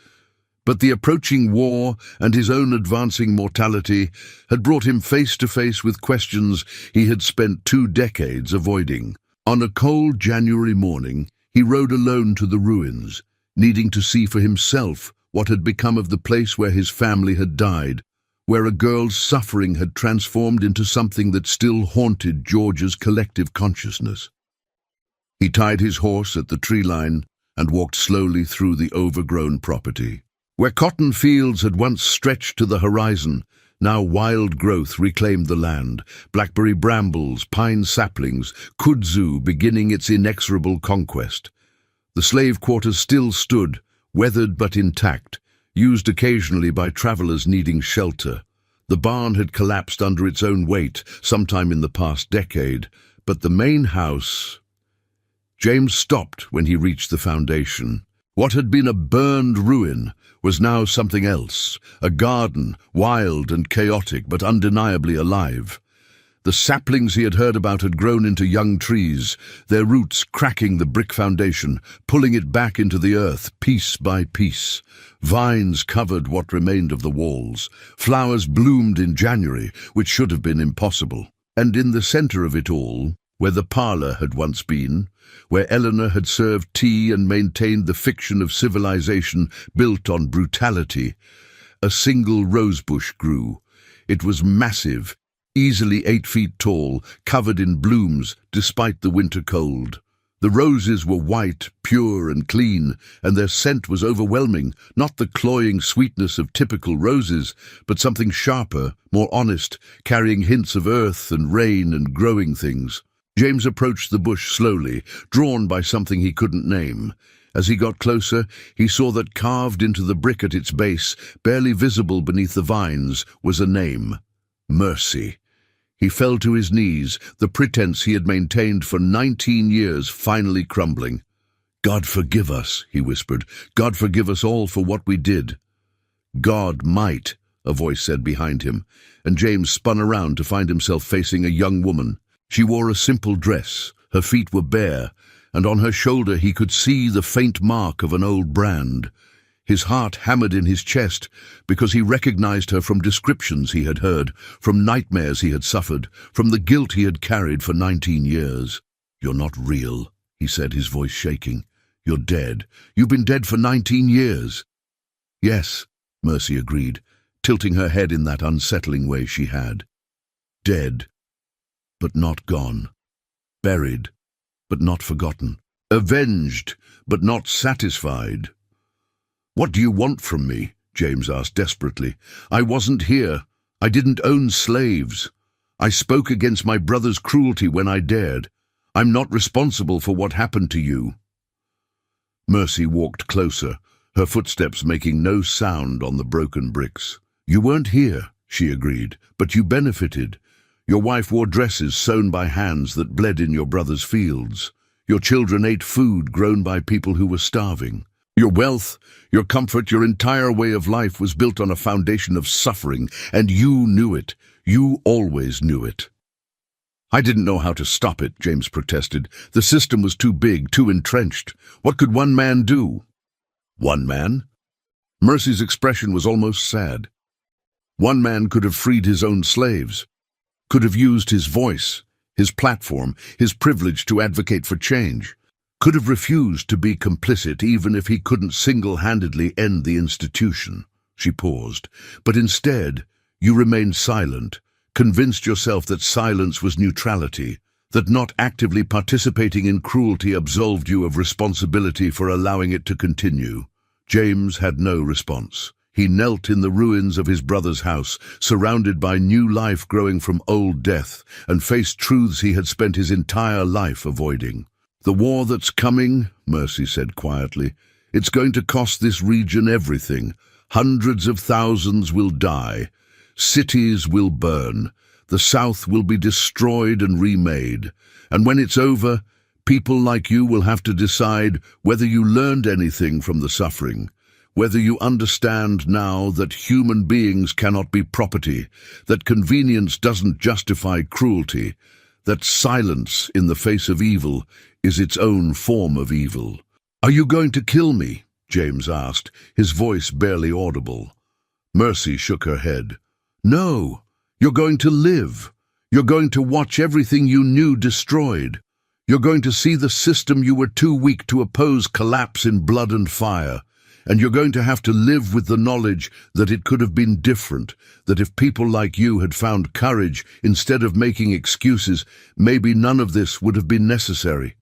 But the approaching war and his own advancing mortality had brought him face to face with questions he had spent 2 decades avoiding. On a cold January morning, he rode alone to the ruins, needing to see for himself what had become of the place where his family had died, where a girl's suffering had transformed into something that still haunted George's collective consciousness. He tied his horse at the tree line and walked slowly through the overgrown property. Where cotton fields had once stretched to the horizon, now wild growth reclaimed the land, blackberry brambles, pine saplings, kudzu beginning its inexorable conquest. The slave quarters still stood, weathered but intact, used occasionally by travelers needing shelter. The barn had collapsed under its own weight sometime in the past decade, but the main house... James stopped when he reached the foundation. What had been a burned ruin was now something else, a garden, wild and chaotic but undeniably alive. The saplings he had heard about had grown into young trees, their roots cracking the brick foundation, pulling it back into the earth piece by piece. Vines covered what remained of the walls. Flowers bloomed in January, which should have been impossible. And in the center of it all, where the parlor had once been, where Eleanor had served tea and maintained the fiction of civilization built on brutality, a single rosebush grew. It was massive, easily 8 feet tall, covered in blooms despite the winter cold. The roses were white, pure and clean, and their scent was overwhelming, not the cloying sweetness of typical roses, but something sharper, more honest, carrying hints of earth and rain and growing things. James approached the bush slowly, drawn by something he couldn't name. As he got closer, he saw that carved into the brick at its base, barely visible beneath the vines, was a name: Mercy. He fell to his knees, the pretense he had maintained for 19 years finally crumbling. "God forgive us," he whispered. "God forgive us all for what we did." "God might," a voice said behind him, and James spun around to find himself facing a young woman. She wore a simple dress, her feet were bare, and on her shoulder he could see the faint mark of an old brand. His heart hammered in his chest because he recognized her from descriptions he had heard, from nightmares he had suffered, from the guilt he had carried for 19 years. "You're not real," he said, his voice shaking. "You're dead. You've been dead for 19 years." "Yes," Mercy agreed, tilting her head in that unsettling way she had. "Dead, but not gone. Buried, but not forgotten. Avenged, but not satisfied." "What do you want from me?" James asked desperately. "I wasn't here. I didn't own slaves. I spoke against my brother's cruelty when I dared. I'm not responsible for what happened to you." Mercy walked closer, her footsteps making no sound on the broken bricks. "You weren't here," she agreed, "but you benefited. Your wife wore dresses sewn by hands that bled in your brother's fields. Your children ate food grown by people who were starving. Your wealth, your comfort, your entire way of life was built on a foundation of suffering, and you knew it. You always knew it." "I didn't know how to stop it," James protested. "The system was too big, too entrenched. What could one man do?" "One man?" Mercy's expression was almost sad. "One man could have freed his own slaves, could have used his voice, his platform, his privilege to advocate for change, could have refused to be complicit even if he couldn't single-handedly end the institution." She paused. "But instead, you remained silent, convinced yourself that silence was neutrality, that not actively participating in cruelty absolved you of responsibility for allowing it to continue." James had no response. He knelt in the ruins of his brother's house, surrounded by new life growing from old death, and faced truths he had spent his entire life avoiding. "The war that's coming," Mercy said quietly, "it's going to cost this region everything. Hundreds of thousands will die. Cities will burn. The South will be destroyed and remade. And when it's over, people like you will have to decide whether you learned anything from the suffering, whether you understand now that human beings cannot be property, that convenience doesn't justify cruelty, that silence in the face of evil is its own form of evil. "Are you going to kill me?" James asked, his voice barely audible. Mercy shook her head. "No, you're going to live. You're going to watch everything you knew destroyed. You're going to see the system you were too weak to oppose collapse in blood and fire. And you're going to have to live with the knowledge that it could have been different, that if people like you had found courage instead of making excuses, maybe none of this would have been necessary."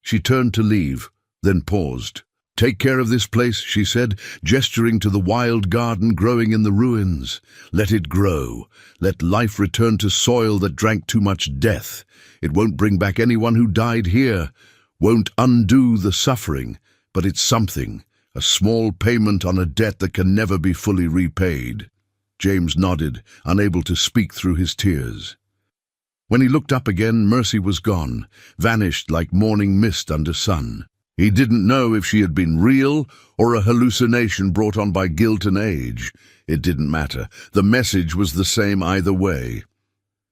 She turned to leave, then paused. "Take care of this place," she said, gesturing to the wild garden growing in the ruins. "Let it grow. Let life return to soil that drank too much death. It won't bring back anyone who died here, won't undo the suffering, but it's something, a small payment on a debt that can never be fully repaid." James nodded, unable to speak through his tears. When he looked up again, Mercy was gone, vanished like morning mist under sun. He didn't know if she had been real or a hallucination brought on by guilt and age. It didn't matter. The message was the same either way.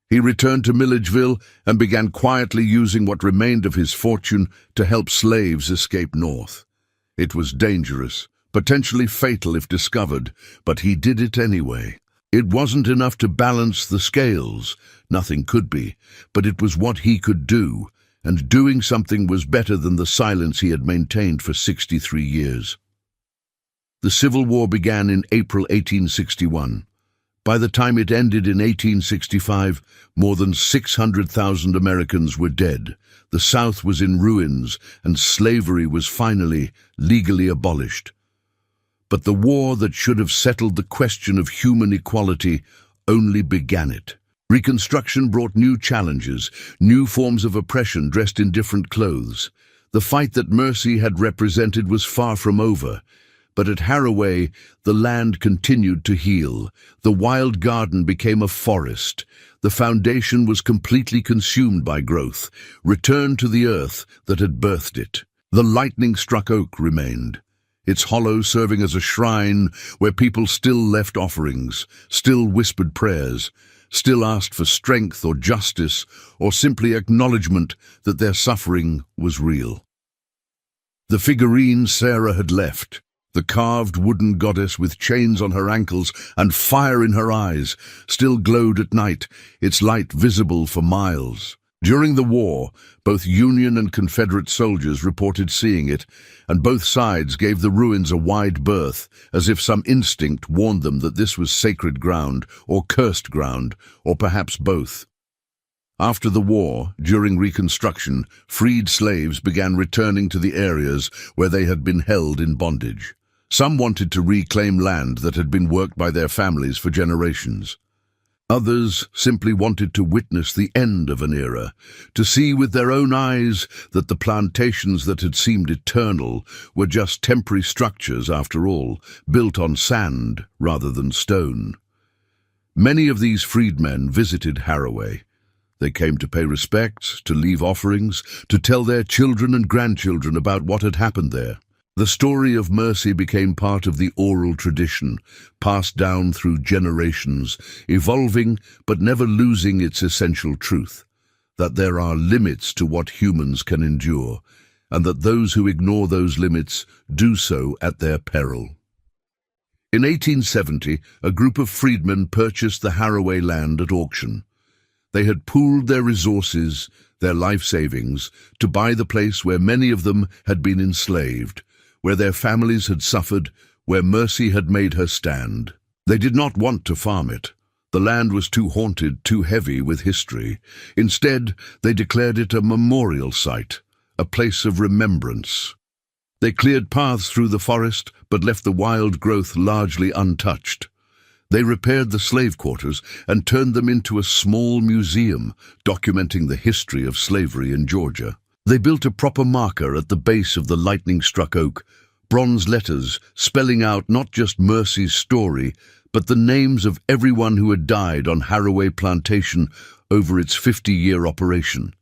He returned to Milledgeville and began quietly using what remained of his fortune to help slaves escape north. It was dangerous, potentially fatal if discovered, but he did it anyway. It wasn't enough to balance the scales. Nothing could be, but it was what he could do, and doing something was better than the silence he had maintained for 63 years. The Civil War began in April 1861. By the time it ended in 1865, more than 600,000 Americans were dead. The South was in ruins, and slavery was finally legally abolished. But the war that should have settled the question of human equality only began it. Reconstruction brought new challenges, new forms of oppression dressed in different clothes. The fight that Mercy had represented was far from over. But at Harowway, the land continued to heal. The wild garden became a forest. The foundation was completely consumed by growth, returned to the earth that had birthed it. The lightning-struck oak remained, its hollow serving as a shrine where people still left offerings, still whispered prayers, still asked for strength or justice, or simply acknowledgement that their suffering was real. The figurine Sarah had left, the carved wooden goddess with chains on her ankles and fire in her eyes, still glowed at night, its light visible for miles. During the war, both Union and Confederate soldiers reported seeing it, and both sides gave the ruins a wide berth, as if some instinct warned them that this was sacred ground, or cursed ground, or perhaps both. After the war, during Reconstruction, freed slaves began returning to the areas where they had been held in bondage. Some wanted to reclaim land that had been worked by their families for generations. Others simply wanted to witness the end of an era, to see with their own eyes that the plantations that had seemed eternal were just temporary structures after all, built on sand rather than stone. Many of these freedmen visited Harowway. They came to pay respects, to leave offerings, to tell their children and grandchildren about what had happened there. The story of Mercy became part of the oral tradition, passed down through generations, evolving but never losing its essential truth, that there are limits to what humans can endure, and that those who ignore those limits do so at their peril. In 1870, a group of freedmen purchased the Harowway land at auction. They had pooled their resources, their life savings, to buy the place where many of them had been enslaved, where their families had suffered, where Mercy had made her stand. They did not want to farm it. The land was too haunted, too heavy with history. Instead, they declared it a memorial site, a place of remembrance. They cleared paths through the forest, but left the wild growth largely untouched. They repaired the slave quarters and turned them into a small museum documenting the history of slavery in Georgia. They built a proper marker at the base of the lightning-struck oak, bronze letters spelling out not just Mercy's story, but the names of everyone who had died on Harowway Plantation over its 50-year operation.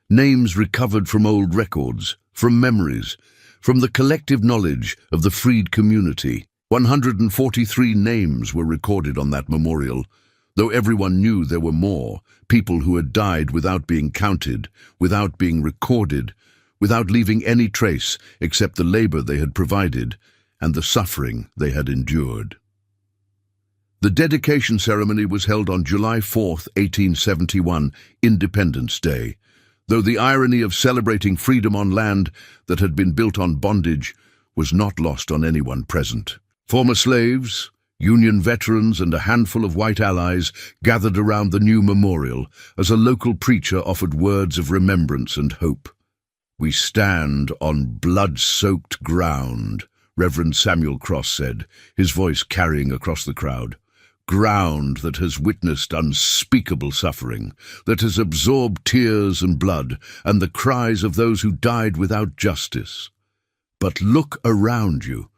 Names recovered from old records, from memories, from the collective knowledge of the freed community. 143 names were recorded on that memorial, though everyone knew there were more, people who had died without being counted, without being recorded, without leaving any trace except the labor they had provided and the suffering they had endured. The dedication ceremony was held on July 4, 1871, Independence Day, though the irony of celebrating freedom on land that had been built on bondage was not lost on anyone present. Former slaves, Union veterans, and a handful of white allies gathered around the new memorial as a local preacher offered words of remembrance and hope. "We stand on blood-soaked ground," Reverend Samuel Cross said, his voice carrying across the crowd. "Ground that has witnessed unspeakable suffering, that has absorbed tears and blood and the cries of those who died without justice. But look around you.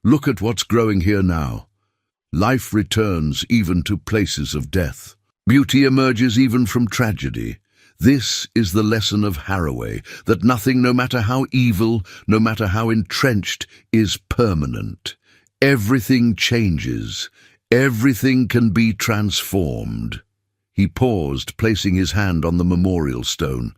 Look at what's growing here now. Life returns even to places of death. Beauty emerges even from tragedy. This is the lesson of Harowway, that nothing, no matter how evil, no matter how entrenched, is permanent. Everything changes. Everything can be transformed." He paused, placing his hand on the memorial stone.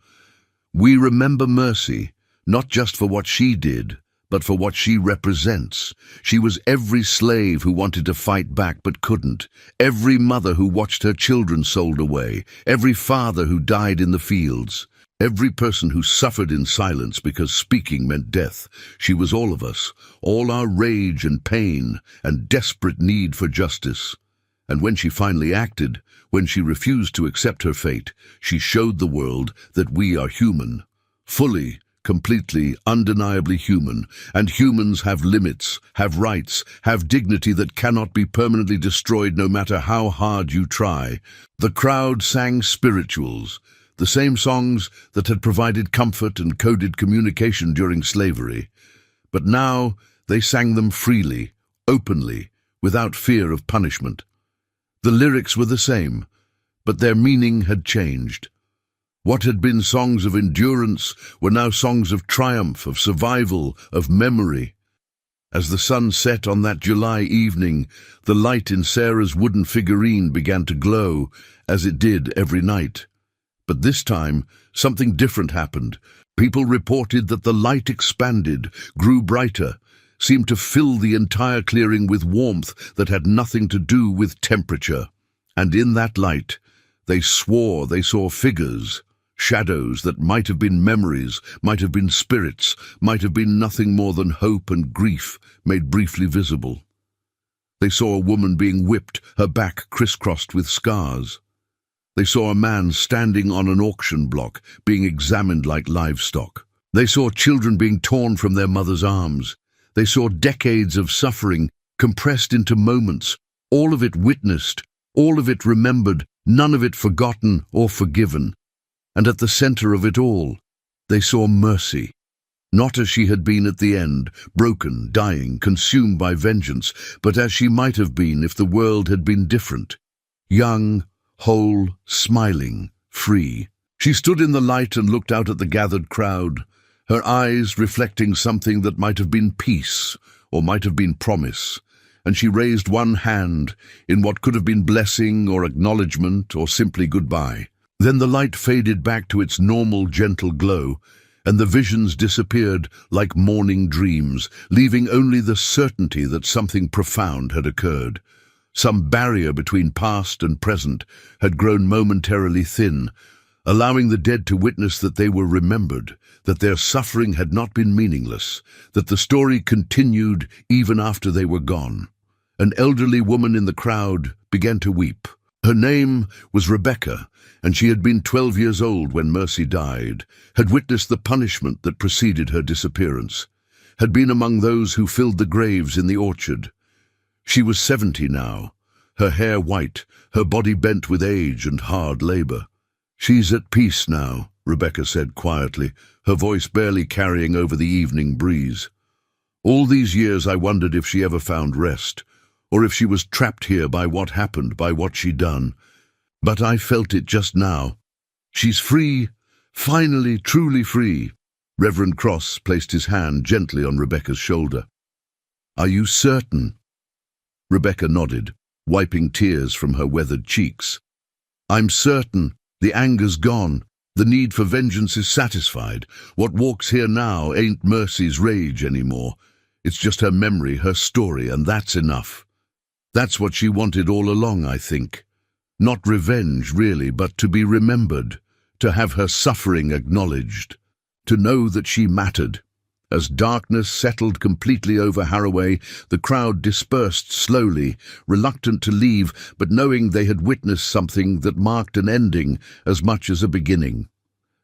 "We remember Mercy, not just for what she did, but for what she represents. She was every slave who wanted to fight back but couldn't, every mother who watched her children sold away, every father who died in the fields, every person who suffered in silence because speaking meant death. She was all of us, all our rage and pain and desperate need for justice. And when she finally acted, when she refused to accept her fate, she showed the world that we are human, fully, completely, undeniably human, and humans have limits, have rights, have dignity that cannot be permanently destroyed no matter how hard you try." The crowd sang spirituals, the same songs that had provided comfort and coded communication during slavery. But now they sang them freely, openly, without fear of punishment. The lyrics were the same, but their meaning had changed. What had been songs of endurance were now songs of triumph, of survival, of memory. As the sun set on that July evening, the light in Sarah's wooden figurine began to glow, as it did every night. But this time, something different happened. People reported that the light expanded, grew brighter, seemed to fill the entire clearing with warmth that had nothing to do with temperature. And in that light, they swore they saw figures, shadows that might have been memories, might have been spirits, might have been nothing more than hope and grief made briefly visible. They saw a woman being whipped, her back crisscrossed with scars. They saw a man standing on an auction block, being examined like livestock. They saw children being torn from their mother's arms. They saw decades of suffering compressed into moments, all of it witnessed, all of it remembered, none of it forgotten or forgiven. And at the center of it all, they saw Mercy, not as she had been at the end, broken, dying, consumed by vengeance, but as she might have been if the world had been different. Young, whole, smiling, free. She stood in the light and looked out at the gathered crowd, her eyes reflecting something that might have been peace or might have been promise, and she raised one hand in what could have been blessing or acknowledgement or simply goodbye. Then the light faded back to its normal, gentle glow, and the visions disappeared like morning dreams, leaving only the certainty that something profound had occurred. Some barrier between past and present had grown momentarily thin, allowing the dead to witness that they were remembered, that their suffering had not been meaningless, that the story continued even after they were gone. An elderly woman in the crowd began to weep. Her name was Rebecca, and she had been 12 years old when Mercy died, had witnessed the punishment that preceded her disappearance, had been among those who filled the graves in the orchard. She was 70 now, her hair white, her body bent with age and hard labor. "She's at peace now," Rebecca said quietly, her voice barely carrying over the evening breeze. All these years I wondered if she ever found rest, or if she was trapped here by what happened, by what she'd done. But I felt it just now. She's free, finally, truly free. Reverend Cross placed his hand gently on Rebecca's shoulder. Are you certain? Rebecca nodded, wiping tears from her weathered cheeks. I'm certain. The anger's gone. The need for vengeance is satisfied. What walks here now ain't Mercy's rage anymore. It's just her memory, her story, and that's enough. That's what she wanted all along, I think. Not revenge, really, but to be remembered, to have her suffering acknowledged, to know that she mattered. As darkness settled completely over Harowway, the crowd dispersed slowly, reluctant to leave, but knowing they had witnessed something that marked an ending as much as a beginning.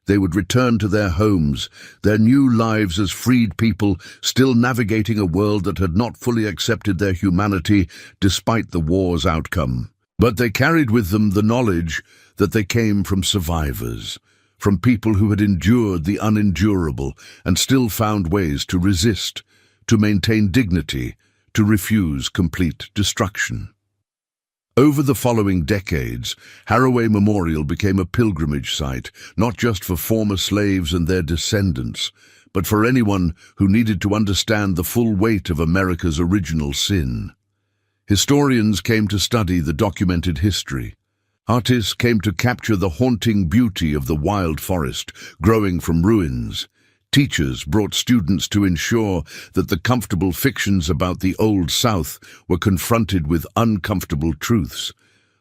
They would return to their homes, their new lives as freed people, still navigating a world that had not fully accepted their humanity despite the war's outcome. But they carried with them the knowledge that they came from survivors, from people who had endured the unendurable and still found ways to resist, to maintain dignity, to refuse complete destruction. Over the following decades, Harowway Memorial became a pilgrimage site, not just for former slaves and their descendants, but for anyone who needed to understand the full weight of America's original sin. Historians came to study the documented history. Artists came to capture the haunting beauty of the wild forest growing from ruins. Teachers brought students to ensure that the comfortable fictions about the Old South were confronted with uncomfortable truths.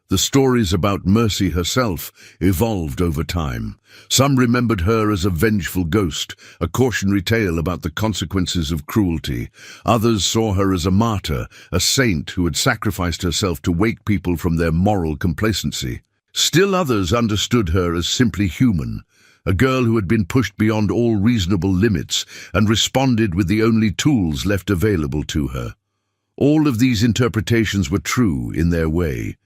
The stories about Mercy herself evolved over time. Some remembered her as a vengeful ghost, a cautionary tale about the consequences of cruelty. Others saw her as a martyr, a saint who had sacrificed herself to wake people from their moral complacency. Still others understood her as simply human, a girl who had been pushed beyond all reasonable limits and responded with the only tools left available to her. All of these interpretations were true in their way.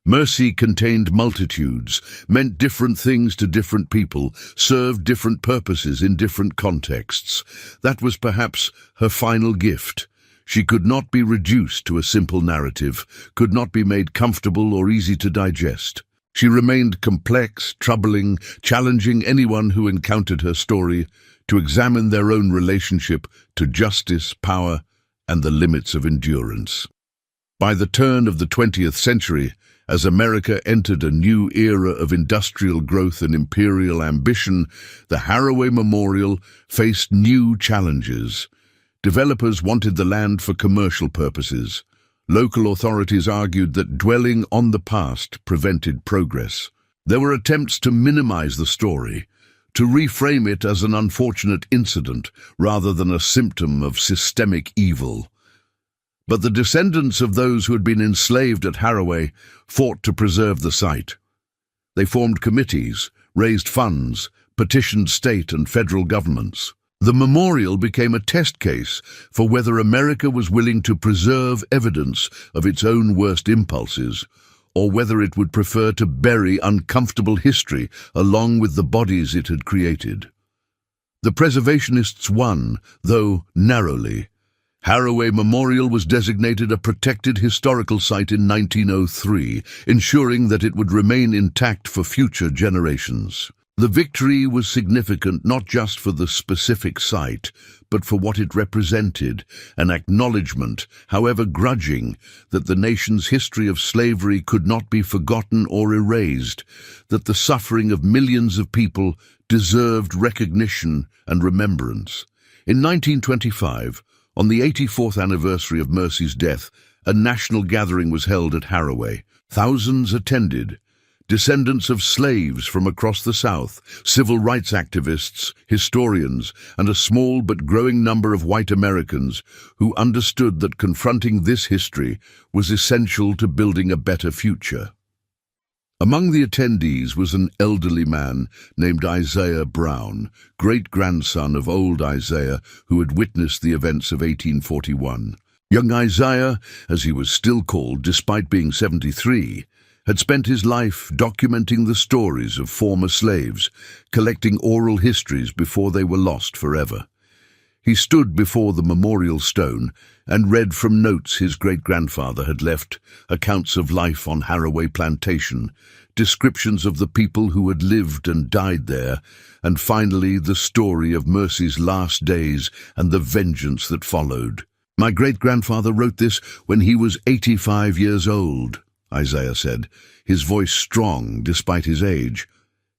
Mercy contained multitudes, meant different things to different people, served different purposes in different contexts. That was perhaps her final gift. She could not be reduced to a simple narrative, could not be made comfortable or easy to digest. She remained complex, troubling, challenging anyone who encountered her story to examine their own relationship to justice, power, and the limits of endurance. By the turn of the 20th century, as America entered a new era of industrial growth and imperial ambition, the Harowway Memorial faced new challenges. Developers wanted the land for commercial purposes. Local authorities argued that dwelling on the past prevented progress. There were attempts to minimize the story, to reframe it as an unfortunate incident rather than a symptom of systemic evil. But the descendants of those who had been enslaved at Harowway fought to preserve the site. They formed committees, raised funds, petitioned state and federal governments. The memorial became a test case for whether America was willing to preserve evidence of its own worst impulses, or whether it would prefer to bury uncomfortable history along with the bodies it had created. The preservationists won, though narrowly. Harowway Memorial was designated a protected historical site in 1903, ensuring that it would remain intact for future generations. The victory was significant not just for the specific site, but for what it represented, an acknowledgement, however grudging, that the nation's history of slavery could not be forgotten or erased, that the suffering of millions of people deserved recognition and remembrance. In 1925, on the 84th anniversary of Mercy's death, a national gathering was held at Harowway. Thousands attended. Descendants of slaves from across the South, civil rights activists, historians, and a small but growing number of white Americans who understood that confronting this history was essential to building a better future. Among the attendees was an elderly man named Isaiah Brown, great-grandson of old Isaiah, who had witnessed the events of 1841. Young Isaiah, as he was still called despite being 73, had spent his life documenting the stories of former slaves, collecting oral histories before they were lost forever. He stood before the memorial stone and read from notes his great-grandfather had left, accounts of life on Harowway Plantation, descriptions of the people who had lived and died there, and finally the story of Mercy's last days and the vengeance that followed. "My great-grandfather wrote this when he was 85 years old," Isaiah said, his voice strong despite his age.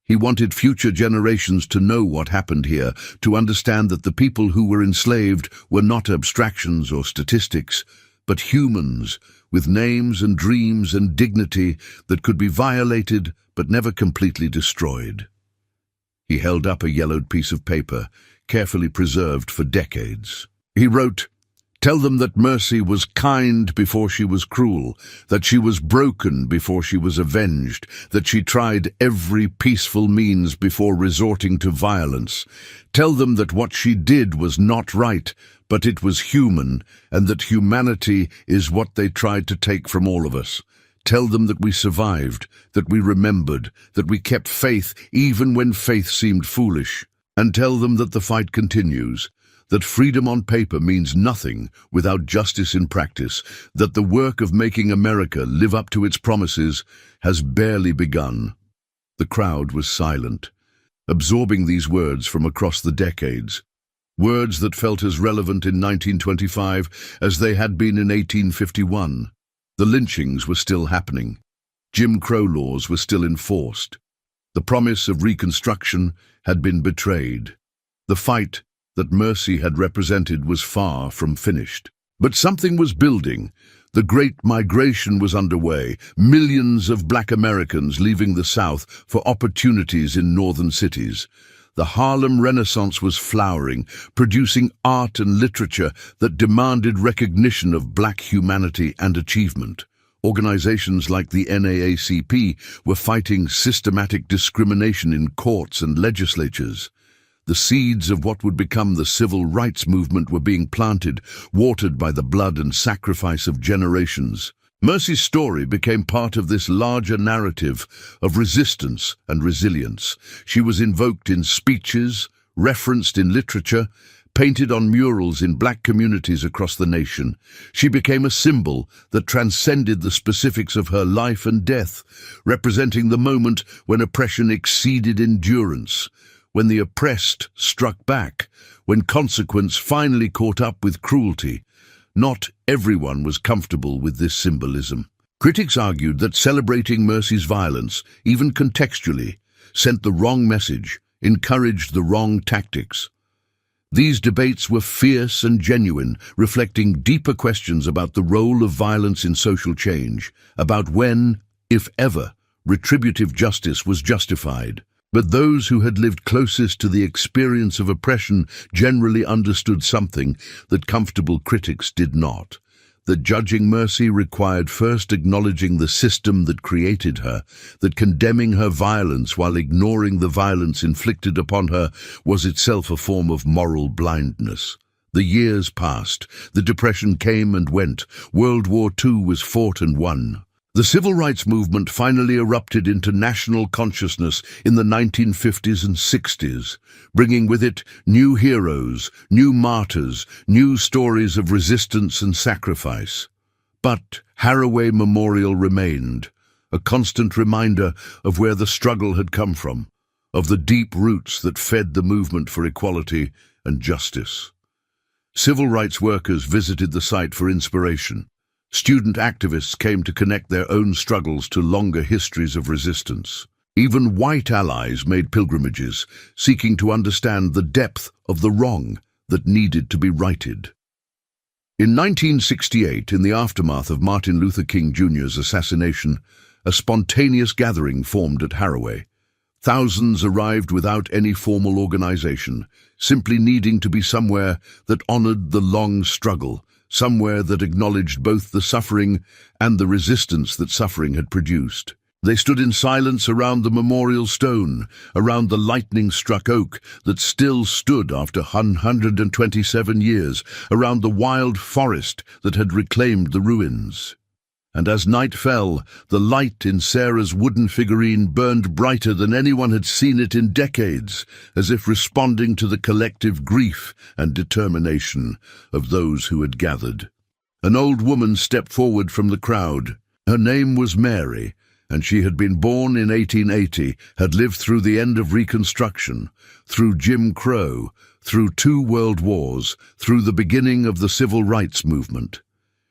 He wanted future generations to know what happened here, to understand that the people who were enslaved were not abstractions or statistics, but humans with names and dreams and dignity that could be violated but never completely destroyed. He held up a yellowed piece of paper, carefully preserved for decades. He wrote, "Tell them that Mercy was kind before she was cruel, that she was broken before she was avenged, that she tried every peaceful means before resorting to violence. Tell them that what she did was not right, but it was human, and that humanity is what they tried to take from all of us. Tell them that we survived, that we remembered, that we kept faith even when faith seemed foolish. And tell them that the fight continues, that freedom on paper means nothing without justice in practice, that the work of making America live up to its promises has barely begun." The crowd was silent, absorbing these words from across the decades, words that felt as relevant in 1925 as they had been in 1851. The lynchings were still happening. Jim Crow laws were still enforced. The promise of Reconstruction had been betrayed. The fight that Mercy had represented was far from finished. But something was building. The Great Migration was underway, millions of Black Americans leaving the South for opportunities in northern cities. The Harlem Renaissance was flowering, producing art and literature that demanded recognition of Black humanity and achievement. Organizations like the NAACP were fighting systematic discrimination in courts and legislatures. The seeds of what would become the civil rights movement were being planted, watered by the blood and sacrifice of generations. Mercy's story became part of this larger narrative of resistance and resilience. She was invoked in speeches, referenced in literature, painted on murals in Black communities across the nation. She became a symbol that transcended the specifics of her life and death, representing the moment when oppression exceeded endurance, when the oppressed struck back, when consequence finally caught up with cruelty. Not everyone was comfortable with this symbolism. Critics argued that celebrating Mercy's violence, even contextually, sent the wrong message, encouraged the wrong tactics. These debates were fierce and genuine, reflecting deeper questions about the role of violence in social change, about when, if ever, retributive justice was justified. But those who had lived closest to the experience of oppression generally understood something that comfortable critics did not: that judging Mercy required first acknowledging the system that created her, that condemning her violence while ignoring the violence inflicted upon her was itself a form of moral blindness. The years passed, the Depression came and went, World War II was fought and won. The civil rights movement finally erupted into national consciousness in the 1950s and 60s, bringing with it new heroes, new martyrs, new stories of resistance and sacrifice. But Harowway Memorial remained, a constant reminder of where the struggle had come from, of the deep roots that fed the movement for equality and justice. Civil rights workers visited the site for inspiration. Student activists came to connect their own struggles to longer histories of resistance. Even white allies made pilgrimages, seeking to understand the depth of the wrong that needed to be righted. In 1968, in the aftermath of Martin Luther King Jr.'s assassination, a spontaneous gathering formed at Harowway. Thousands arrived without any formal organization, simply needing to be somewhere that honored the long struggle, somewhere that acknowledged both the suffering and the resistance that suffering had produced. They stood in silence around the memorial stone, around the lightning-struck oak that still stood after 127 years, around the wild forest that had reclaimed the ruins. And as night fell, the light in Sarah's wooden figurine burned brighter than anyone had seen it in decades, as if responding to the collective grief and determination of those who had gathered. An old woman stepped forward from the crowd. Her name was Mary, and she had been born in 1880, had lived through the end of Reconstruction, through Jim Crow, through 2 world wars, through the beginning of the Civil Rights Movement.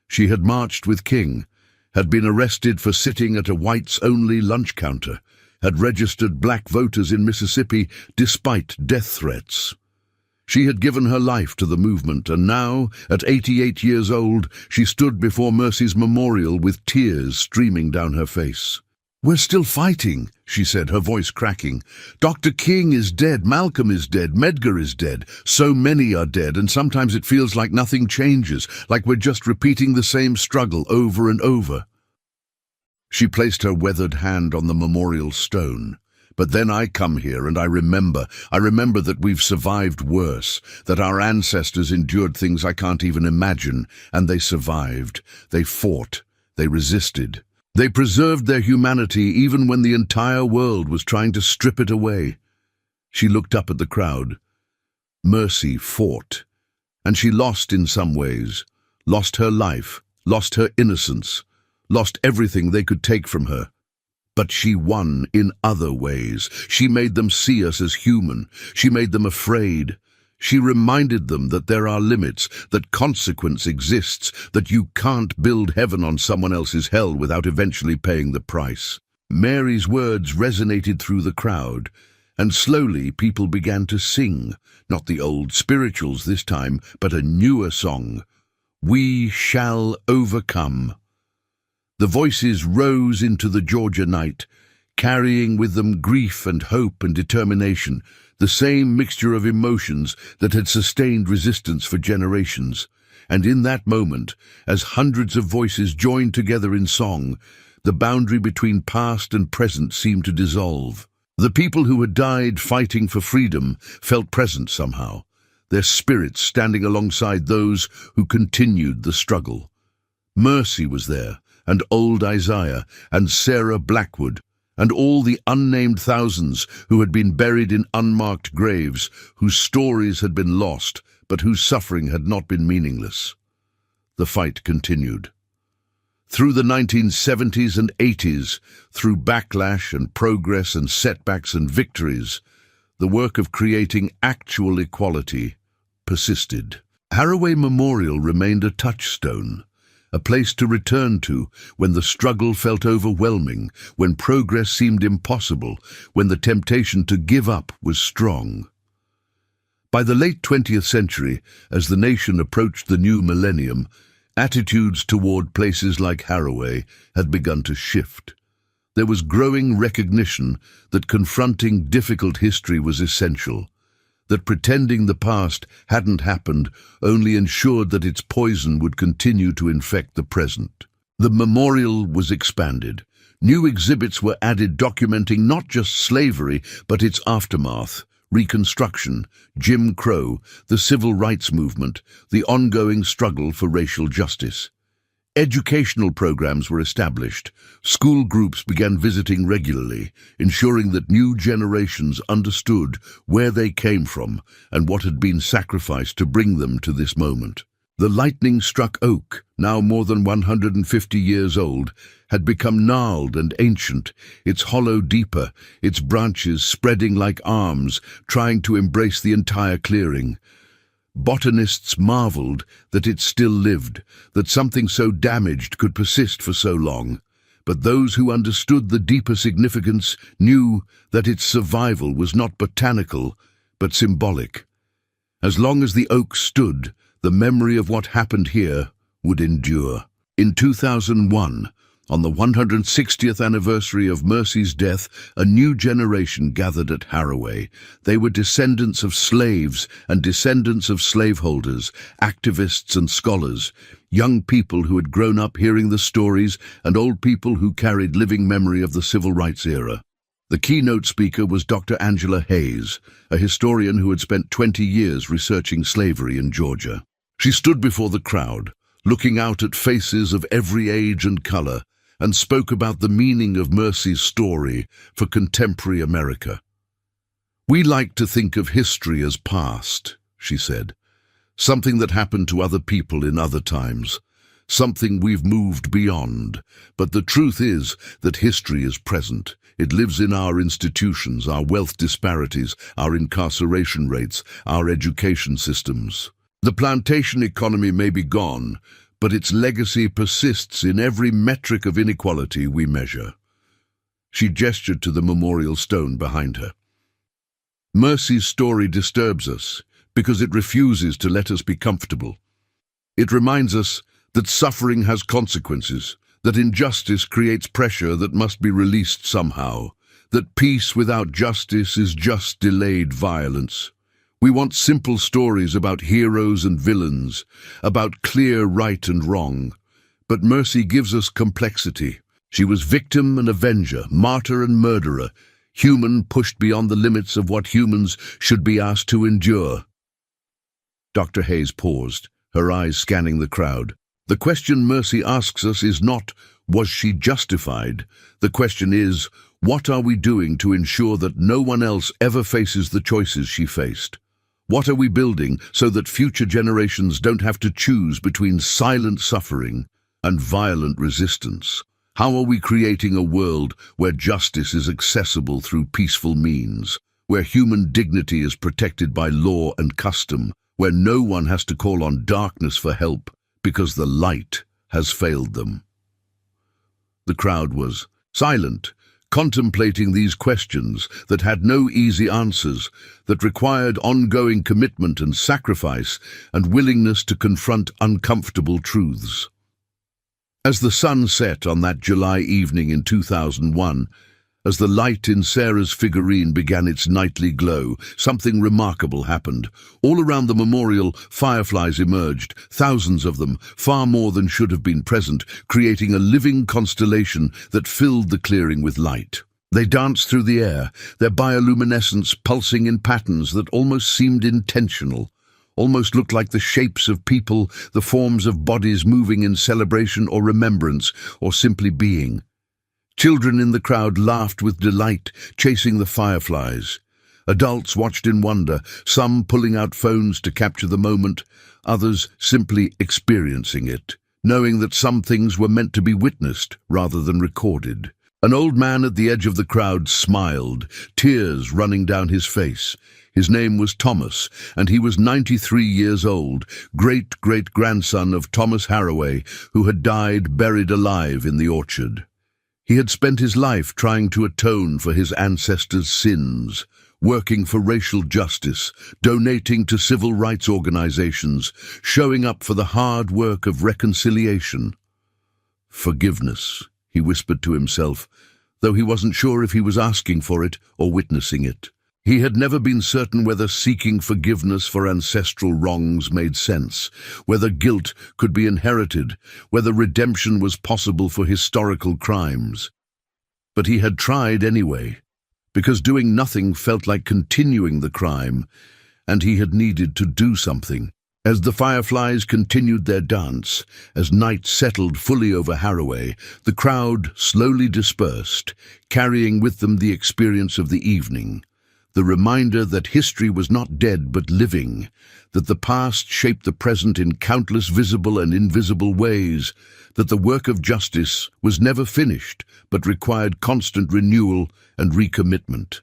She had marched with King, had been arrested for sitting at a whites-only lunch counter, had registered black voters in Mississippi despite death threats. She had given her life to the movement, and now, at 88 years old, she stood before Mercy's memorial with tears streaming down her face. "We're still fighting," she said, her voice cracking. "Dr. King is dead, Malcolm is dead, Medgar is dead. So many are dead, and sometimes it feels like nothing changes, like we're just repeating the same struggle over and over." She placed her weathered hand on the memorial stone. "But then I come here and I remember that we've survived worse, that our ancestors endured things I can't even imagine, and they survived. They fought. They resisted. They preserved their humanity even when the entire world was trying to strip it away." She looked up at the crowd. Mercy fought, and she lost in some ways, lost her life, lost her innocence, lost everything they could take from her. But she won in other ways. She made them see us as human. She made them afraid. She reminded them that there are limits, that consequence exists, that you can't build heaven on someone else's hell without eventually paying the price. Mary's words resonated through the crowd, and slowly people began to sing, not the old spirituals this time, but a newer song. "We shall overcome." The voices rose into the Georgia night, carrying with them grief and hope and determination, the same mixture of emotions that had sustained resistance for generations. And in that moment, as hundreds of voices joined together in song, the boundary between past and present seemed to dissolve. The people who had died fighting for freedom felt present somehow, their spirits standing alongside those who continued the struggle. Mercy was there, and old Isaiah, and Sarah Blackwood, and all the unnamed thousands who had been buried in unmarked graves, whose stories had been lost, but whose suffering had not been meaningless. The fight continued. Through the 1970s and 80s, through backlash and progress and setbacks and victories, the work of creating actual equality persisted. Harowway Memorial remained a touchstone, a place to return to when the struggle felt overwhelming, when progress seemed impossible, when the temptation to give up was strong. By the late 20th century, as the nation approached the new millennium, attitudes toward places like Harowway had begun to shift. There was growing recognition that confronting difficult history was essential, that pretending the past hadn't happened only ensured that its poison would continue to infect the present. The memorial was expanded. New exhibits were added documenting not just slavery, but its aftermath, Reconstruction, Jim Crow, the Civil Rights Movement, the ongoing struggle for racial justice. Educational programs were established. School groups began visiting regularly, ensuring that new generations understood where they came from and what had been sacrificed to bring them to this moment. The lightning-struck oak, now more than 150 years old, had become gnarled and ancient, its hollow deeper, its branches spreading like arms, trying to embrace the entire clearing. Botanists marveled that it still lived, that something so damaged could persist for so long. But those who understood the deeper significance knew that its survival was not botanical, but symbolic. As long as the oak stood, the memory of what happened here would endure. In 2001, on the 160th anniversary of Mercy's death, a new generation gathered at Harowway. They were descendants of slaves and descendants of slaveholders, activists and scholars, young people who had grown up hearing the stories and old people who carried living memory of the civil rights era. The keynote speaker was Dr. Angela Hayes, a historian who had spent 20 years researching slavery in Georgia. She stood before the crowd, looking out at faces of every age and color, and spoke about the meaning of Mercy's story for contemporary America. "We like to think of history as past," she said, "something that happened to other people in other times, something we've moved beyond. But the truth is that history is present. It lives in our institutions, our wealth disparities, our incarceration rates, our education systems. The plantation economy may be gone, but its legacy persists in every metric of inequality we measure." She gestured to the memorial stone behind her. Mercy's story disturbs us because it refuses to let us be comfortable. It reminds us that suffering has consequences, that injustice creates pressure that must be released somehow, that peace without justice is just delayed violence. We want simple stories about heroes and villains, about clear right and wrong. But Mercy gives us complexity. She was victim and avenger, martyr and murderer, human pushed beyond the limits of what humans should be asked to endure. Dr. Hayes paused, her eyes scanning the crowd. The question Mercy asks us is not, was she justified? The question is, what are we doing to ensure that no one else ever faces the choices she faced? What are we building so that future generations don't have to choose between silent suffering and violent resistance? How are we creating a world where justice is accessible through peaceful means, where human dignity is protected by law and custom, where no one has to call on darkness for help because the light has failed them? The crowd was silent, contemplating these questions that had no easy answers, that required ongoing commitment and sacrifice and willingness to confront uncomfortable truths. As the sun set on that July evening in 2001, as the light in Sarah's figurine began its nightly glow, something remarkable happened. All around the memorial, fireflies emerged, thousands of them, far more than should have been present, creating a living constellation that filled the clearing with light. They danced through the air, their bioluminescence pulsing in patterns that almost seemed intentional, almost looked like the shapes of people, the forms of bodies moving in celebration or remembrance, or simply being. Children in the crowd laughed with delight, chasing the fireflies. Adults watched in wonder, some pulling out phones to capture the moment, others simply experiencing it, knowing that some things were meant to be witnessed rather than recorded. An old man at the edge of the crowd smiled, tears running down his face. His name was Thomas, and he was 93 years old, great-great-grandson of Thomas Harowway, who had died buried alive in the orchard. He had spent his life trying to atone for his ancestors' sins, working for racial justice, donating to civil rights organizations, showing up for the hard work of reconciliation. Forgiveness, he whispered to himself, though he wasn't sure if he was asking for it or witnessing it. He had never been certain whether seeking forgiveness for ancestral wrongs made sense, whether guilt could be inherited, whether redemption was possible for historical crimes. But he had tried anyway, because doing nothing felt like continuing the crime, and he had needed to do something. As the fireflies continued their dance, as night settled fully over Harowway, the crowd slowly dispersed, carrying with them the experience of the evening. The reminder that history was not dead but living, that the past shaped the present in countless visible and invisible ways, that the work of justice was never finished but required constant renewal and recommitment.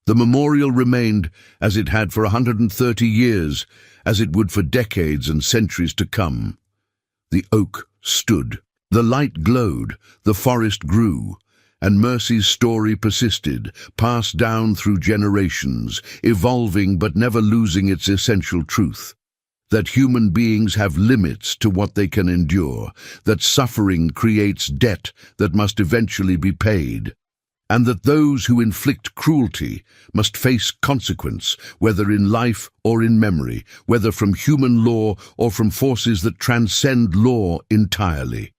The memorial remained as it had for 130 years, as it would for decades and centuries to come. The oak stood, the light glowed, the forest grew, and Mercy's story persisted, passed down through generations, evolving but never losing its essential truth. That human beings have limits to what they can endure, that suffering creates debt that must eventually be paid, and that those who inflict cruelty must face consequence, whether in life or in memory, whether from human law or from forces that transcend law entirely.